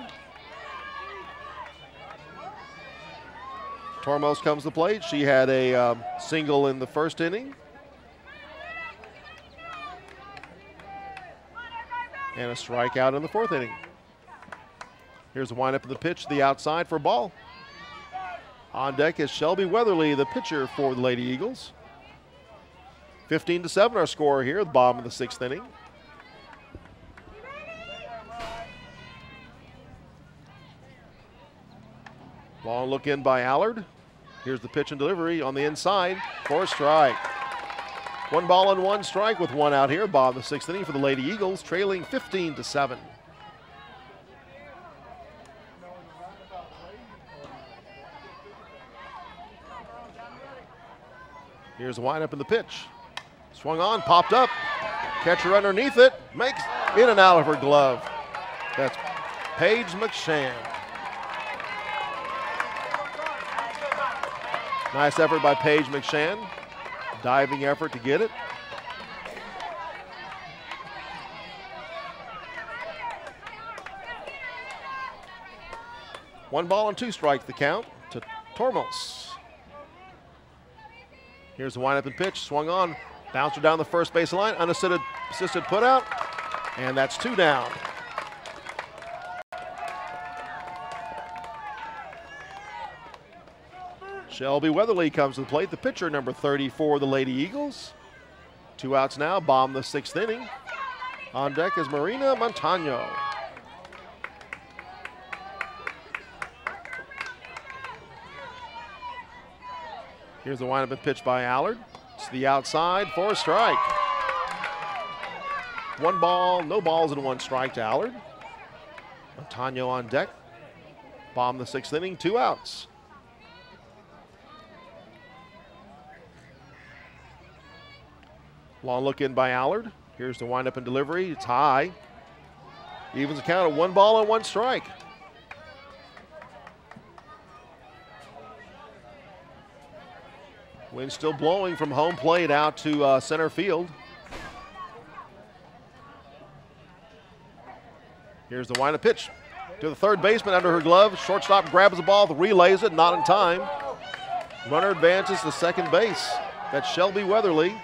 Tormos comes to the plate. She had a single in the 1st inning. And a strikeout in the 4th inning. Here's a windup of the pitch to the outside for a ball. On deck is Shelby Weatherly, the pitcher for the Lady Eagles. 15-7 our score here at the bottom of the 6th inning. Long look in by Allard. Here's the pitch and delivery on the inside for a strike. 1 ball and 1 strike with 1 out here. Bottom of the 6th inning for the Lady Eagles, trailing 15-7. Here's a windup in the pitch. Swung on, popped up. Catcher underneath it, makes in and out of her glove. That's Paige McShann. Nice effort by Paige McShann. Diving effort to get it. One ball and 2 strikes the count to Tormos. Here's the windup and pitch, swung on, bounced her down the first base line, unassisted put out, and that's 2 down. Shelby Weatherly comes to the plate, the pitcher, number 30 for the Lady Eagles. 2 outs now, bottom of the 6th inning. On deck is Marina Montano. Here's the windup and pitch by Allard. To the outside for a strike. 1 ball, no balls and 1 strike to Allard. Montano on deck. Bottom of the 6th inning, 2 outs. Long look in by Allard. Here's the windup and delivery. It's high. Evens the count at 1 ball and 1 strike. Wind still blowing from home plate out to center field. Here's the wind-up pitch to the third baseman under her glove. Shortstop grabs the ball, relays it, not in time. Runner advances to second base. That's Shelby Weatherly.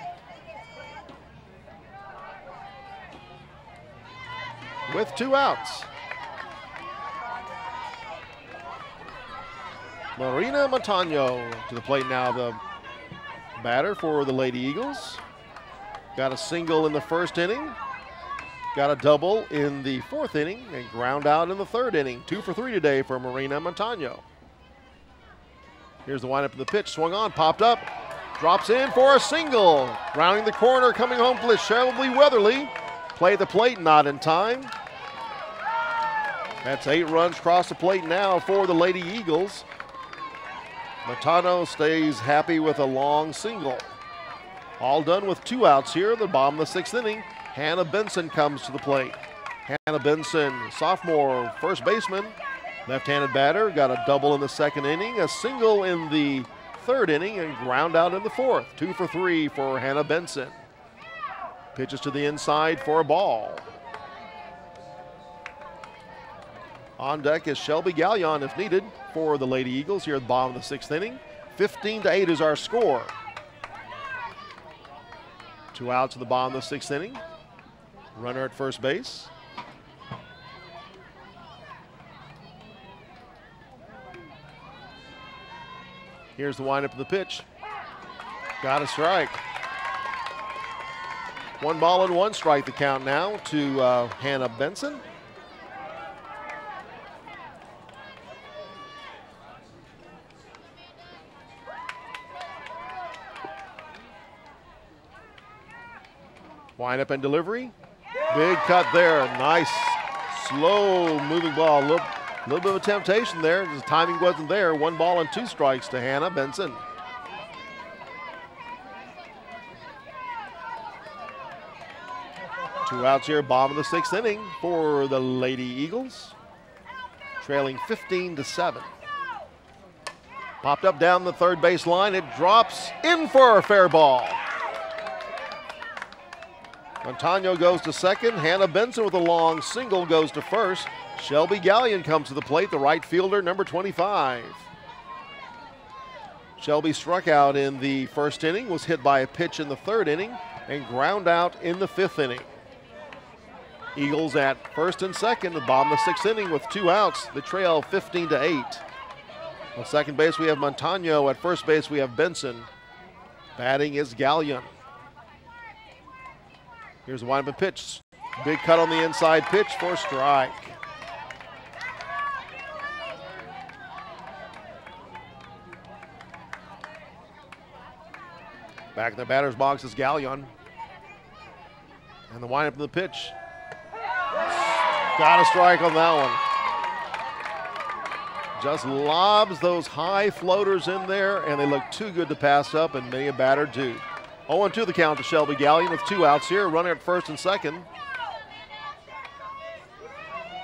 With 2 outs. Marina Montano to the plate now, the batter for the Lady Eagles. Got a single in the first inning. Got a double in the fourth inning and ground out in the third inning. 2 for 3 today for Marina Montano. Here's the windup of the pitch. Swung on, popped up, drops in for a single. Rounding the corner, coming home to Shelby Weatherly. Play at the plate, not in time. That's 8 runs across the plate now for the Lady Eagles. Montano stays happy with a long single. All done with 2 outs here at the bottom of the 6th inning. Hannah Benson comes to the plate. Hannah Benson, sophomore first baseman, left-handed batter, got a double in the second inning, a single in the third inning, and ground out in the fourth. 2 for 3 for Hannah Benson. Pitches to the inside for a ball. On deck is Shelby Gallion if needed for the Lady Eagles here at the bottom of the 6th inning. 15-8 is our score. 2 outs at the bottom of the 6th inning. Runner at first base. Here's the windup of the pitch. Got a strike. 1 ball and 1 strike the count now to Hannah Benson. Windup and delivery. Big cut there. Nice, slow moving ball. A little bit of a temptation there. The timing wasn't there. 1 ball and 2 strikes to Hannah Benson. Two outs here, bottom of the 6th inning for the Lady Eagles. Trailing 15-7. Popped up down the third base line. It drops in for a fair ball. Montano goes to second. Hannah Benson with a long single goes to first. Shelby Gallion comes to the plate, the right fielder, number 25. Shelby struck out in the first inning, was hit by a pitch in the third inning, and ground out in the 5th inning. Eagles at first and second, the bottom of the 6th inning with 2 outs. The trail 15-8. On second base, we have Montano. At first base, we have Benson. Batting is Gallion. Here's a windup pitch. Big cut on the inside pitch for a strike. Back in the batter's box is Gallion. And the windup of the pitch. Got a strike on that one. Just lobs those high floaters in there, and they look too good to pass up, and many a batter do. 0-2 the count to Shelby Gallion with 2 outs here, running at first and second.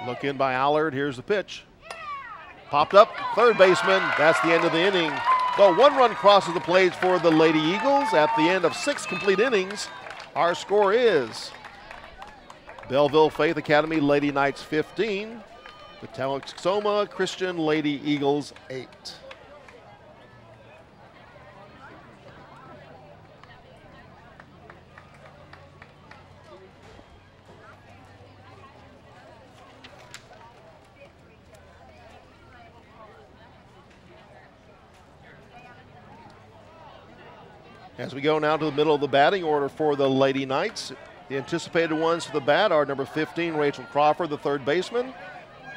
Look in by Allard. Here's the pitch. Popped up, third baseman. That's the end of the inning. So 1 run crosses the plate for the Lady Eagles at the end of 6 complete innings. Our score is Bellville Faith Academy Lady Knights 15, the Texoma Christian Lady Eagles 8. As we go now to the middle of the batting order for the Lady Knights, the anticipated ones to the bat are number 15, Rachel Crawford, the third baseman,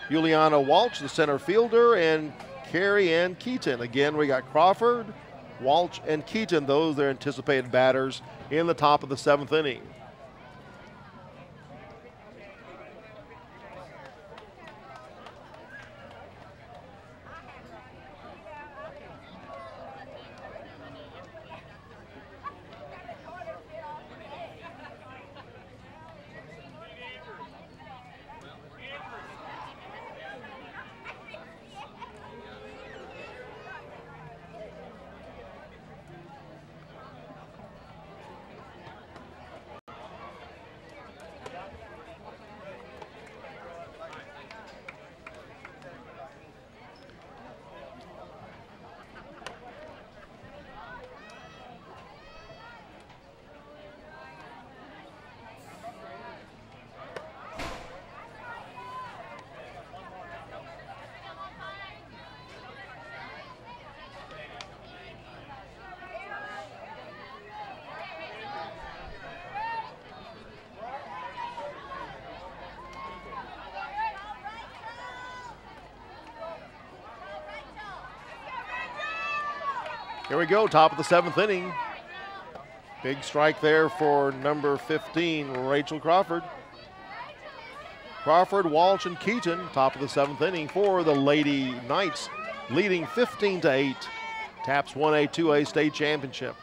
Juliana Walsh, the center fielder, and Carrie Ann Keaton. Again, we got Crawford, Walsh, and Keaton. Those are anticipated batters in the top of the 7th inning. Here we go, top of the 7th inning. Big strike there for number 15, Rachel Crawford. Crawford, Walsh, and Keaton, top of the 7th inning for the Lady Knights, leading 15-8. TAPPS 1A, 2A state championship.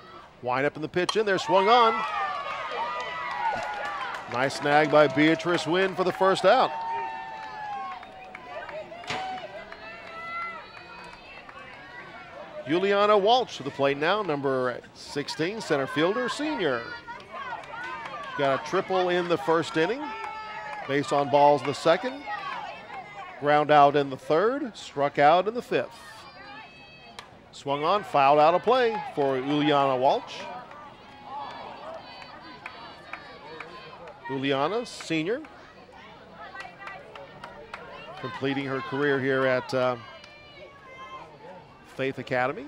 Wind up in the pitch in there, swung on. Nice snag by Beatrice Wynn for the first out. Juliana Walsh to the plate now, number 16, center fielder, senior. Got a triple in the 1st inning. Base on balls in the 2nd. Ground out in the 3rd, struck out in the 5th. Swung on, fouled out of play for Juliana Walsh. Juliana, senior, completing her career here at Faith Academy.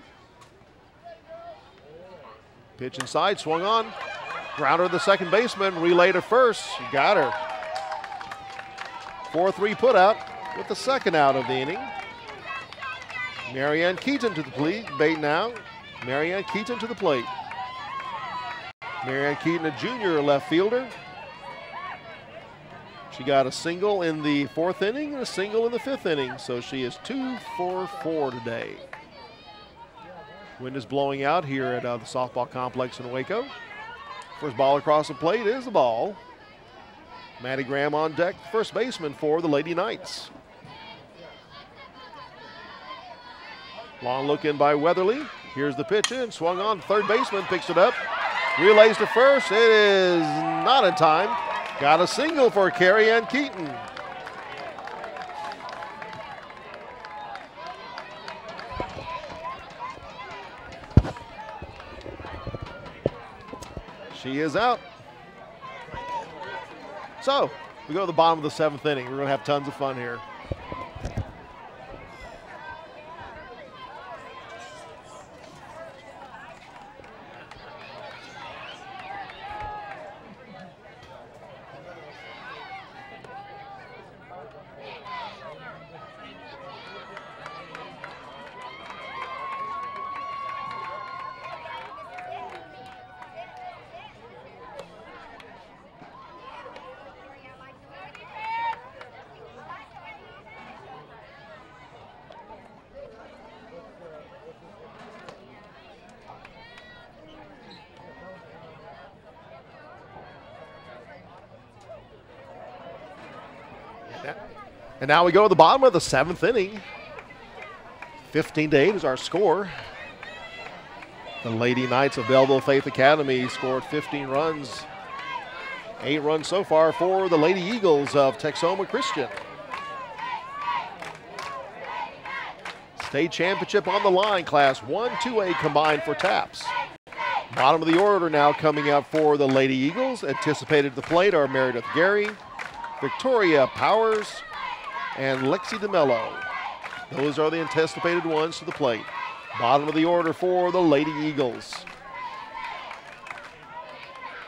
Pitch inside, swung on. Grounder to the second baseman, relay to first. Got her. 4-3 put out with the 2nd out of the inning. Marianne Keaton to the plate now. Marianne Keaton to the plate. Marianne Keaton, a junior left fielder. She got a single in the 4th inning and a single in the 5th inning, so she is 2 for 4 today. Wind is blowing out here at the softball complex in Waco. First ball across the plate is the ball. Maddie Graham on deck, first baseman for the Lady Knights. Long look in by Weatherly. Here's the pitch in, swung on, third baseman picks it up. Relays to first, it is not in time. Got a single for Carrie Ann Keaton. She is out. So, we go to the bottom of the 7th inning. We're going to have tons of fun here. And now we go to the bottom of the 7th inning. 15-8 is our score. The Lady Knights of Bellville Faith Academy scored 15 runs. 8 runs so far for the Lady Eagles of Texoma Christian. State championship on the line, Class 1-2A combined for TAPPS. Bottom of the order now coming up for the Lady Eagles. Anticipated to the plate are Meredith Gary, Victoria Powers, and Lexi DeMello. Those are the anticipated ones to the plate. Bottom of the order for the Lady Eagles.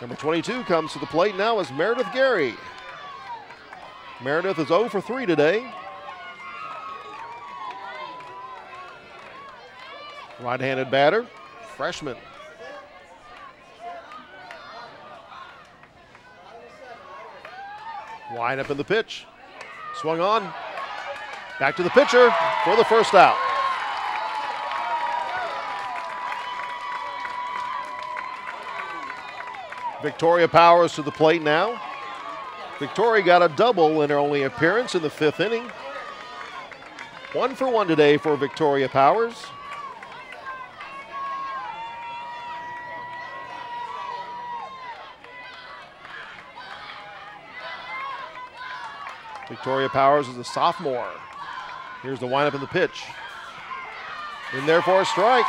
Number 22 comes to the plate now as Meredith Gary. Meredith is 0 for 3 today. Right-handed batter, freshman. Wind up in the pitch. Swung on. Back to the pitcher for the first out. Victoria Powers to the plate now. Victoria got a double in her only appearance in the 5th inning. 1 for 1 today for Victoria Powers. Victoria Powers is a sophomore. Here's the windup in the pitch. In there for a strike.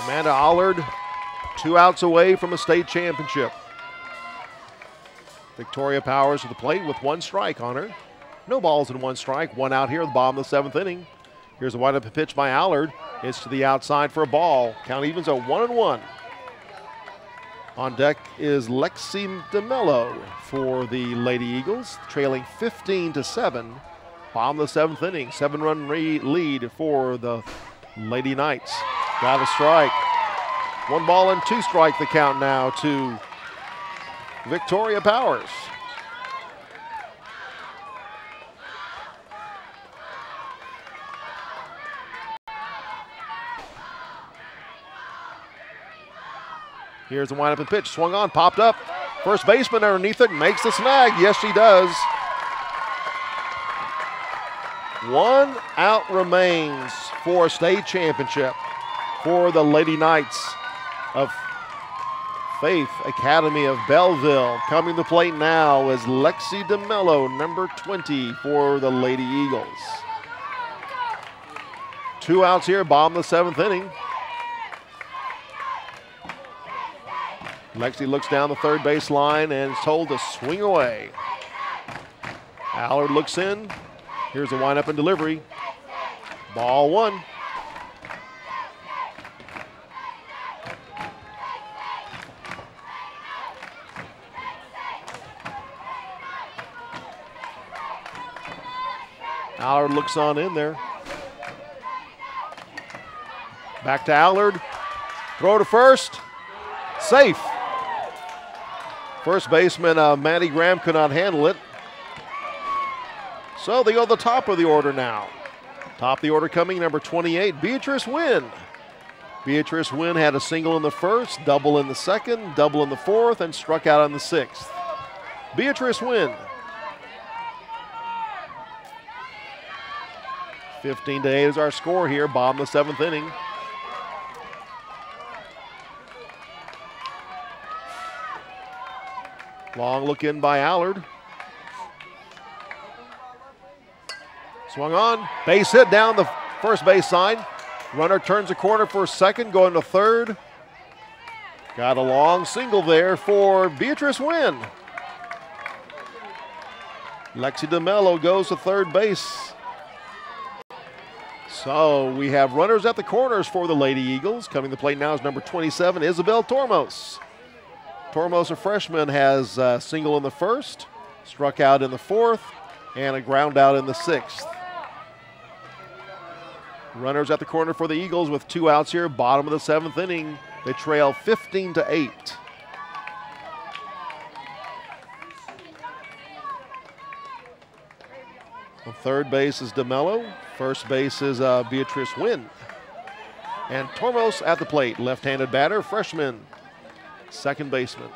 Amanda Allard, 2 outs away from a state championship. Victoria Powers to the plate with 1 strike on her. No balls and 1 strike. 1 out here at the bottom of the 7th inning. Here's a windup pitch by Allard. It's to the outside for a ball. Count evens at 1-1. On deck is Lexi DeMello for the Lady Eagles, trailing 15-7. Bottom of the 7th inning, 7-run lead for the Lady Knights got a strike. 1 ball and 2 strike the count now to Victoria Powers. Here's the windup and pitch, swung on, popped up. First baseman underneath it, makes the snag. Yes, she does. 1 out remains for a state championship for the Lady Knights of Faith Academy of Bellville. Coming to the plate now is Lexi DeMello, number 20 for the Lady Eagles. 2 outs here, bottom of the 7th inning. Lexi looks down the third base line and is told to swing away. Allard looks in. Here's a windup and delivery. Ball 1. Allard looks on in there. Back to Allard. Throw to first. Safe. First baseman Maddie Graham could not handle it. So they go to the top of the order now. Top of the order coming, number 28, Beatrice Wynn. Beatrice Wynn had a single in the first, double in the second, double in the fourth, and struck out on the 6th. Beatrice Wynn. 15-8 is our score here, bottom of the 7th inning. Long look in by Allard. Swung on, base hit down the first base side. Runner turns the corner for second, going to third. Got a long single there for Beatrice Wynn. Lexi DeMello goes to third base. So we have runners at the corners for the Lady Eagles. Coming to the plate now is number 27, Isabel Tormos. Tormos, a freshman, has a single in the first, struck out in the fourth, and a ground out in the 6th. Runners at the corner for the Eagles with 2 outs here, bottom of the 7th inning. They trail 15-8. On third base is DeMello. First base is Beatrice Wynn. And Tormos at the plate, left-handed batter, freshman, second baseman.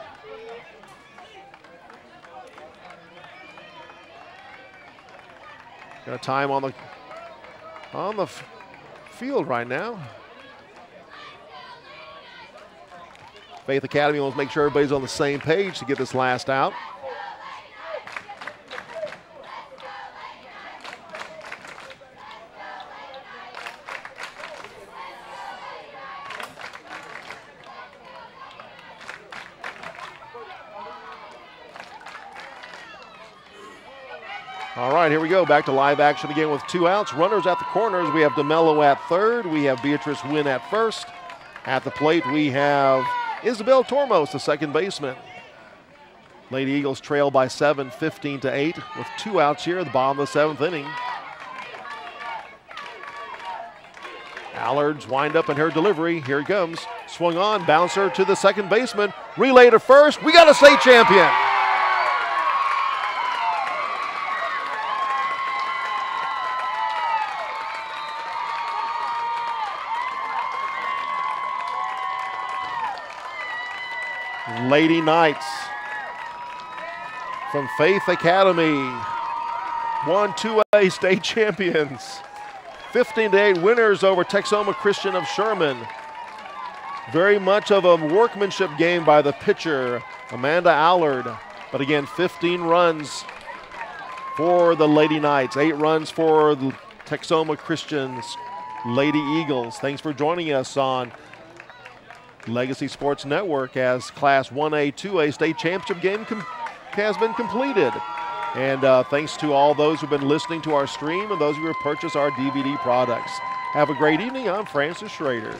Got a time on the field right now. Faith Academy wants to make sure everybody's on the same page to get this last out. All right, here we go. Back to live action again with 2 outs. Runners at the corners. We have DeMello at third. We have Beatrice Wynn at first. At the plate, we have Isabel Tormos, the second baseman. Lady Eagles trail by 7, 15-8, with 2 outs here at the bottom of the 7th inning. Allard's wind up in her delivery. Here it comes. Swung on, bouncer to the second baseman. Relay to first. We got a state champion. Lady Knights from Faith Academy, 1-2A state champions. 15-8 winners over Texoma Christian of Sherman. Very much of a workmanship game by the pitcher, Amanda Allard. But again, 15 runs for the Lady Knights, 8 runs for the Texoma Christian's Lady Eagles. Thanks for joining us on Legacy Sports Network as Class 1A, 2A state championship game has been completed. And thanks to all those who've been listening to our stream and those who have purchased our DVD products. Have a great evening. I'm Francis Schrader.